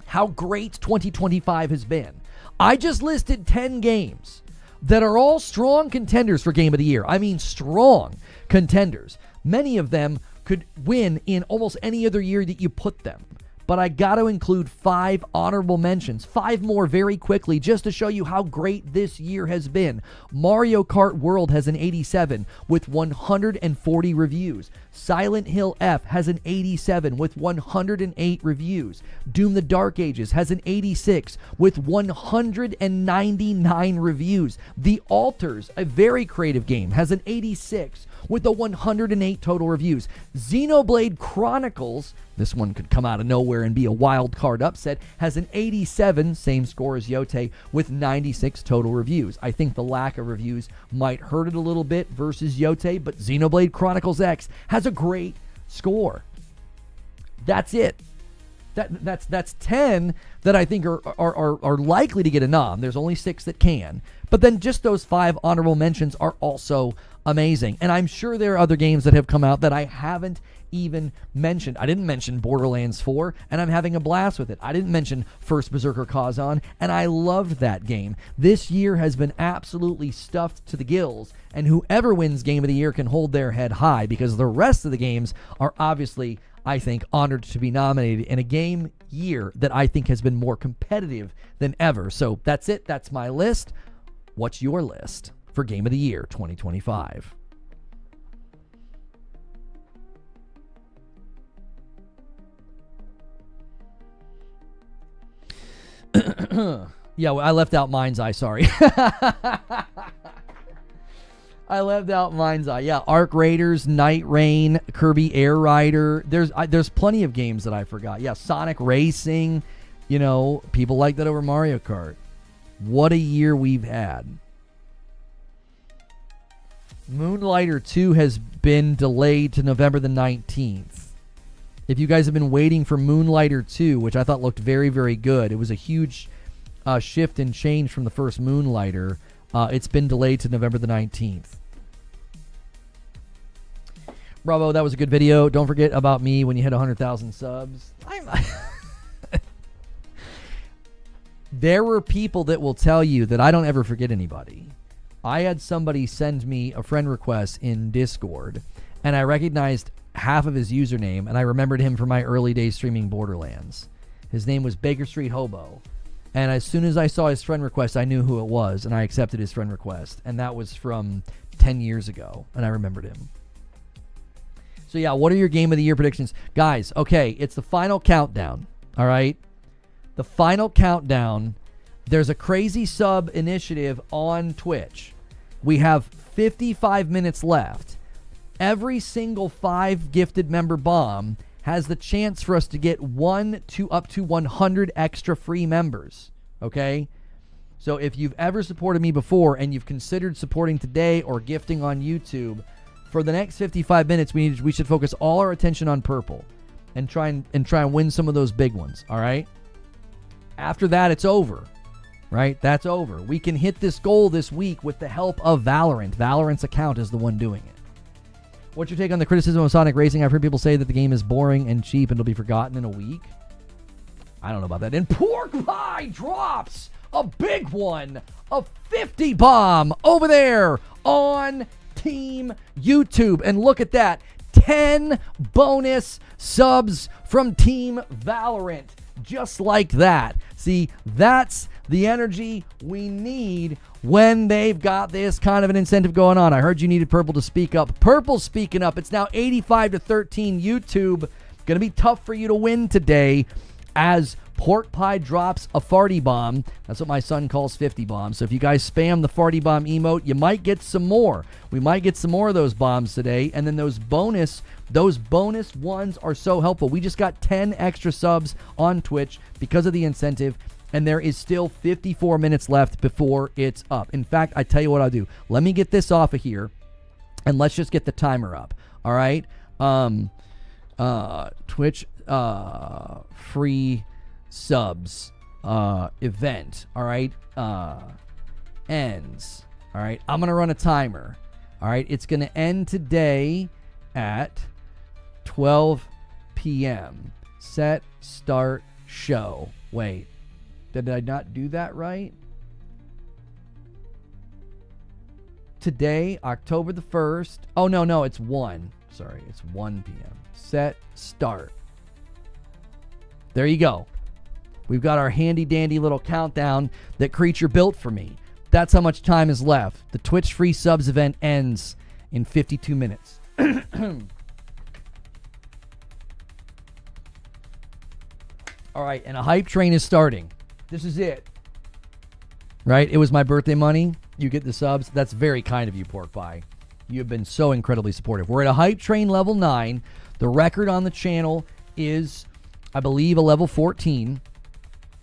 how great 2025 has been, I just listed 10 games that are all strong contenders for Game of the Year. I mean, strong contenders. Many of them could win in almost any other year that you put them. But I got to include 5 honorable mentions, 5 more very quickly, just to show you how great this year has been. Mario Kart World has an 87 with 140 reviews. Silent Hill F has an 87 with 108 reviews. Doom the Dark Ages has an 86 with 199 reviews. The Alters, a very creative game, has an 86 with the 108 total reviews. Xenoblade Chronicles, this one could come out of nowhere and be a wild card upset, has an 87, same score as Yotei, with 96 total reviews. I think the lack of reviews might hurt it a little bit versus Yotei, but Xenoblade Chronicles X has a great score. That's it. That's 10 that I think are likely to get a nom. There's only 6 that can. But then just those 5 honorable mentions are also amazing. And I'm sure there are other games that have come out that I haven't even mentioned. I didn't mention Borderlands 4, and I'm having a blast with it. I didn't mention First Berserker Kazan, and I loved that game. This year has been absolutely stuffed to the gills, and whoever wins Game of the Year can hold their head high, because the rest of the games are obviously, I think, honored to be nominated in a game year that I think has been more competitive than ever. So that's it. That's my list. What's your list for Game of the Year 2025? Yeah, I left out Mind's Eye, sorry. I left out Mind's Eye. Yeah, Arc Raiders, Night Rain, Kirby Air Rider. There's plenty of games that I forgot. Yeah, Sonic Racing. You know, people like that over Mario Kart. What a year we've had. Moonlighter 2 has been delayed to November the 19th. If you guys have been waiting for Moonlighter 2, which I thought looked very, very good, it was a huge shift and change from the first Moonlighter. It's been delayed to November the 19th. Bravo, that was a good video. Don't forget about me when you hit 100,000 subs. There were people that will tell you that I don't ever forget anybody. I had somebody send me a friend request in Discord, and I recognized half of his username, and I remembered him from my early days streaming Borderlands. His name was Baker Street Hobo. And as soon as I saw his friend request, I knew who it was, and I accepted his friend request. And that was from 10 years ago, and I remembered him. So yeah, what are your Game of the Year predictions? Guys, okay, it's the final countdown, all right? The final countdown. There's a crazy sub initiative on Twitch. We have 55 minutes left. Every single 5 gifted member bomb has the chance for us to get 1 to up to 100 extra free members, okay? So if you've ever supported me before and you've considered supporting today or gifting on YouTube, for the next 55 minutes, we should focus all our attention on purple and try and win some of those big ones, all right? After that, it's over, right? That's over. We can hit this goal this week with the help of Valorant. Valorant's account is the one doing it. What's your take on the criticism of Sonic Racing? I've heard people say that the game is boring and cheap and it'll be forgotten in a week. I don't know about that. And Pork Pie drops a big one, a 50 bomb over there on Team YouTube. And look at that, 10 bonus subs from Team Valorant. Just like that. See, that's the energy we need when they've got this kind of an incentive going on. I heard you needed Purple to speak up. Purple's speaking up. It's now 85-13 YouTube. Going to be tough for you to win today as Pork Pie drops a farty bomb. That's what my son calls 50 bombs. So if you guys spam the farty bomb emote, you might get some more. We might get some more of those bombs today. And then those bonus ones are so helpful. We just got 10 extra subs on Twitch because of the incentive. And there is still 54 minutes left before it's up. In fact, I tell you what I'll do. Let me get this off of here, and let's just get the timer up. All right? Twitch free subs event. All right? Ends. All right? I'm going to run a timer. All right? It's going to end today at 12 p.m. Set, start, show. Wait. Did I not do that right? Today, October the 1st. Oh, no, it's 1. Sorry, it's 1 p.m. Set, start. There you go. We've got our handy-dandy little countdown that Creature built for me. That's how much time is left. The Twitch free subs event ends in 52 minutes. All right, and a hype train is starting. This is it. Right? It was my birthday money. You get the subs. That's very kind of you, Pork Pie. You have been so incredibly supportive. We're at a hype train level 9. The record on the channel is, I believe, a level 14.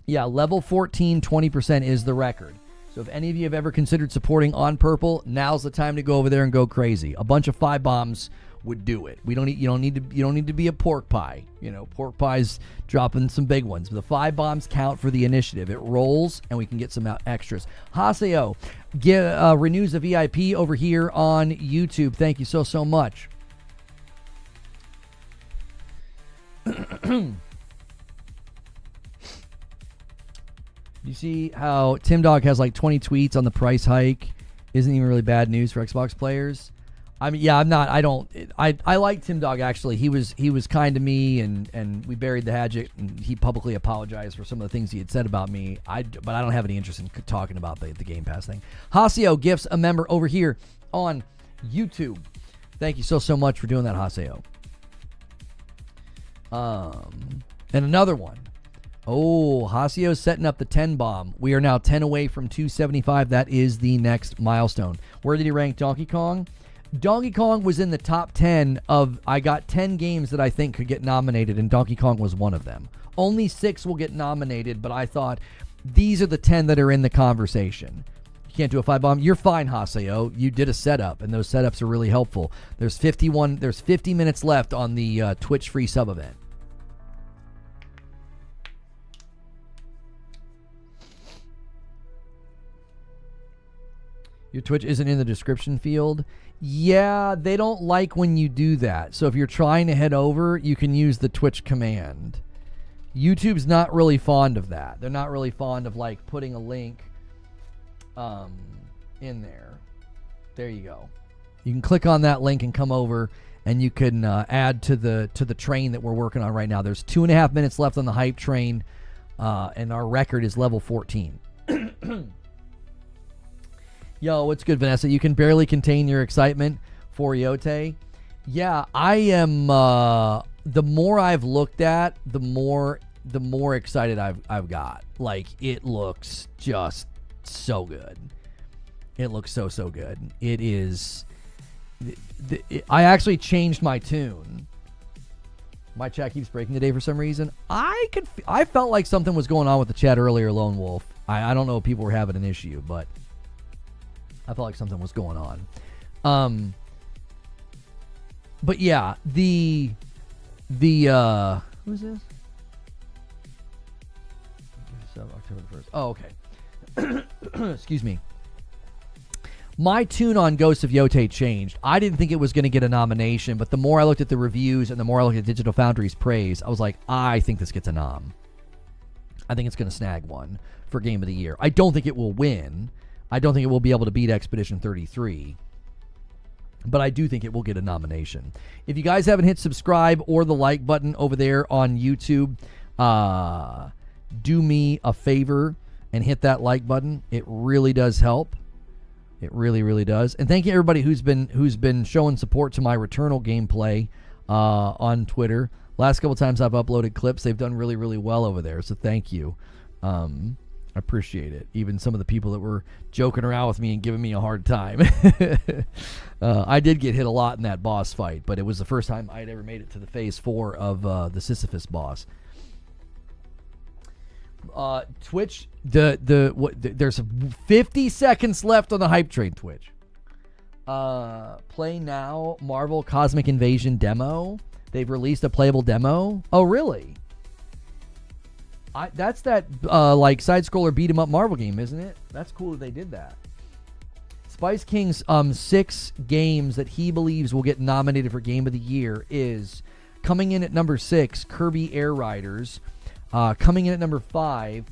Yeah, level 14, 20% is the record. So if any of you have ever considered supporting on Purple, now's the time to go over there and go crazy. A bunch of 5 bombs would do it. You don't need to be a Pork Pie. You know, Pork Pie's dropping some big ones. But the 5 bombs count for the initiative. It rolls, and we can get some extras. Haseo renews a VIP over here on YouTube. Thank you so much. You see how Tim Dog has like 20 tweets on the price hike? Isn't even really bad news for Xbox players. I mean, yeah, I like Tim Dog, actually. He was kind to me, and we buried the hatchet, and he publicly apologized for some of the things he had said about me. But I don't have any interest in talking about the Game Pass thing. Haseo gifts a member over here on YouTube. Thank you so much for doing that, Haseo. And another one. Oh, Haseo's setting up the 10 bomb. We are now 10 away from 275. That is the next milestone. Where did he rank Donkey Kong? Donkey Kong was in the top 10 of, I got 10 games that I think could get nominated, and Donkey Kong was one of them. Only 6 will get nominated, but I thought these are the 10 that are in the conversation. You can't do a 5 bomb. You're fine, Haseo. You did a setup, and those setups are really helpful. There's 50 minutes left on the Twitch free sub event. Your Twitch isn't in the description field. Yeah, they don't like when you do that. So if you're trying to head over, you can use the Twitch command. YouTube's not really fond of that. They're not really fond of like putting a link in there. There you go. You can click on that link and come over, and you can add to the train that we're working on right now. There's 2.5 minutes left on the hype train, and our record is level 14. Yo, what's good, Vanessa? You can barely contain your excitement for Yotei. Yeah, I am. The more I've looked at, the more excited I've got. Like, it looks just so good. It looks so good. It is. I actually changed my tune. My chat keeps breaking today for some reason. I felt like something was going on with the chat earlier, Lone Wolf. I don't know if people were having an issue, but I felt like something was going on. But yeah, the who's this? October 1st. Oh, okay. Excuse me. My tune on Ghost of Yotei changed. I didn't think it was going to get a nomination, but the more I looked at the reviews and the more I looked at Digital Foundry's praise, I was like, I think this gets a nom. I think it's going to snag one for Game of the Year. I don't think it will win. I don't think it will be able to beat Expedition 33. But I do think it will get a nomination. If you guys haven't hit subscribe or the like button over there on YouTube, do me a favor and hit that like button. It really does help. It really, really does. And thank you everybody who's been showing support to my Returnal gameplay on Twitter. Last couple times I've uploaded clips, they've done really, really well over there. So thank you. I appreciate it. Even some of the people that were joking around with me and giving me a hard time. I did get hit a lot in that boss fight, but it was the first time I'd ever made it to the phase 4 of the Sisyphus boss. Twitch, there's 50 seconds left on the hype train, Twitch. Play now, Marvel Cosmic Invasion demo. They've released a playable demo. Oh, really? That's that like side-scroller beat-em-up Marvel game, isn't it? That's cool that they did that. Spice King's 6 games that he believes will get nominated for Game of the Year is coming in at number 6, Kirby Air Riders. Coming in at number 5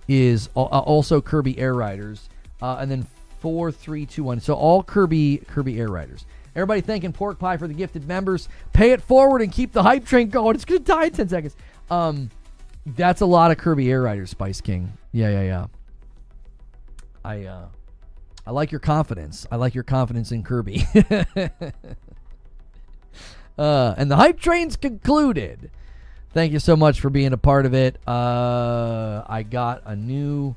is also Kirby Air Riders. And then 4, 3, 2, 1. So all Kirby Air Riders. Everybody thanking Pork Pie for the gifted members. Pay it forward and keep the hype train going. It's going to die in 10 seconds. That's a lot of Kirby Air Riders, Spice King. Yeah. I like your confidence. I like your confidence in Kirby. And the hype train's concluded. Thank you so much for being a part of it. I got a new...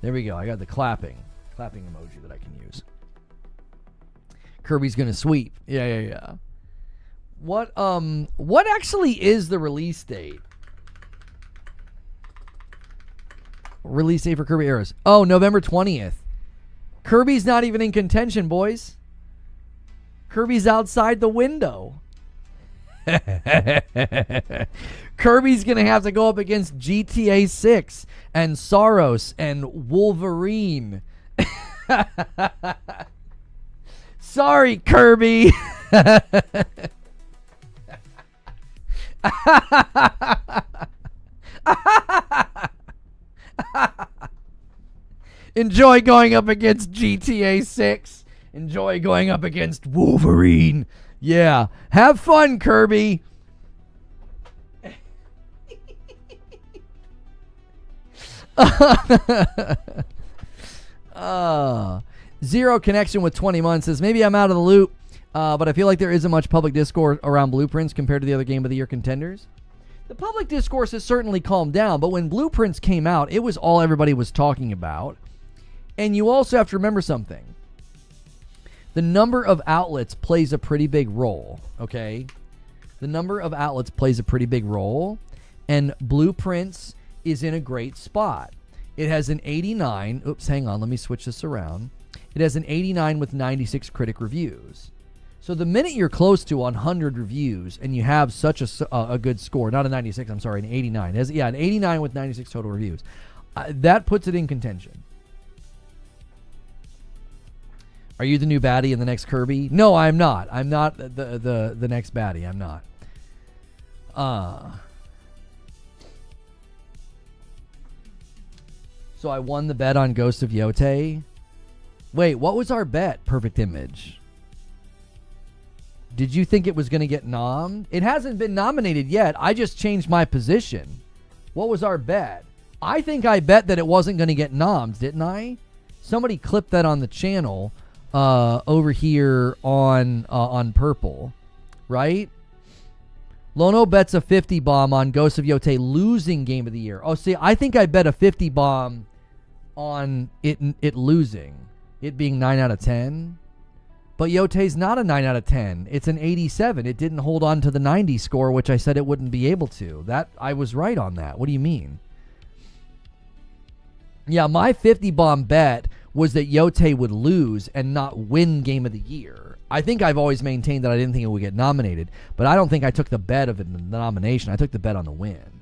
There we go. I got the clapping emoji that I can use. Kirby's gonna sweep. Yeah. What actually is the release date? Release date for Kirby Arrows. Oh, November 20th. Kirby's not even in contention, boys. Kirby's outside the window. Kirby's gonna have to go up against GTA 6 and Saros and Wolverine. Sorry, Kirby. Enjoy going up against GTA 6. Enjoy going up against Wolverine. Yeah. Have fun, Kirby. Zero Connection with 20 months says, maybe I'm out of the loop, but I feel like there isn't much public discourse around Blueprints compared to the other Game of the Year contenders. The public discourse has certainly calmed down, but when Blueprints came out, it was all everybody was talking about. And you also have to remember something. The number of outlets plays a pretty big role, okay? The number of outlets plays a pretty big role, and Blueprints is in a great spot. It has an 89. Oops, hang on. Let me switch this around. It has an 89 with 96 critic reviews. So the minute you're close to 100 reviews and you have such a good score, not a 96, I'm sorry, an 89. It has, an 89 with 96 total reviews. That puts it in contention. Are you the new baddie in the next Kirby? No, I'm not. I'm not the next baddie. I'm not. So I won the bet on Ghost of Yotei. Wait, what was our bet, Perfect Image? Did you think it was going to get nommed? It hasn't been nominated yet. I just changed my position. What was our bet? I think I bet that it wasn't going to get nommed, didn't I? Somebody clipped that on the channel over here on Purple, right? Lono bets a 50 bomb on Ghost of Yotei losing game of the year. Oh, see, I think I bet a 50 bomb on it losing, it being 9 out of 10. But Yotei's not a 9 out of 10. It's an 87. It didn't hold on to the 90 score, which I said it wouldn't be able to. That I was right on that. What do you mean? Yeah, my 50 bomb bet was that Yotei would lose and not win game of the year. I think I've always maintained that I didn't think it would get nominated, but I don't think I took the bet of the nomination. I took the bet on the win.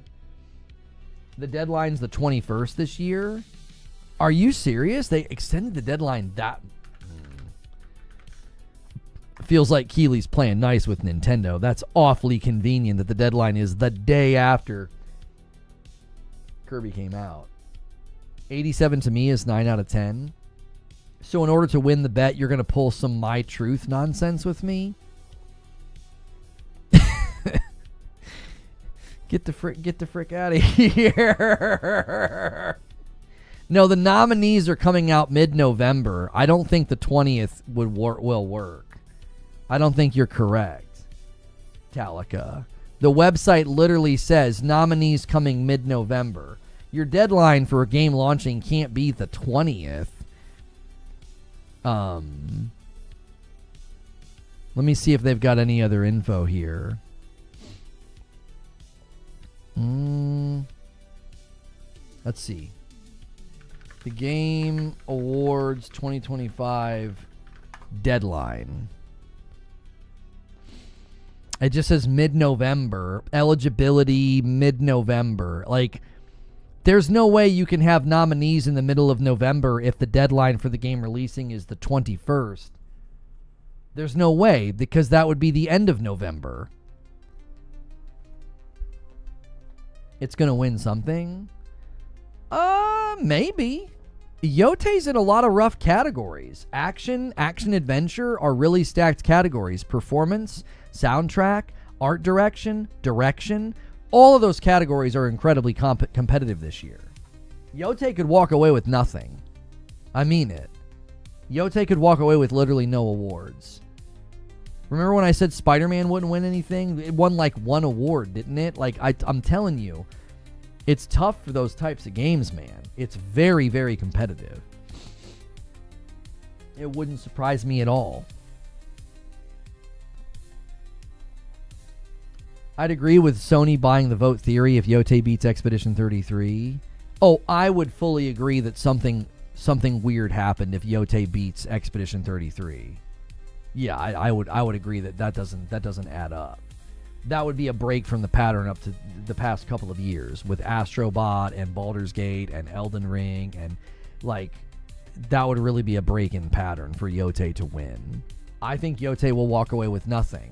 The deadline's the 21st this year. Are you serious? They extended the deadline that... Feels like Keely's playing nice with Nintendo. That's awfully convenient that the deadline is the day after Kirby came out. 87 to me is 9 out of 10. So in order to win the bet, you're going to pull some My Truth nonsense with me? Get the frick out of here. No, the nominees are coming out mid-November. I don't think the 20th will work. I don't think you're correct, Talika. The website literally says nominees coming mid-November. Your deadline for a game launching can't be the 20th. Let me see if they've got any other info here. Let's see. The Game Awards 2025 deadline. It just says mid-November. Eligibility mid-November. Like, there's no way you can have nominees in the middle of November if the deadline for the game releasing is the 21st. There's no way, because that would be the end of November. It's going to win something? Maybe. Yotei's in a lot of rough categories. Action, adventure are really stacked categories. Performance, soundtrack, art direction, all of those categories are incredibly competitive this year. Yotei could walk away with nothing. I mean it. Yotei could walk away with literally no awards. Remember when I said Spider-Man wouldn't win anything? It won like one award, didn't it? Like, I'm telling you, it's tough for those types of games, man. It's very, very competitive. It wouldn't surprise me at all. I'd agree with Sony buying the vote theory if Yotei beats Expedition 33. Oh, I would fully agree that something weird happened if Yotei beats Expedition 33. Yeah, I would agree that doesn't add up. That would be a break from the pattern up to the past couple of years with Astrobot and Baldur's Gate and Elden Ring, and like that would really be a break in pattern for Yotei to win. I think Yotei will walk away with nothing.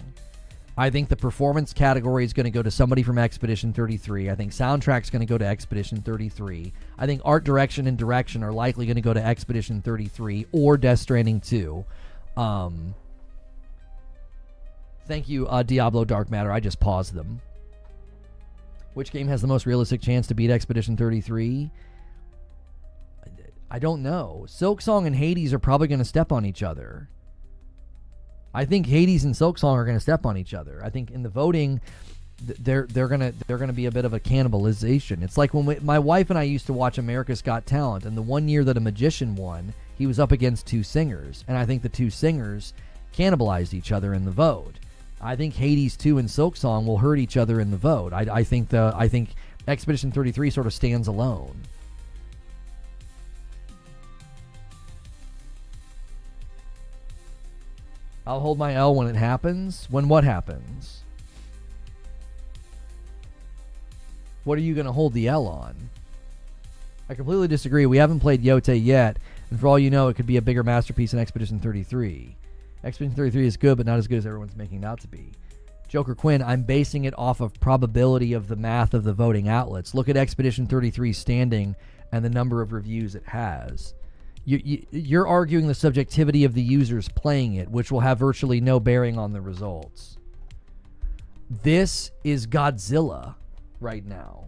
I think the performance category is going to go to somebody from Expedition 33. I think soundtrack's going to go to Expedition 33. I think art direction and direction are likely going to go to Expedition 33 or Death Stranding 2. Thank you, Diablo Dark Matter. I just paused them. Which game has the most realistic chance to beat Expedition 33? I don't know. Silksong and Hades are probably going to step on each other. I think Hades and Silksong are going to step on each other. I think in the voting, they're gonna be a bit of a cannibalization. It's like when my wife and I used to watch America's Got Talent, and the one year that a magician won, he was up against two singers, and I think the two singers cannibalized each other in the vote. I think Hades 2 and Silksong will hurt each other in the vote. I think Expedition 33 sort of stands alone. I'll hold my L when it happens. When what happens? What are you going to hold the L on? I completely disagree. We haven't played Yotei yet, and for all you know, it could be a bigger masterpiece than Expedition 33. Expedition 33 is good, but not as good as everyone's making it out to be. Joker Quinn, I'm basing it off of probability of the math of the voting outlets. Look at Expedition 33's standing and the number of reviews it has. You're arguing the subjectivity of the users playing it, which will have virtually no bearing on the results. This is Godzilla right now.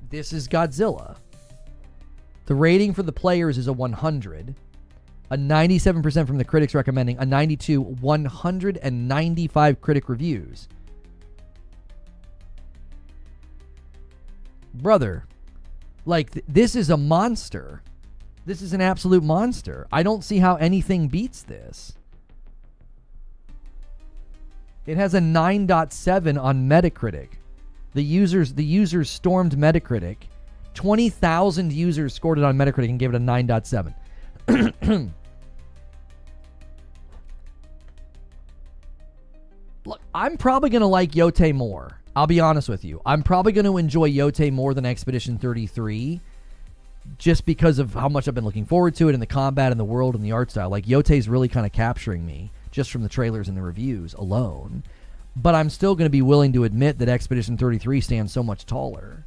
This is Godzilla. The rating for the players is a 100. A 97% from the critics recommending. A 92. 195 critic reviews. Brother, like, this is a monster. This is an absolute monster. I don't see how anything beats this. It has a 9.7 on Metacritic. The users stormed Metacritic. 20,000 users scored it on Metacritic and gave it a 9.7. Look, I'm probably going to like Yotei more. I'll be honest with you. I'm probably going to enjoy Yotei more than Expedition 33 just because of how much I've been looking forward to it and the combat and the world and the art style. Like, Yotei's really kind of capturing me just from the trailers and the reviews alone. But I'm still going to be willing to admit that Expedition 33 stands so much taller.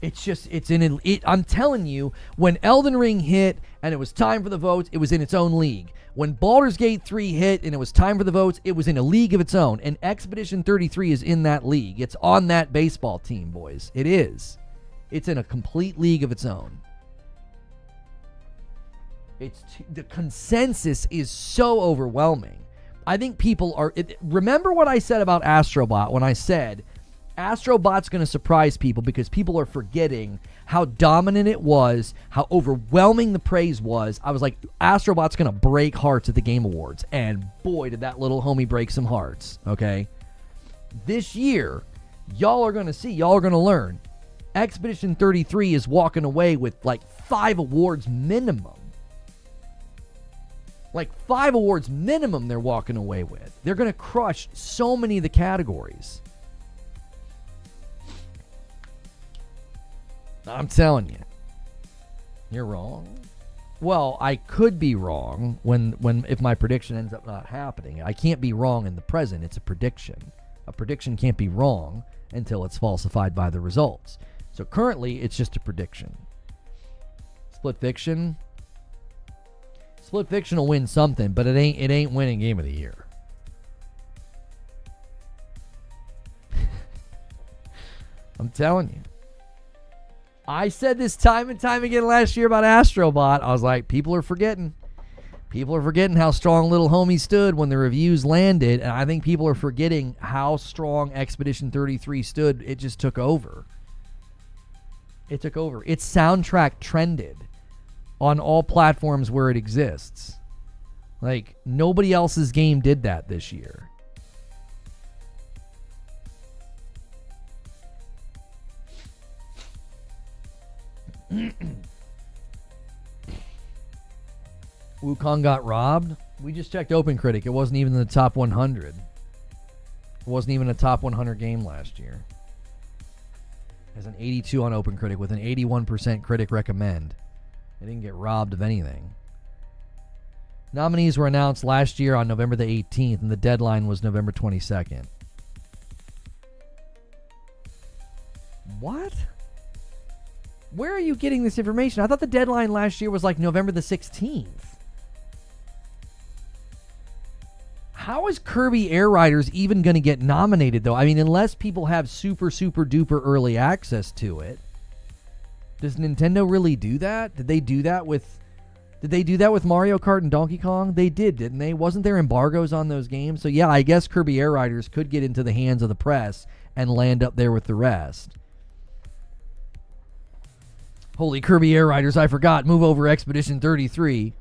It's just, I'm telling you, when Elden Ring hit and it was time for the votes, it was in its own league. When Baldur's Gate 3 hit and it was time for the votes, it was in a league of its own. And Expedition 33 is in that league. It's on that baseball team, boys. It is. It's in a complete league of its own. The consensus is so overwhelming. I think people are... remember what I said about Astrobot when I said Astrobot's going to surprise people because people are forgetting how dominant it was, how overwhelming the praise was. I was like, Astrobot's going to break hearts at the Game Awards. And boy, did that little homie break some hearts, okay? This year, y'all are going to see, y'all are going to learn. Expedition 33 is walking away with like 5 awards minimum. Like 5 awards minimum they're walking away with. They're going to crush so many of the categories. I'm telling you. You're wrong. Well, I could be wrong if my prediction ends up not happening. I can't be wrong in the present. It's a prediction. A prediction can't be wrong until it's falsified by the results. So currently, it's just a prediction. Split Fiction will win something, but it ain't winning Game of the Year. I'm telling you. I said this time and time again last year about Astrobot. I was like, people are forgetting. People are forgetting how strong little homie stood when the reviews landed, and I think people are forgetting how strong Expedition 33 stood. It just took over. It took over. Its soundtrack trended on all platforms where it exists. Like, nobody else's game did that this year. Wukong got robbed. We just checked OpenCritic. It wasn't even in the top 100. It wasn't even a top 100 game last year. It has an 82 on OpenCritic with an 81% critic recommend. It didn't get robbed of anything. Nominees were announced last year on November the 18th, and the deadline was November 22nd. What? Where are you getting this information? I thought the deadline last year was like November the 16th. How is Kirby Air Riders even going to get nominated, though? I mean, unless people have super, super duper early access to it. Does Nintendo really do that? Did they do that with Mario Kart and Donkey Kong? They did, didn't they? Wasn't there embargoes on those games? So yeah, I guess Kirby Air Riders could get into the hands of the press and land up there with the rest. Holy Kirby Air Riders, I forgot. Move over Expedition 33.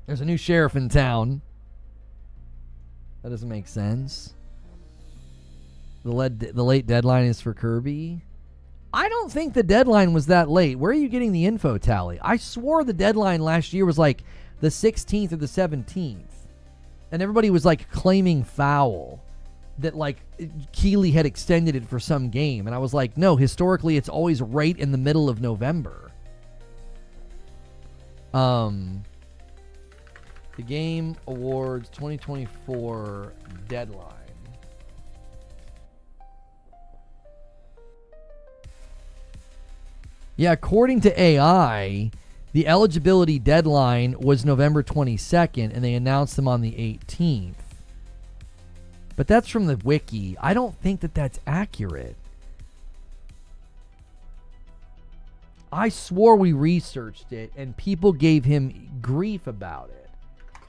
There's a new sheriff in town. That doesn't make sense. The late deadline is for Kirby. I don't think the deadline was that late. Where are you getting the info tally? I swore the deadline last year was like the 16th or the 17th. And everybody was like claiming foul. That like Keeley had extended it for some game. And I was like, no, historically it's always right in the middle of November. The Game Awards 2024 deadline. Yeah, according to AI, the eligibility deadline was November 22nd, and they announced them on the 18th. But that's from the wiki. I don't think that that's accurate. I swore we researched it, and people gave him grief about it.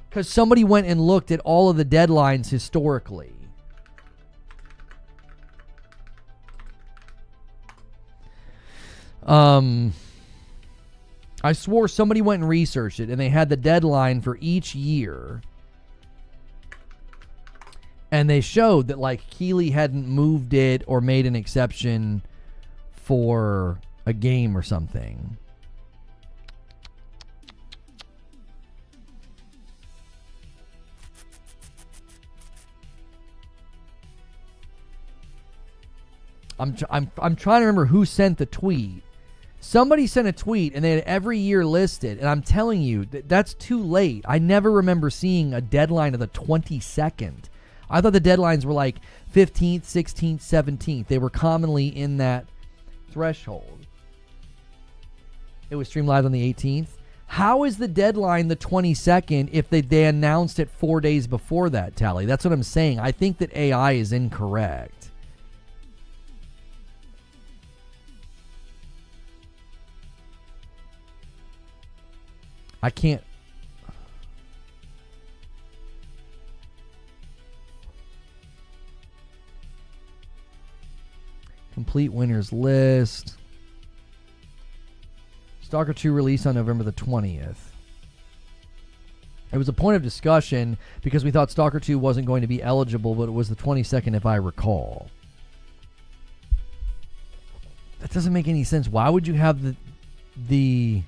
Because somebody went and looked at all of the deadlines historically. I swore somebody went and researched it, and they had the deadline for each year. And they showed that, like, Keeley hadn't moved it or made an exception for a game or something. I'm trying to remember who sent the tweet. Somebody sent a tweet, and they had every year listed. And I'm telling you, that's too late. I never remember seeing a deadline of the 22nd. I thought the deadlines were like 15th, 16th, 17th. They were commonly in that threshold. It was streamed live on the 18th. How is the deadline the 22nd if they announced it 4 days before that, Tally? That's what I'm saying. I think that AI is incorrect. I can't. Complete winners list. Stalker 2 released on November the 20th. It was a point of discussion because we thought Stalker 2 wasn't going to be eligible, but it was the 22nd if I recall. That doesn't make any sense. Why would you have the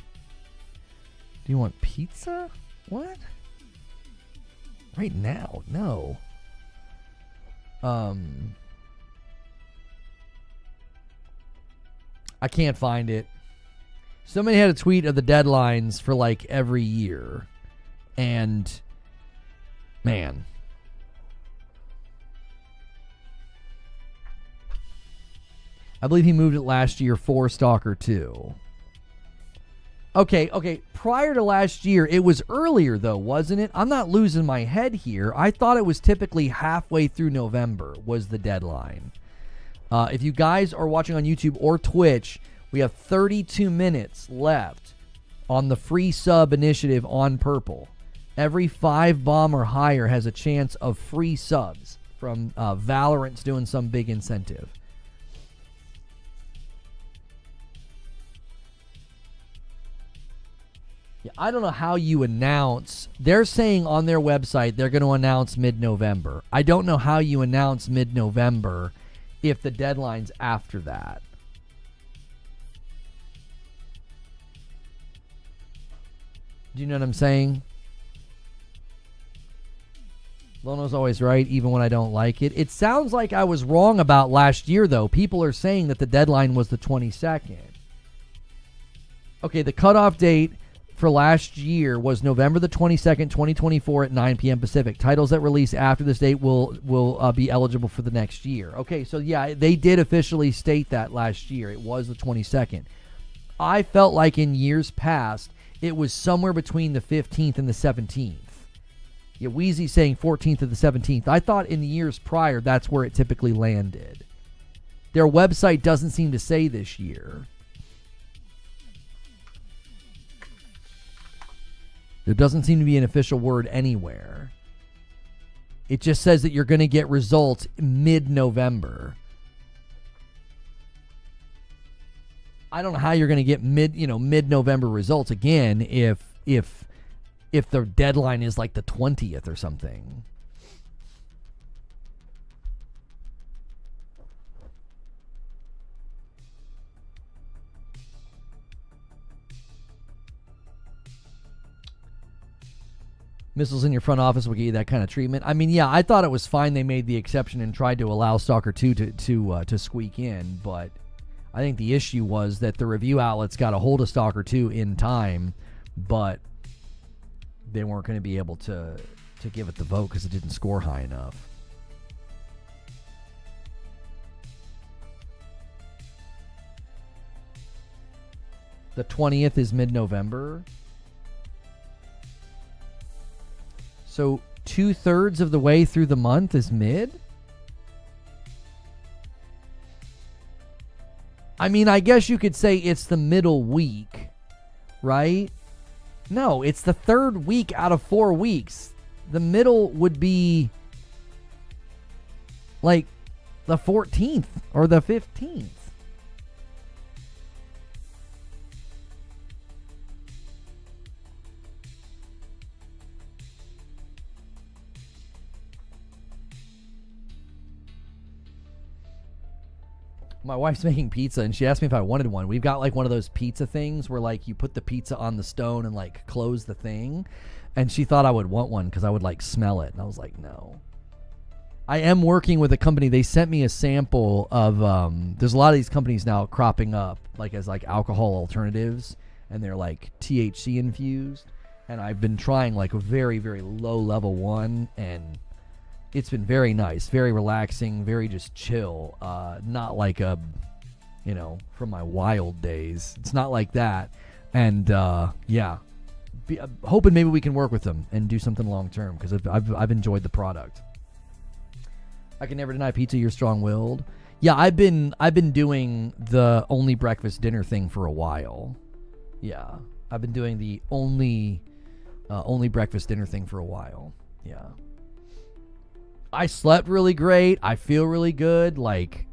Do you want pizza? What? Right now? No. I can't find it. Somebody had a tweet of the deadlines for like every year. And man. I believe he moved it last year for Stalker 2. Okay. Prior to last year, it was earlier though, wasn't it? I'm not losing my head here. I thought it was typically halfway through November was the deadline. If you guys are watching on YouTube or Twitch, we have 32 minutes left on the free sub initiative on Purple. Every 5 bomb or higher has a chance of free subs from Valorant's doing some big incentive. Yeah, I don't know how you announce. They're saying on their website they're going to announce mid-November. I don't know how you announce mid-November if the deadline's after that. Do you know what I'm saying? Lono's always right, even when I don't like it. It sounds like I was wrong about last year, though. People are saying that the deadline was the 22nd. Okay, the cutoff date for last year was November the 22nd, 2024 at 9 p.m. Pacific. Titles that release after this date will be eligible for the next year. Okay, so yeah, they did officially state that last year. It was the 22nd. I felt like in years past, it was somewhere between the 15th and the 17th. Yeah, Wheezy's saying 14th to the 17th. I thought in the years prior, that's where it typically landed. Their website doesn't seem to say this year. There doesn't seem to be an official word anywhere. It just says that you're going to get results mid-November. I don't know how you're going to get mid-November results again if the deadline is like the 20th or something. Missiles in your front office will get you that kind of treatment. I mean, yeah, I thought it was fine they made the exception and tried to allow Stalker 2 to squeak in, but I think the issue was that the review outlets got a hold of Stalker 2 in time, but they weren't going to be able to give it the vote because it didn't score high enough. The 20th is mid-November. So 2/3 of the way through the month is mid? I mean, I guess you could say it's the middle week, right? No, it's the 3rd week out of 4 weeks. The middle would be like the 14th or the 15th. My wife's making pizza, and she asked me if I wanted one. We've got like one of those pizza things where like you put the pizza on the stone and like close the thing. And she thought I would want one because I would like smell it. And I was like, no. I am working with a company. They sent me a sample of, there's a lot of these companies now cropping up like as like alcohol alternatives. And they're like THC infused. And I've been trying like a very, very low level one. And it's been very nice, very relaxing, very just chill. Not like a, you know, from my wild days. It's not like that. And yeah, hoping maybe we can work with them and do something long term because I've enjoyed the product. I can never deny pizza. You're strong-willed. Yeah, I've been doing the only breakfast dinner thing for a while. Yeah, I've been doing the only breakfast dinner thing for a while. Yeah. I slept really great. I feel really good. Like,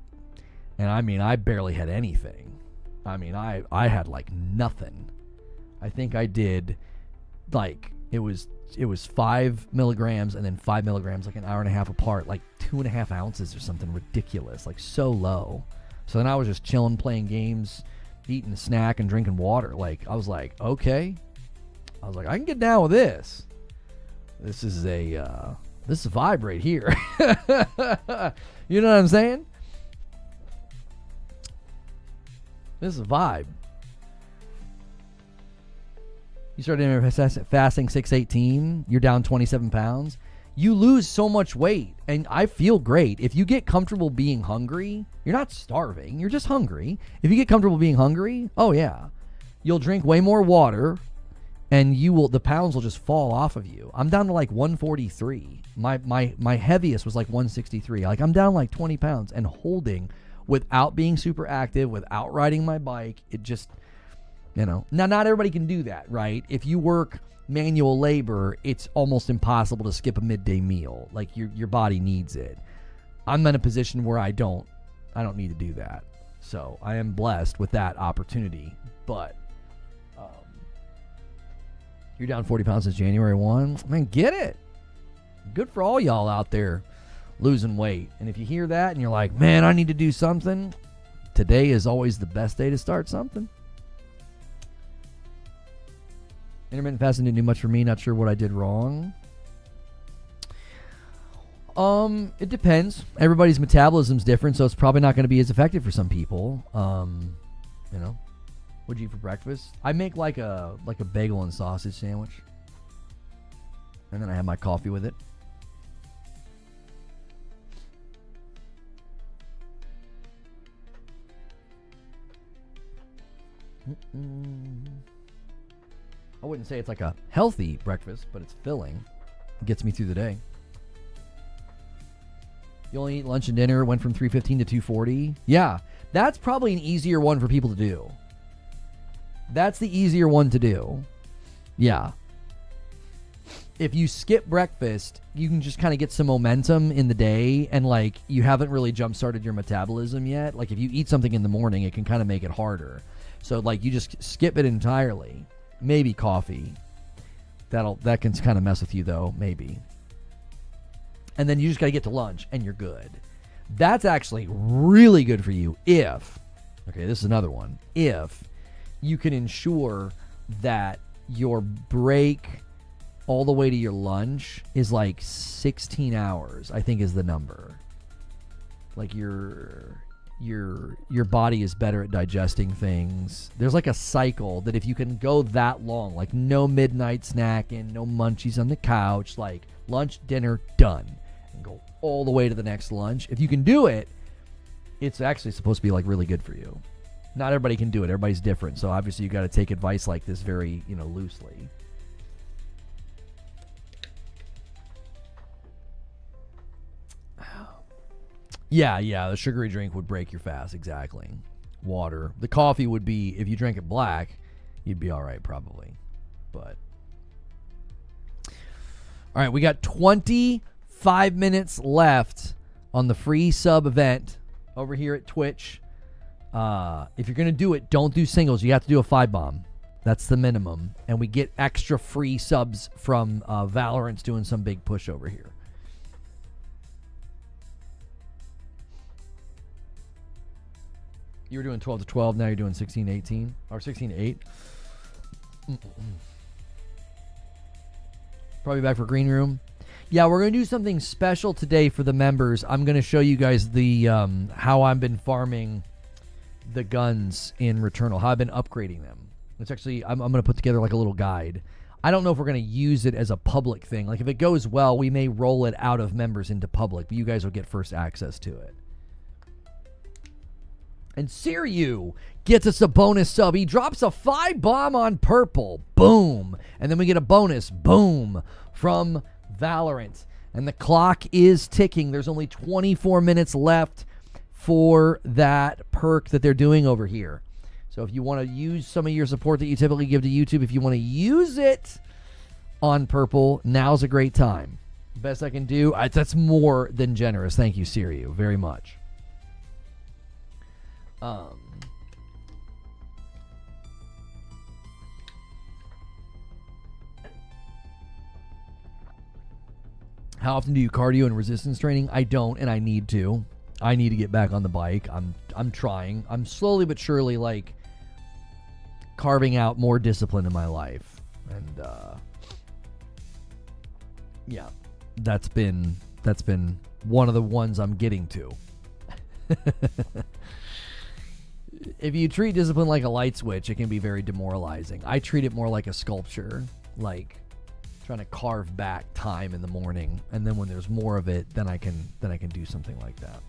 and I mean, I barely had anything. I mean, I had like nothing. I think I did like, it was 5 milligrams and then 5 milligrams, like an hour and a half apart, like 2.5 ounces or something ridiculous, like so low. So then I was just chilling, playing games, eating a snack and drinking water. Like, I was like, okay. I was like, I can get down with this. This is a vibe right here. You know what I'm saying? This is a vibe. You started fasting 6/18. You're down 27 pounds. You lose so much weight, and I feel great. If you get comfortable being hungry, you're not starving. You're just hungry. If you get comfortable being hungry, oh yeah, you'll drink way more water, and the pounds will just fall off of you. I'm down to like 143. My heaviest was like 163. Like, I'm down like 20 pounds and holding without being super active, without riding my bike. It just, you know, now not everybody can do that, right? If you work manual labor, it's almost impossible to skip a midday meal. Like, your body needs it. I'm in a position where I don't need to do that. So I am blessed with that opportunity. But you're down 40 pounds since January 1. Man, get it. Good for all y'all out there losing weight. And if you hear that and you're like, man, I need to do something, today is always the best day to start something. Intermittent fasting didn't do much for me. Not sure what I did wrong. It depends. Everybody's metabolism's different, so it's probably not going to be as effective for some people. You know, what'd you eat for breakfast? I make like a bagel and sausage sandwich, and then I have my coffee with it. I wouldn't say it's like a healthy breakfast, but it's filling. It gets me through the day. You only eat lunch and dinner, went from 315 to 240. Yeah, that's probably an easier one for people to do. That's the easier one to do. Yeah. If you skip breakfast, you can just kind of get some momentum in the day, and like you haven't really jump-started your metabolism yet. Like if you eat something in the morning, it can kind of make it harder. So like you just skip it entirely. Maybe coffee. That can kind of mess with you though, maybe. And then you just got to get to lunch and you're good. That's actually really good for you if, okay, this is another one, if you can ensure that your break all the way to your lunch is like 16 hours, I think is the number. Like your body is better at digesting things. There's like a cycle that if you can go that long, like no midnight snacking, no munchies on the couch, like lunch, dinner, done, and go all the way to the next lunch. If you can do it, it's actually supposed to be like really good for you. Not everybody can do it. Everybody's different. So obviously you got to take advice like this very, loosely. Yeah, the sugary drink would break your fast, exactly. Water. The coffee would be, if you drank it black, you'd be all right probably. But all right, we got 25 minutes left on the free sub event over here at Twitch. If you're going to do it, don't do singles. You have to do a 5-bomb. That's the minimum. And we get extra free subs from Valorant's doing some big push over here. You were doing 12 to 12. Now you're doing 16 to 18. Or 16 to 8. Probably back for Green Room. Yeah, we're going to do something special today for the members. I'm going to show you guys the how I've been farming the guns in Returnal, how I've been upgrading them. It's actually, I'm going to put together like a little guide. I don't know if we're going to use it as a public thing. Like if it goes well, we may roll it out of members into public, but you guys will get first access to it. And Siryu gets us a bonus sub. He drops a 5-bomb on purple. Boom. And then we get a bonus. Boom. From Valorant. And the clock is ticking. There's only 24 minutes left for that perk that they're doing over here. So if you want to use some of your support that you typically give to YouTube, if you want to use it on purple, now's a great time. Best I can do. That's more than generous. Thank you, Siryu, very much. How often do you cardio and resistance training? I don't, and I need to. I need to get back on the bike. I'm trying. I'm slowly but surely like carving out more discipline in my life. And yeah, that's been one of the ones I'm getting to. If you treat discipline like a light switch, it can be very demoralizing. I treat it more like a sculpture, like trying to carve back time in the morning, and then when there's more of it, then I can do something like that.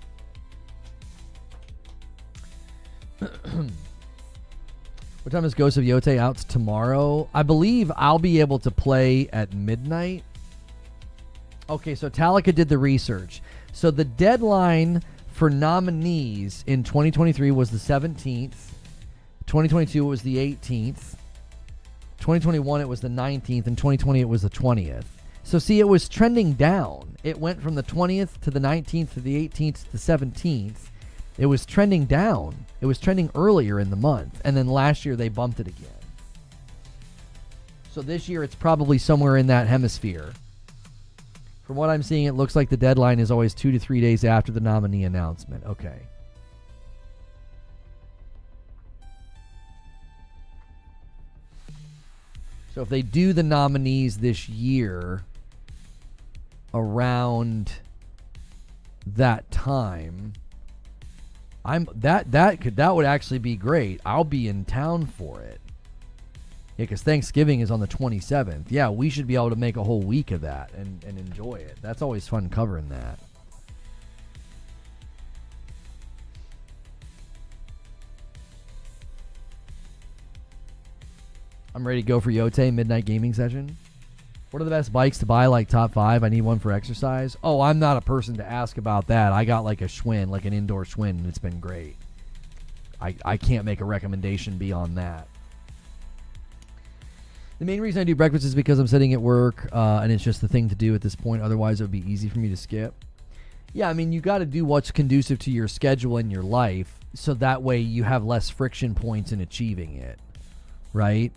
What time is Ghost of Yotei out tomorrow? I believe I'll be able to play at midnight. Okay, so Talika did the research. So the deadline for nominees in 2023 was the 17th. 2022 it was the 18th. 2021 it was the 19th, and 2020 it was the 20th. So see, it was trending down. It went from the 20th to the 19th to the 18th to the 17th. It was trending down. It was trending earlier in the month, and then last year they bumped it again. So this year it's probably somewhere in that hemisphere. From what I'm seeing, it looks like the deadline is always 2 to 3 days after the nominee announcement. Okay. So if they do the nominees this year around that time, that would actually be great. I'll be in town for it. Yeah, because Thanksgiving is on the 27th. Yeah, we should be able to make a whole week of that and enjoy it. That's always fun covering that. I'm ready to go for Yotei midnight gaming session. What are the best bikes to buy, like top 5? I need one for exercise. Oh, I'm not a person to ask about that. I got like a Schwinn, like an indoor Schwinn, and it's been great. I can't make a recommendation beyond that. The main reason I do breakfast is because I'm sitting at work, and it's just the thing to do at this point. Otherwise, it would be easy for me to skip. Yeah, I mean, you got to do what's conducive to your schedule and your life, so that way you have less friction points in achieving it, right?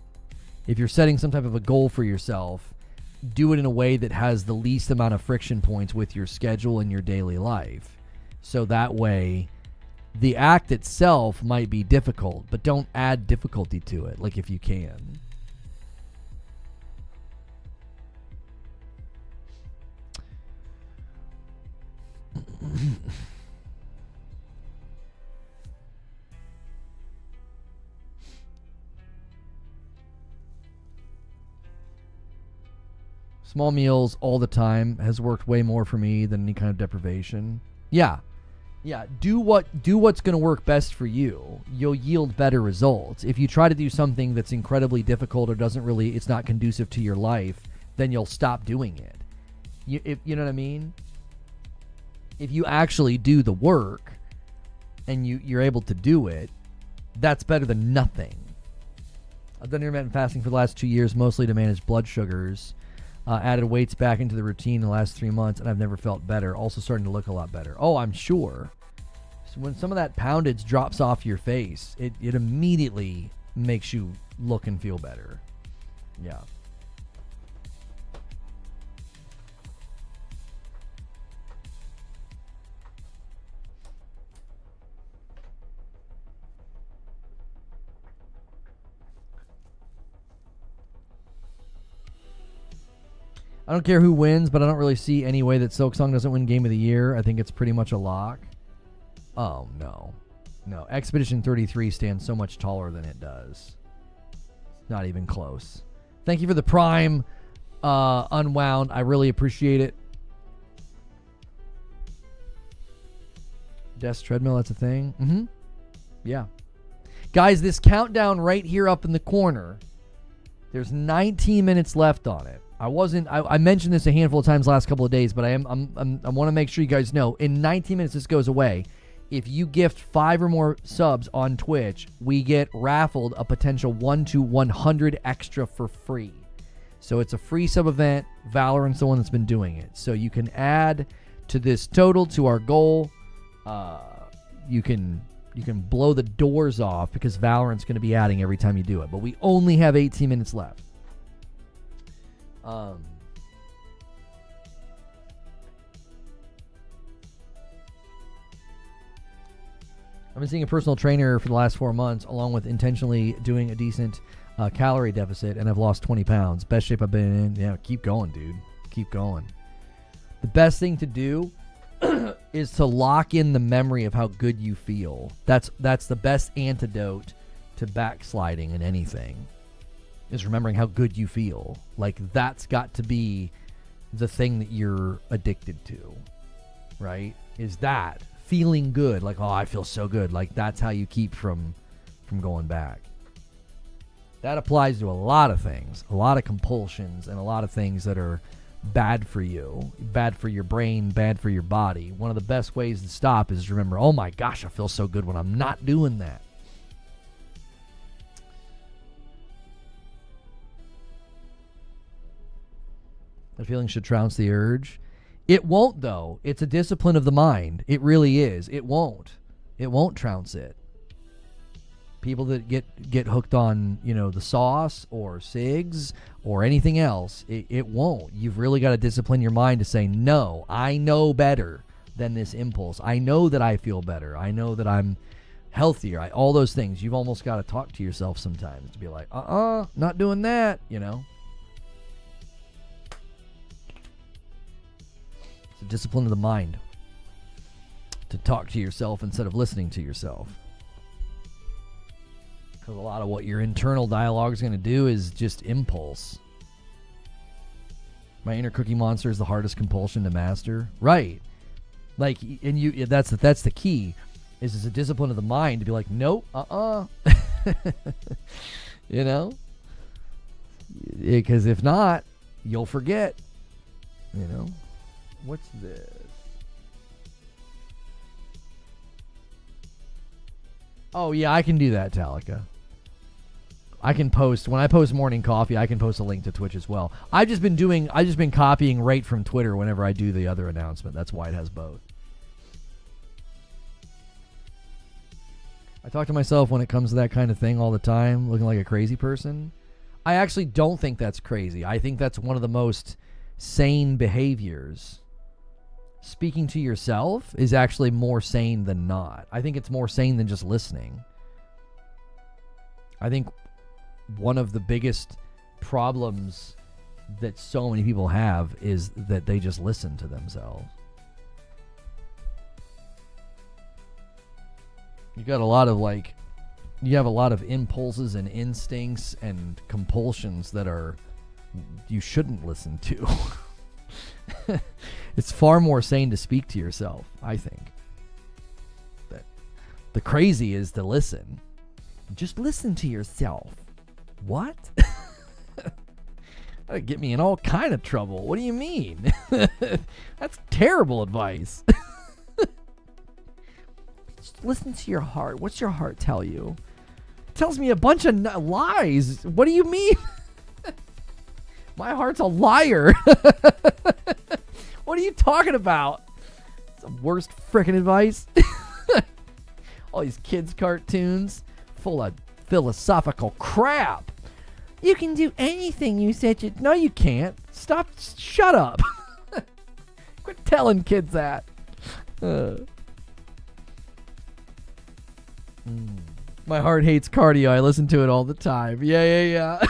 If you're setting some type of a goal for yourself, do it in a way that has the least amount of friction points with your schedule and your daily life. So that way, the act itself might be difficult, but don't add difficulty to it, like if you can. Small meals all the time has worked way more for me than any kind of deprivation. Yeah. Yeah, do what's going to work best for you. You'll yield better results. If you try to do something that's incredibly difficult or it's not conducive to your life, then you'll stop doing it. You know what I mean? If you actually do the work and you're able to do it, that's better than nothing. I've done intermittent fasting for the last 2 years, mostly to manage blood sugars. Added weights back into the routine in the last 3 months, and I've never felt better. Also starting to look a lot better. Oh, I'm sure. So when some of that poundage drops off your face, it immediately makes you look and feel better. Yeah. I don't care who wins, but I don't really see any way that Silksong doesn't win Game of the Year. I think it's pretty much a lock. Oh, no. No. Expedition 33 stands so much taller than it does. Not even close. Thank you for the Prime Unwound. I really appreciate it. Desk treadmill, that's a thing. Mm-hmm. Yeah. Guys, this countdown right here up in the corner, there's 19 minutes left on it. I mentioned this a handful of times last couple of days, but I want to make sure you guys know, in 19 minutes this goes away. If you gift 5 or more subs on Twitch, we get raffled a potential 1 to 100 extra for free. So it's a free sub event. Valorant's the one that's been doing it. So you can add to this total, to our goal. You can blow the doors off because Valorant's going to be adding every time you do it. But we only have 18 minutes left. I've been seeing a personal trainer for the last 4 months, along with intentionally doing a decent calorie deficit, and I've lost 20 pounds. Best shape I've been in. Yeah, keep going, dude. Keep going. The best thing to do is to lock in the memory of how good you feel. That's the best antidote to backsliding in anything. Is remembering how good you feel. Like, that's got to be the thing that you're addicted to, right? Is that feeling good? Like, oh, I feel so good. Like, that's how you keep from going back. That applies to a lot of things, a lot of compulsions, and a lot of things that are bad for you, bad for your brain, bad for your body. One of the best ways to stop is to remember, oh my gosh, I feel so good when I'm not doing that. That feeling should trounce the urge. It won't, though. It's a discipline of the mind. It really is. It won't. It won't trounce it. People that get hooked on, the sauce or cigs or anything else, it won't. You've really got to discipline your mind to say, no, I know better than this impulse. I know that I feel better. I know that I'm healthier. All those things. You've almost got to talk to yourself sometimes to be like, not doing that, It's a discipline of the mind to talk to yourself instead of listening to yourself. Because a lot of what your internal dialogue is going to do is just impulse. My inner cookie monster is the hardest compulsion to master. Right. Like, and that's the key. Is it's a discipline of the mind to be like, nope, Because if not, you'll forget. What's this? Oh, yeah, I can do that, Talika. I can post, when I post morning coffee, I can post a link to Twitch as well. I've just been copying right from Twitter whenever I do the other announcement. That's why it has both. I talk to myself when it comes to that kind of thing all the time, looking like a crazy person. I actually don't think that's crazy. I think that's one of the most sane behaviors. Speaking to yourself is actually more sane than not. I think it's more sane than just listening. I think one of the biggest problems that so many people have is that they just listen to themselves. You have a lot of impulses and instincts and compulsions that you shouldn't listen to. It's far more sane to speak to yourself, I think. The crazy is to listen. Just listen to yourself. What? That'd get me in all kind of trouble. What do you mean? That's terrible advice. Just listen to your heart. What's your heart tell you? It tells me a bunch of lies. What do you mean? My heart's a liar. What are you talking about? It's the worst freaking advice. All these kids' cartoons full of philosophical crap. You can do anything you said you... No, you can't. Stop. Shut up. Quit telling kids that. My heart hates cardio. I listen to it all the time. Yeah.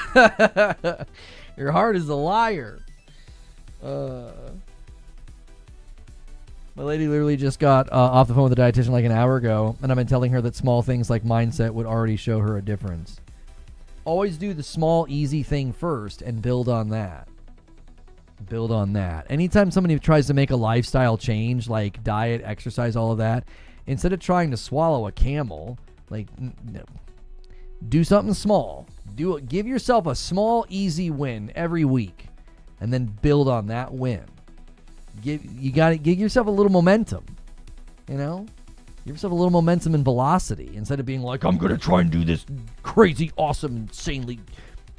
Your heart is a liar. My lady literally just got off the phone with a dietitian like an hour ago, and I've been telling her that small things like mindset would already show her a difference. Always do the small, easy thing first and build on that. Build on that. Anytime somebody tries to make a lifestyle change, like diet, exercise, all of that, instead of trying to swallow a camel, like, no. Do something small. Give yourself a small, easy win every week, and then build on that win. You got to give yourself a little momentum, you know? Give yourself a little momentum and velocity instead of being like, I'm going to try and do this crazy, awesome, insanely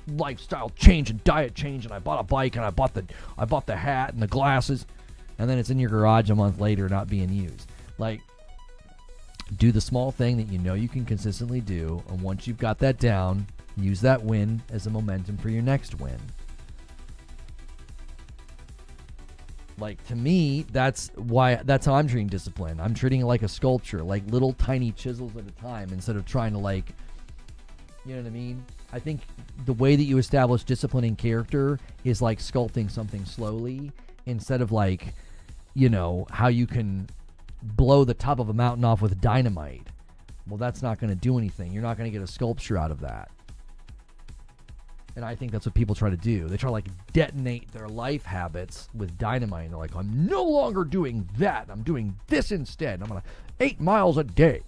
lifestyle change and diet change, and I bought a bike and I bought the hat and the glasses, and then it's in your garage a month later not being used. Like, do the small thing that you know you can consistently do, and once you've got that down, use that win as a momentum for your next win. Like, to me, that's how I'm treating discipline. I'm treating it like a sculpture, like little tiny chisels at a time, instead of trying to, like, you know what I mean? I think the way that you establish discipline in character is like sculpting something slowly, instead of, like, you know, how you can blow the top of a mountain off with dynamite. Well, that's not going to do anything. You're not going to get a sculpture out of that. And I think that's what people try to do. They try to, like, detonate their life habits with dynamite. And they're like, I'm no longer doing that. I'm doing this instead. I'm going to 8 miles a day.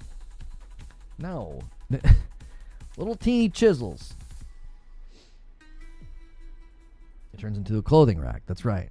No. Little teeny chisels. It turns into a clothing rack. That's right.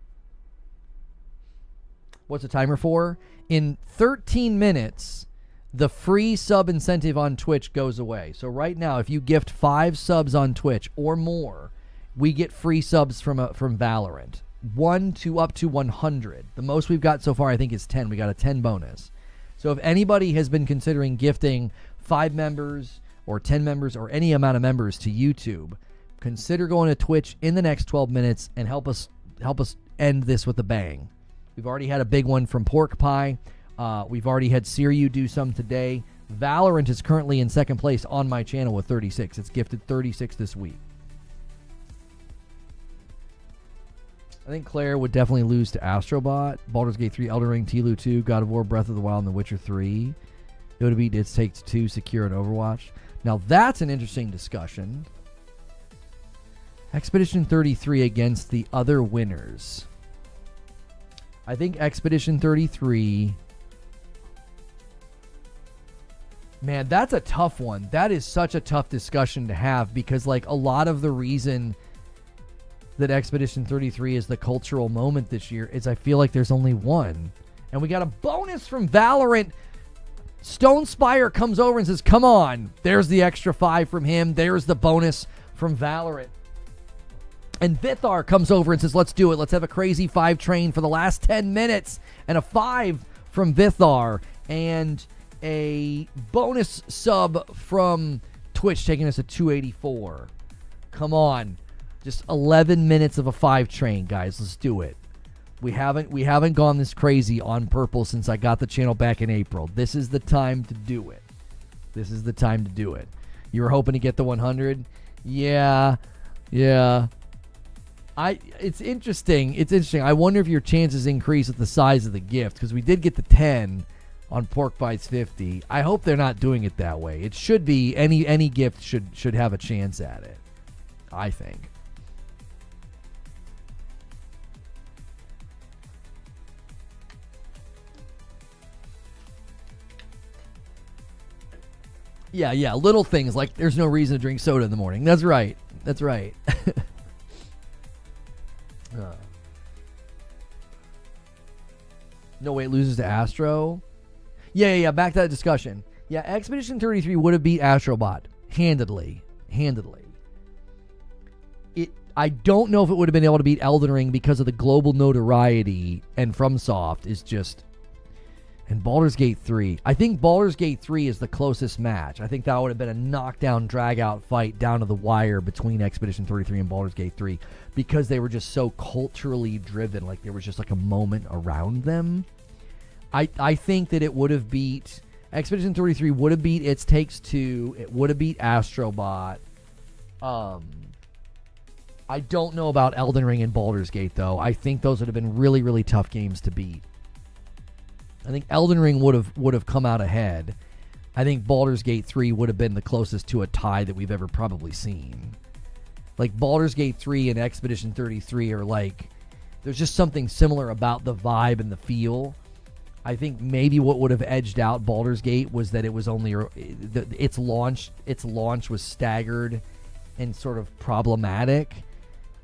What's the timer for? In 13 minutes, the free sub incentive on Twitch goes away. So right now, if you gift 5 subs on Twitch or more, we get free subs from Valorant. 1 to up to 100. The most we've got so far, I think, is 10. We got a 10 bonus. So if anybody has been considering gifting 5 members or 10 members or any amount of members to YouTube, consider going to Twitch in the next 12 minutes and help us end this with a bang. We've already had a big one from Pork Pie. We've already had Siriu do some today. Valorant is currently in second place on my channel with 36. It's gifted 36 this week. I think Claire would definitely lose to Astrobot, Baldur's Gate 3, Elden Ring, Tilu 2, God of War, Breath of the Wild, and The Witcher 3. It would beat It Takes Two, Secure, and Overwatch. Now that's an interesting discussion. Expedition 33 against the other winners. I think Expedition 33... Man, that's a tough one. That is such a tough discussion to have, because, like, a lot of the reason that Expedition 33 is the cultural moment this year is I feel like there's only one. And we got a bonus from Valorant. Stone Spire comes over and says, come on. There's the extra 5 from him. There's the bonus from Valorant. And Vithar comes over and says, let's do it. Let's have a crazy 5 train for the last 10 minutes. And a 5 from Vithar. And a bonus sub from Twitch, taking us to 284. Come on. Just 11 minutes of a 5 train, guys. Let's do it. We haven't gone this crazy on purple since I got the channel back in April. This is the time to do it. This is the time to do it. You were hoping to get the 100? Yeah. It's interesting. I wonder if your chances increase with the size of the gift, because we did get the 10 on Pork Bites 50. I hope they're not doing it that way. It should be any gift should have a chance at it, I think. Yeah, little things like there's no reason to drink soda in the morning. That's right. No way it loses to Astro. Yeah, back to that discussion. Yeah, Expedition 33 would have beat Astrobot handedly. I don't know if it would have been able to beat Elden Ring because of the global notoriety, and FromSoft is just... And Baldur's Gate 3. I think Baldur's Gate 3 is the closest match. I think that would have been a knockdown, drag-out fight down to the wire between Expedition 33 and Baldur's Gate 3 because they were just so culturally driven. Like, there was just like a moment around them. I think that it would have beat... Expedition 33 would have beat It Takes Two. It would have beat Astrobot. I don't know about Elden Ring and Baldur's Gate, though. I think those would have been really, really tough games to beat. I think Elden Ring would have come out ahead. I think Baldur's Gate 3 would have been the closest to a tie that we've ever probably seen. Like, Baldur's Gate 3 and Expedition 33 are like... There's just something similar about the vibe and the feel. I think maybe what would have edged out Baldur's Gate was that it was only... Its launch was staggered and sort of problematic,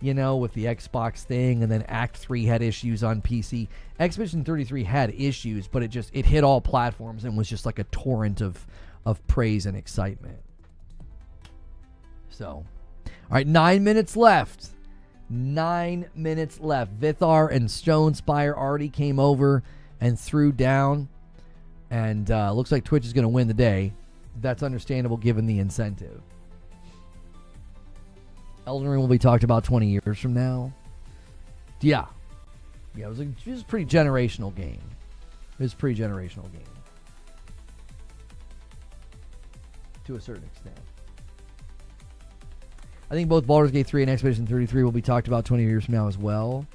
you know, with the Xbox thing, and then Act 3 had issues on PC. Expedition 33 had issues, but it hit all platforms and was just like a torrent of praise and excitement. So, all right, 9 minutes left. 9 minutes left. Vithar and Stonespire already came over and threw down, and looks like Twitch is going to win the day. That's understandable given the incentive. Elden Ring will be talked about 20 years from now. Yeah, it was a pretty generational game. To a certain extent. I think both Baldur's Gate 3 and Expedition 33 will be talked about 20 years from now as well.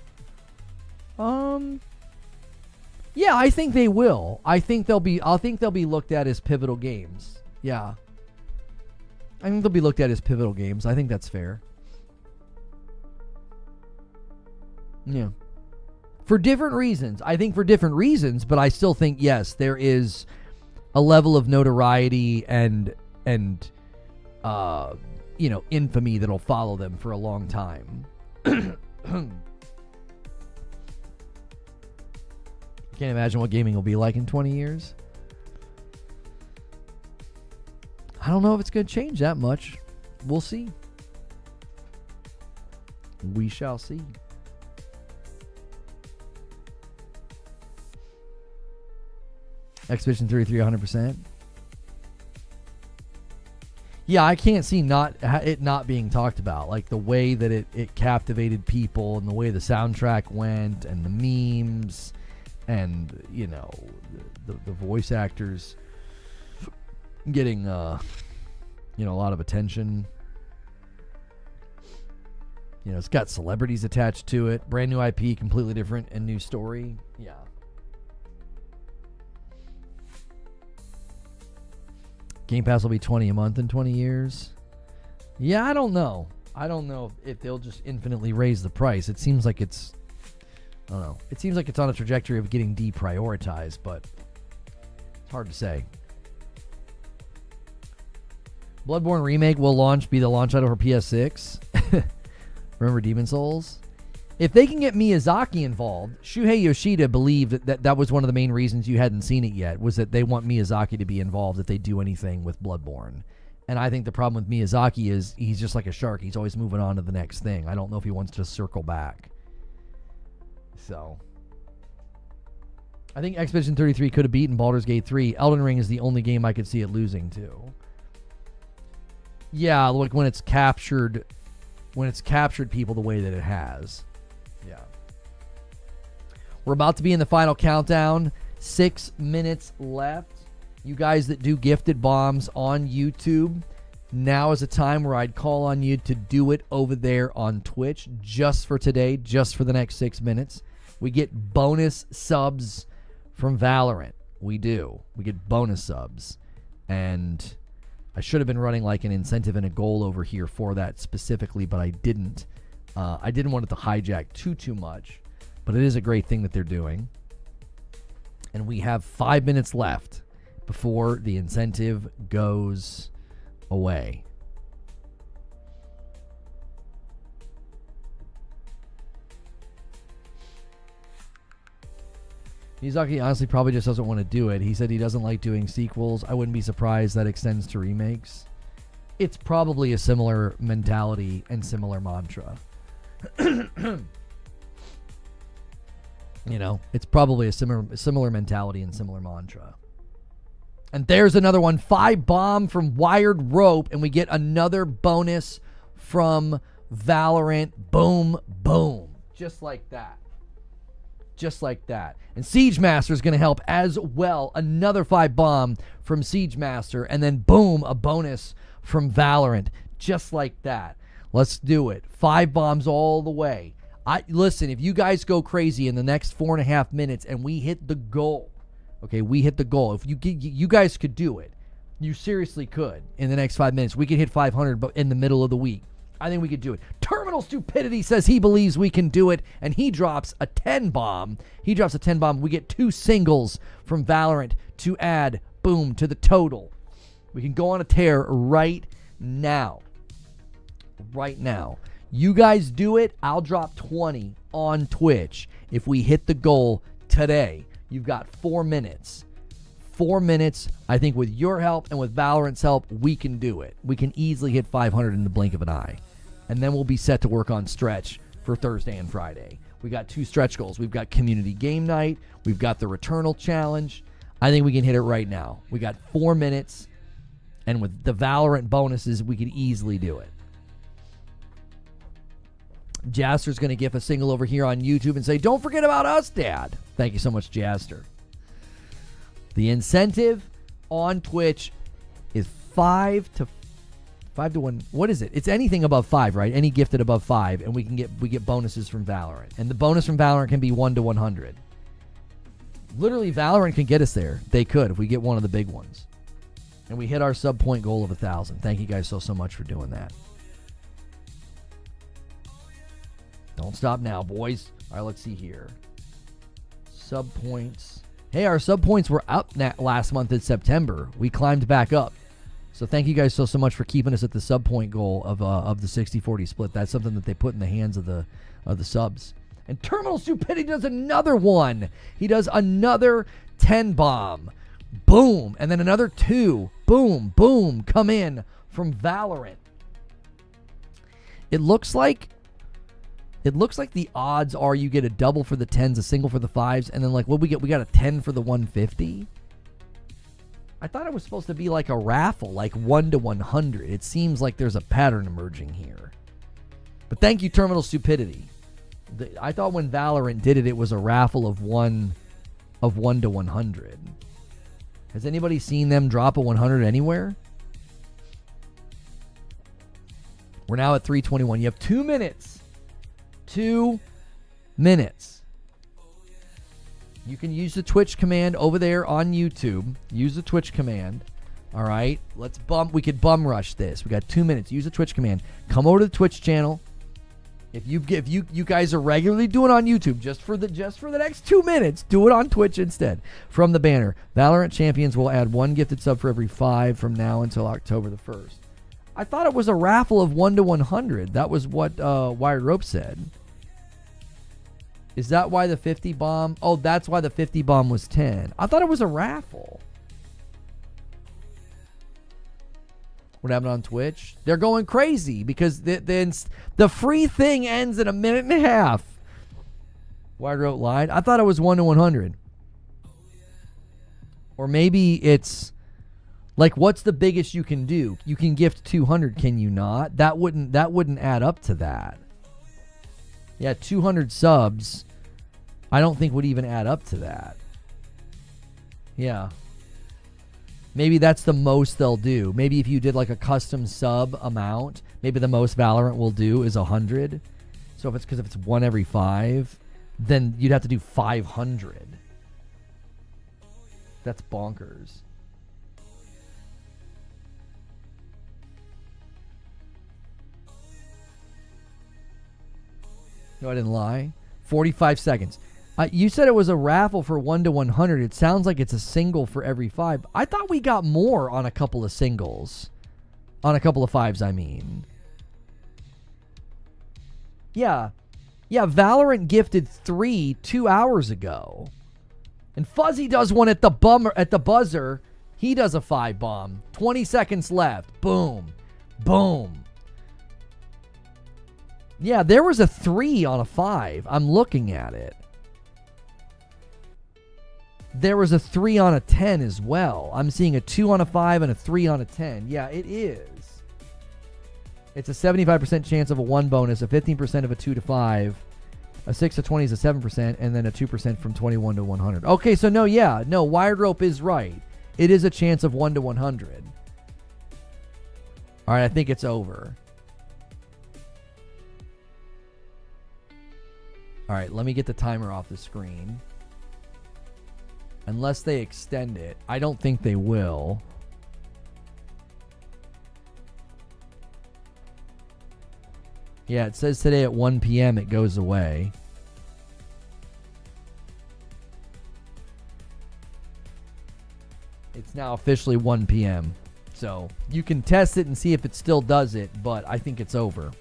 Yeah, I think they will. I think they'll be looked at as pivotal games. Yeah. I think they'll be looked at as pivotal games. I think that's fair. Yeah. For different reasons. I think for different reasons, but I still think, yes, there is a level of notoriety and infamy that'll follow them for a long time. Can't imagine what gaming will be like in 20 years. I don't know if it's going to change that much. We'll see. We shall see. Expedition 33, 100%. Yeah, I can't see it not being talked about. Like the way that it captivated people and the way the soundtrack went and the memes and, you know, the voice actors getting, a lot of attention. You know, it's got celebrities attached to it. Brand new IP, completely different and new story. Yeah. Game Pass will be $20 a month in 20 years. Yeah, I don't know. I don't know if they'll just infinitely raise the price. It seems like it's... I don't know. It seems like it's on a trajectory of getting deprioritized, but it's hard to say. Bloodborne Remake will be the launch title for PS6. Remember Demon Souls? If they can get Miyazaki involved, Shuhei Yoshida believed that was one of the main reasons you hadn't seen it yet, was that they want Miyazaki to be involved if they do anything with Bloodborne. And I think the problem with Miyazaki is he's just like a shark. He's always moving on to the next thing. I don't know if he wants to circle back. So, I think Expedition 33 could have beaten Baldur's Gate 3. Elden Ring is the only game I could see it losing to. Yeah, like when it's captured people the way that it has. Yeah. We're about to be in the final countdown. 6 minutes left. You guys that do gifted bombs on YouTube, now is a time where I'd call on you to do it over there on Twitch just for today, just for the next 6 minutes. We get bonus subs from Valorant. We do. We get bonus subs. And I should have been running like an incentive and a goal over here for that specifically, but I didn't. I didn't want it to hijack too much, but it is a great thing that they're doing. And we have 5 minutes left before the incentive goes away. Miyazaki honestly probably just doesn't want to do it. He said he doesn't like doing sequels. I wouldn't be surprised that extends to remakes. It's probably a similar mentality and similar mantra. You know, it's probably a similar mentality and similar mantra. And there's another one. 5 bomb from Wired Rope, and we get another bonus from Valorant. Boom, boom. Just like that. Just like that. And Siege Master is going to help as well. Another 5 bomb from Siege Master, and then boom, a bonus from Valorant. Just like that. Let's do it. 5 bombs all the way. Listen, if you guys go crazy in the next 4.5 minutes and we hit the goal, okay, we hit the goal. If you guys could do it, you seriously could in the next 5 minutes. We could hit 500 but in the middle of the week. I think we could do it. Terminal Stupidity says he believes we can do it, and he drops a 10 bomb. He drops a 10 bomb. We get 2 singles from Valorant to add, boom, to the total. We can go on a tear right now. Right now. You guys do it, I'll drop 20 on Twitch if we hit the goal today. You've got 4 minutes. 4 minutes. I think with your help and with Valorant's help, we can do it. We can easily hit 500 in the blink of an eye. And then we'll be set to work on stretch for Thursday and Friday. We got 2 stretch goals. We've got community game night. We've got the Returnal challenge. I think we can hit it right now. We got 4 minutes. And with the Valorant bonuses, we could easily do it. Jaster's going to give a single over here on YouTube and say, don't forget about us, Dad. Thank you so much, Jaster. The incentive on Twitch is 5 to 1. What is it? It's anything above 5, right? Any gifted above 5, and we get bonuses from Valorant. And the bonus from Valorant can be 1 to 100. Literally, Valorant can get us there. They could if we get one of the big ones. And we hit our sub point goal of 1,000. Thank you guys so much for doing that. Don't stop now, boys. All right, let's see here. Sub points. Hey, our sub points were up last month in September. We climbed back up. So thank you guys so much for keeping us at the sub point goal of the 60-40 split. That's something that they put in the hands of the subs. And Terminal Stupidity does another one. He does another 10 bomb. Boom. And then another 2. Boom, boom. Come in from Valorant. It looks like the odds are you get a double for the 10s, a single for the 5s, and then like what we get? We got a 10 for the 150. I thought it was supposed to be like a raffle, like 1 to 100. It seems like there's a pattern emerging here. But thank you, Terminal Stupidity. I thought when Valorant did it, it was a raffle of 1 to 100. Has anybody seen them drop a 100 anywhere? We're now at 3:21. You have 2 minutes. 2 minutes. You can use the Twitch command over there on YouTube. Use the Twitch command. All right. We could bum rush this. We got 2 minutes. Use the Twitch command. Come over to the Twitch channel. If you guys are regularly doing it on YouTube, just for the next 2 minutes, do it on Twitch instead. From the banner, Valorant Champions will add 1 gifted sub for every 5 from now until October the 1st. I thought it was a raffle of 1 to 100. That was what Wired Rope said. Is that why the 50 bomb? Oh, that's why the 50 bomb was 10. I thought it was a raffle. What happened on Twitch? They're going crazy because the free thing ends in a minute and a half. Wired Rope lied. I thought it was 1 to 100. Or maybe it's like, what's the biggest you can do? You can gift 200, can you not? That wouldn't add up to that. Yeah, 200 subs, I don't think would even add up to that. Yeah. Maybe that's the most they'll do. Maybe if you did like a custom sub amount, maybe the most Valorant will do is 100. So if it's 1 every 5, then you'd have to do 500. That's bonkers. No, I didn't lie. 45 seconds. You said it was a raffle for 1 to 100. It sounds like it's a single for every 5. I thought we got more on a couple of singles. On a couple of 5s, I mean. Yeah. Yeah, Valorant gifted 3 2 hours ago. And Fuzzy does one at the buzzer. He does a 5 bomb. 20 seconds left. Boom. Boom. Yeah, there was a 3 on a 5. I'm looking at it. There was a 3 on a 10 as well. I'm seeing a 2 on a 5 and a 3 on a 10. Yeah, it is. It's a 75% chance of a 1 bonus, a 15% of a 2 to 5, a 6 to 20 is a 7%, and then a 2% from 21 to 100. Okay, so no, yeah. No, Wired Rope is right. It is a chance of 1 to 100. All right, I think it's over. All right, let me get the timer off the screen. Unless they extend it. I don't think they will. Yeah, it says today at 1 p.m. it goes away. It's now officially 1 p.m. So you can test it and see if it still does it, but I think it's over.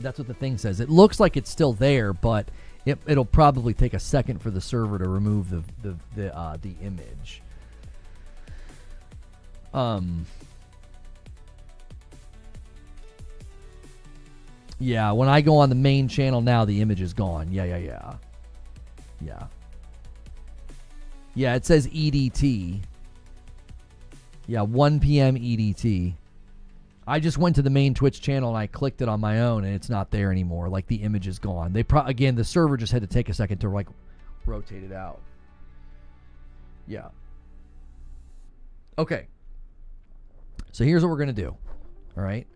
That's what the thing says. It looks like it's still there, but it'll probably take a second for the server to remove the image. Yeah, when I go on the main channel now, the image is gone. Yeah. Yeah, it says EDT. Yeah, 1 p.m. EDT. I just went to the main Twitch channel and I clicked it on my own and it's not there anymore. Like the image is gone. Again, the server just had to take a second to like rotate it out. Yeah. Okay. So here's what we're going to do. All right.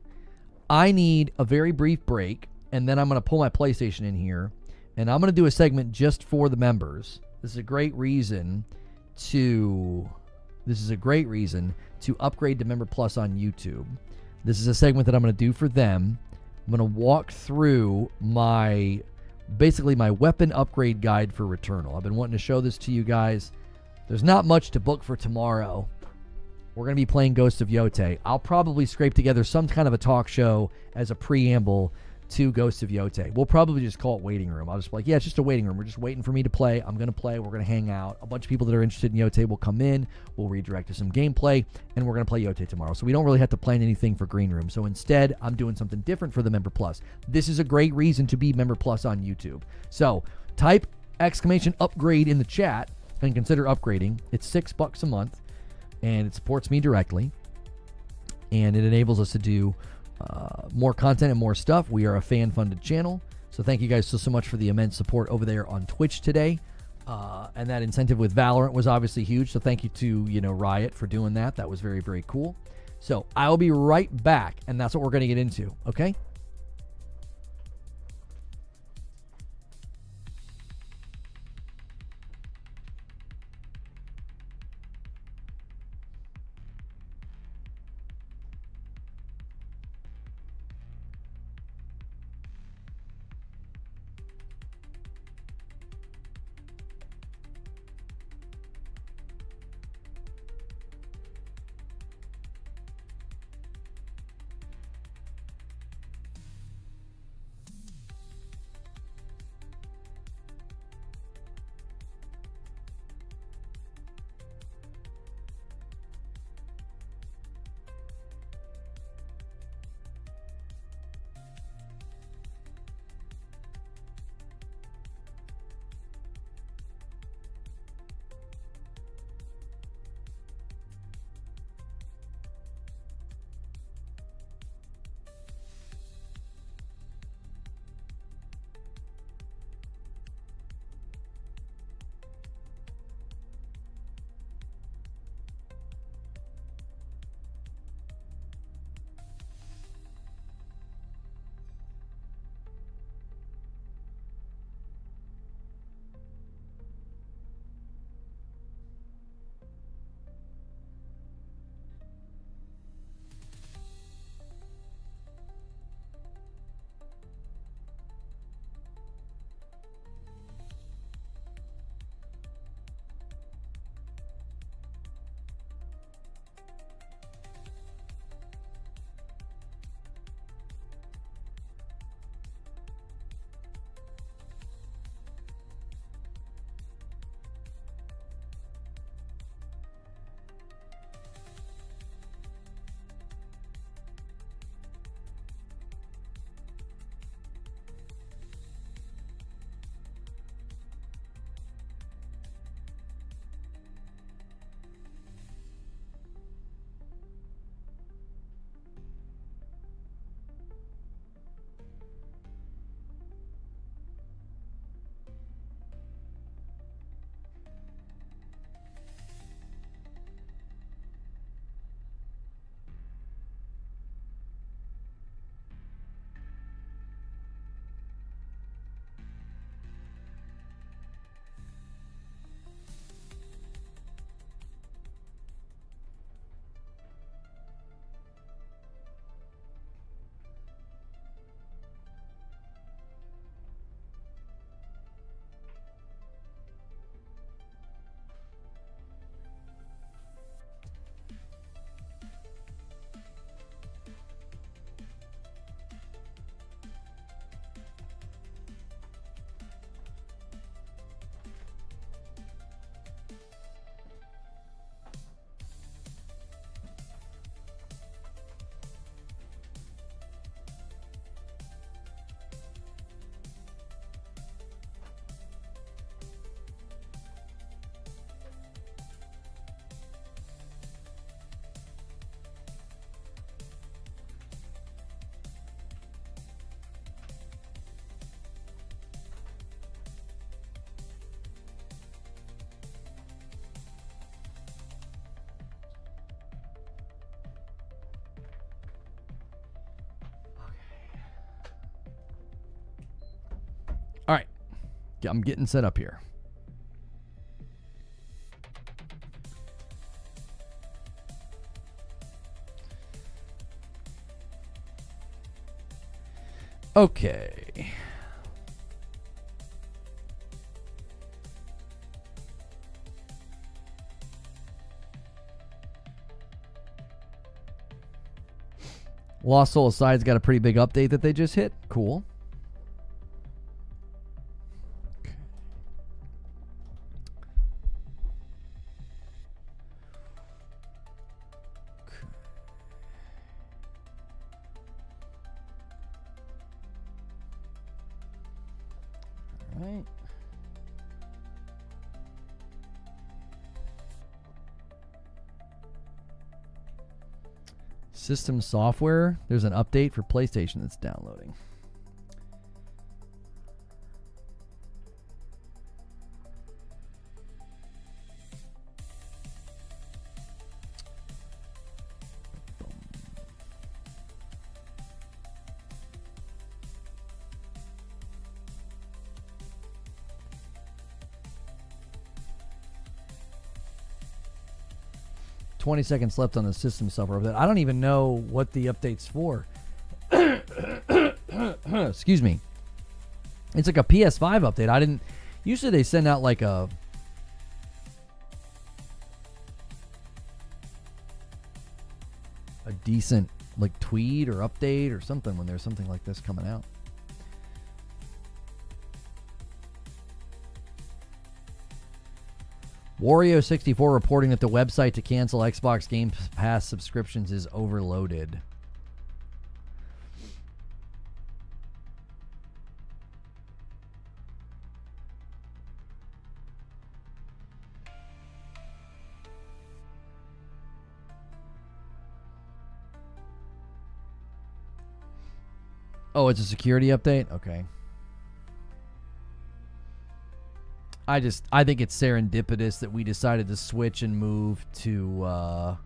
I need a very brief break and then I'm going to pull my PlayStation in here and I'm going to do a segment just for the members. This is a great reason to upgrade to Member Plus on YouTube. This is a segment that I'm going to do for them. I'm going to walk through basically my weapon upgrade guide for Returnal. I've been wanting to show this to you guys. There's not much to book for tomorrow. We're going to be playing Ghost of Yotei. I'll probably scrape together some kind of a talk show as a preamble to Ghost of Yotei. We'll probably just call it waiting room. I'll just be like, yeah, it's just a waiting room. We're just waiting for me to play. I'm going to play. We're going to hang out. A bunch of people that are interested in Yotei will come in. We'll redirect to some gameplay, and we're going to play Yotei tomorrow. So we don't really have to plan anything for Green Room. So instead, I'm doing something different for the Member Plus. This is a great reason to be Member Plus on YouTube. So type !upgrade in the chat and consider upgrading. It's $6 a month, and it supports me directly, and it enables us to do more content and more stuff. We are a fan-funded channel, so thank you guys so much for the immense support over there on Twitch today. And that incentive with Valorant was obviously huge, so thank you to Riot for doing that. That was very, very cool. So I'll be right back, and that's what we're going to get into, okay? I'm getting set up here. Okay. Lost Soul Aside's got a pretty big update that they just hit. Cool. Right. System software. There's an update for PlayStation that's downloading. $20 seconds left on the system software update. I don't even know what the update's for. Excuse me. It's like a PS5 update. I didn't. Usually they send out like a decent like tweet or update or something when there's something like this coming out. Wario64 reporting that the website to cancel Xbox Game Pass subscriptions is overloaded. Oh, it's a security update? Okay. I think it's serendipitous that we decided to switch and move to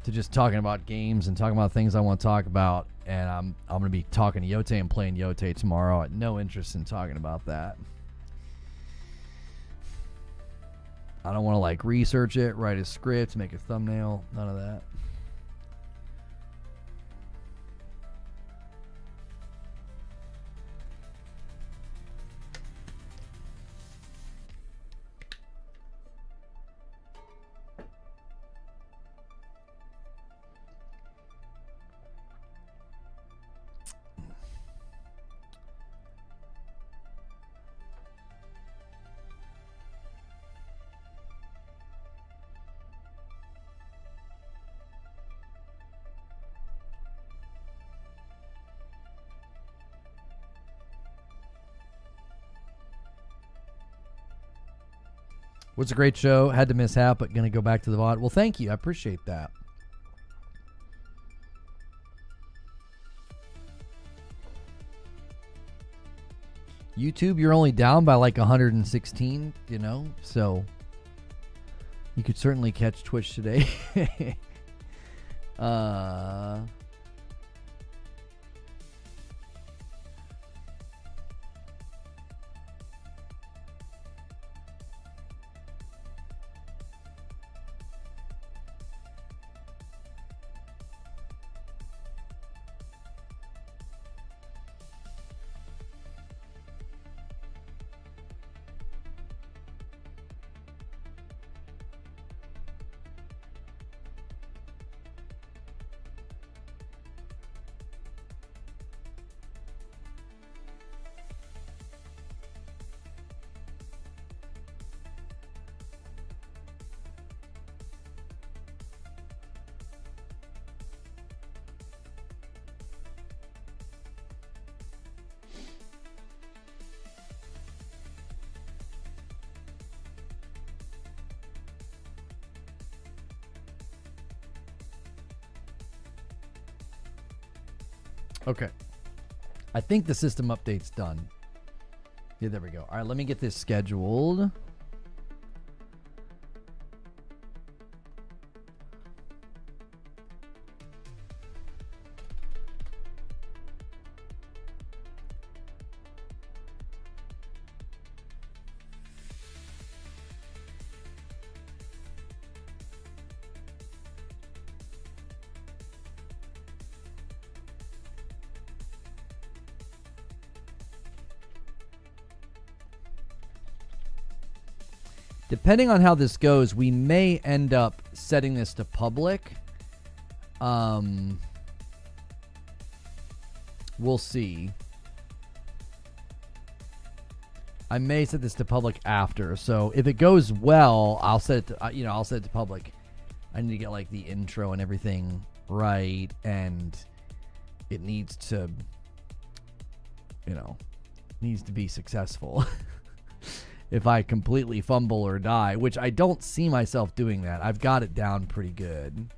just talking about games and talking about things I want to talk about. And I'm going to be talking to Yotei and playing Yotei tomorrow. I had no interest in talking about that. I don't want to like research it, write a script, make a thumbnail, none of that. Was a great show. Had to miss half, but going to go back to the VOD. Well, thank you. I appreciate that. YouTube, you're only down by like 116, you know? So you could certainly catch Twitch today. Okay. I think the system update's done. Yeah, there we go. All right, let me get this scheduled. Depending on how this goes, we may end up setting this to public. We'll see. I may set this to public after. So if it goes well, I'll set it to, I'll set it to public. I need to get like the intro and everything right, and it needs to, needs to be successful. If I completely fumble or die, which I don't see myself doing that. I've got it down pretty good.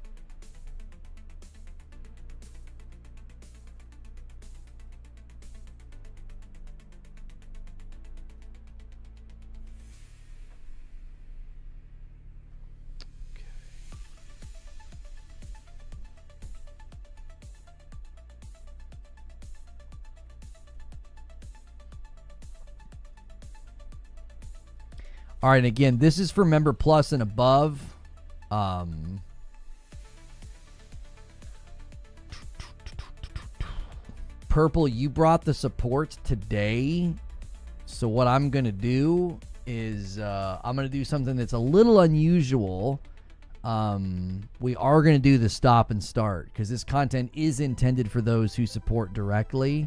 All right, and again, this is for Member Plus and above. Purple, you brought the support today. So what I'm going to do is I'm going to do something that's a little unusual. We are going to do the stop and start because this content is intended for those who support directly.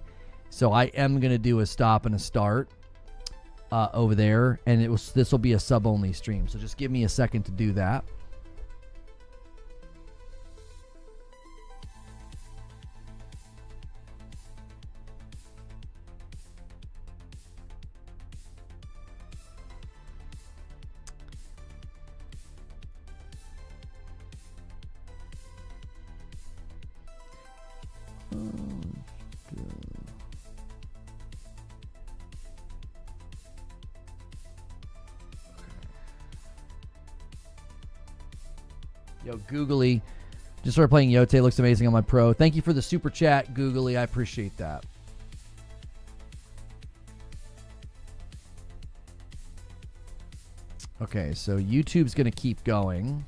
So I am going to do a stop and a start. Over there, and this will be a sub-only stream. So just give me a second to do that. Yo, Googly, just started playing Yotei. Looks amazing on my Pro. Thank you for the super chat, Googly. I appreciate that. Okay, so YouTube's going to keep going.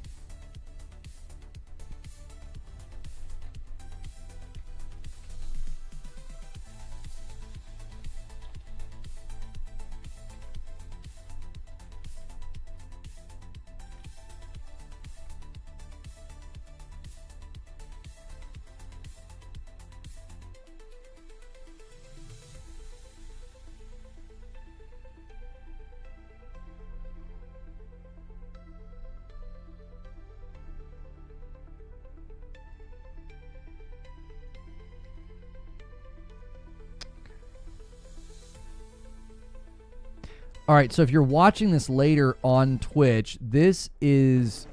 All right, so if you're watching this later on Twitch, this is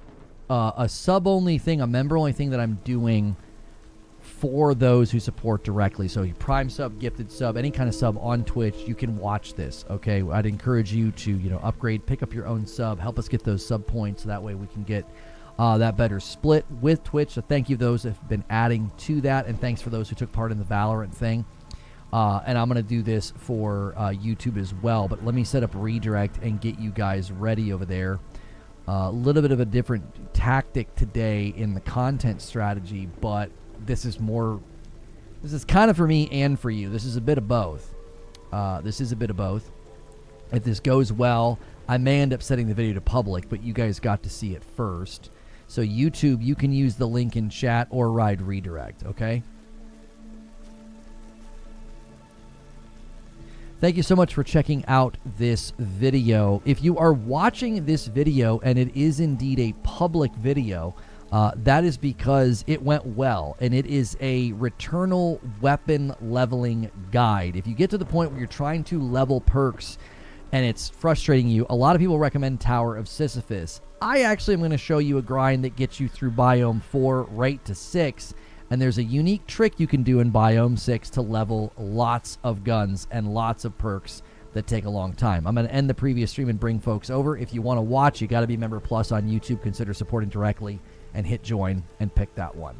a sub-only thing, a member-only thing that I'm doing for those who support directly. So you Prime sub, gifted sub, any kind of sub on Twitch, you can watch this, okay? I'd encourage you to, upgrade, pick up your own sub, help us get those sub points so that way we can get that better split with Twitch. So thank you to those that have been adding to that, and thanks for those who took part in the Valorant thing. And I'm going to do this for YouTube as well. But let me set up redirect and get you guys ready over there. A little bit of a different tactic today in the content strategy, but this is kind of for me and for you. This is a bit of both. If this goes well, I may end up setting the video to public, but you guys got to see it first. So YouTube, you can use the link in chat or ride redirect, okay? Thank you so much for checking out this video. If you are watching this video and it is indeed a public video, that is because it went well, and it is a returnal weapon leveling guide. If you get to the point where you're trying to level perks and it's frustrating you, a lot of people recommend Tower of Sisyphus. I actually am going to show you a grind that gets you through Biome 4 right to 6. And there's a unique trick you can do in Biome 6 to level lots of guns and lots of perks that take a long time. I'm going to end the previous stream and bring folks over. If you want to watch, you got to be Member Plus on YouTube. Consider supporting directly and hit join and pick that one.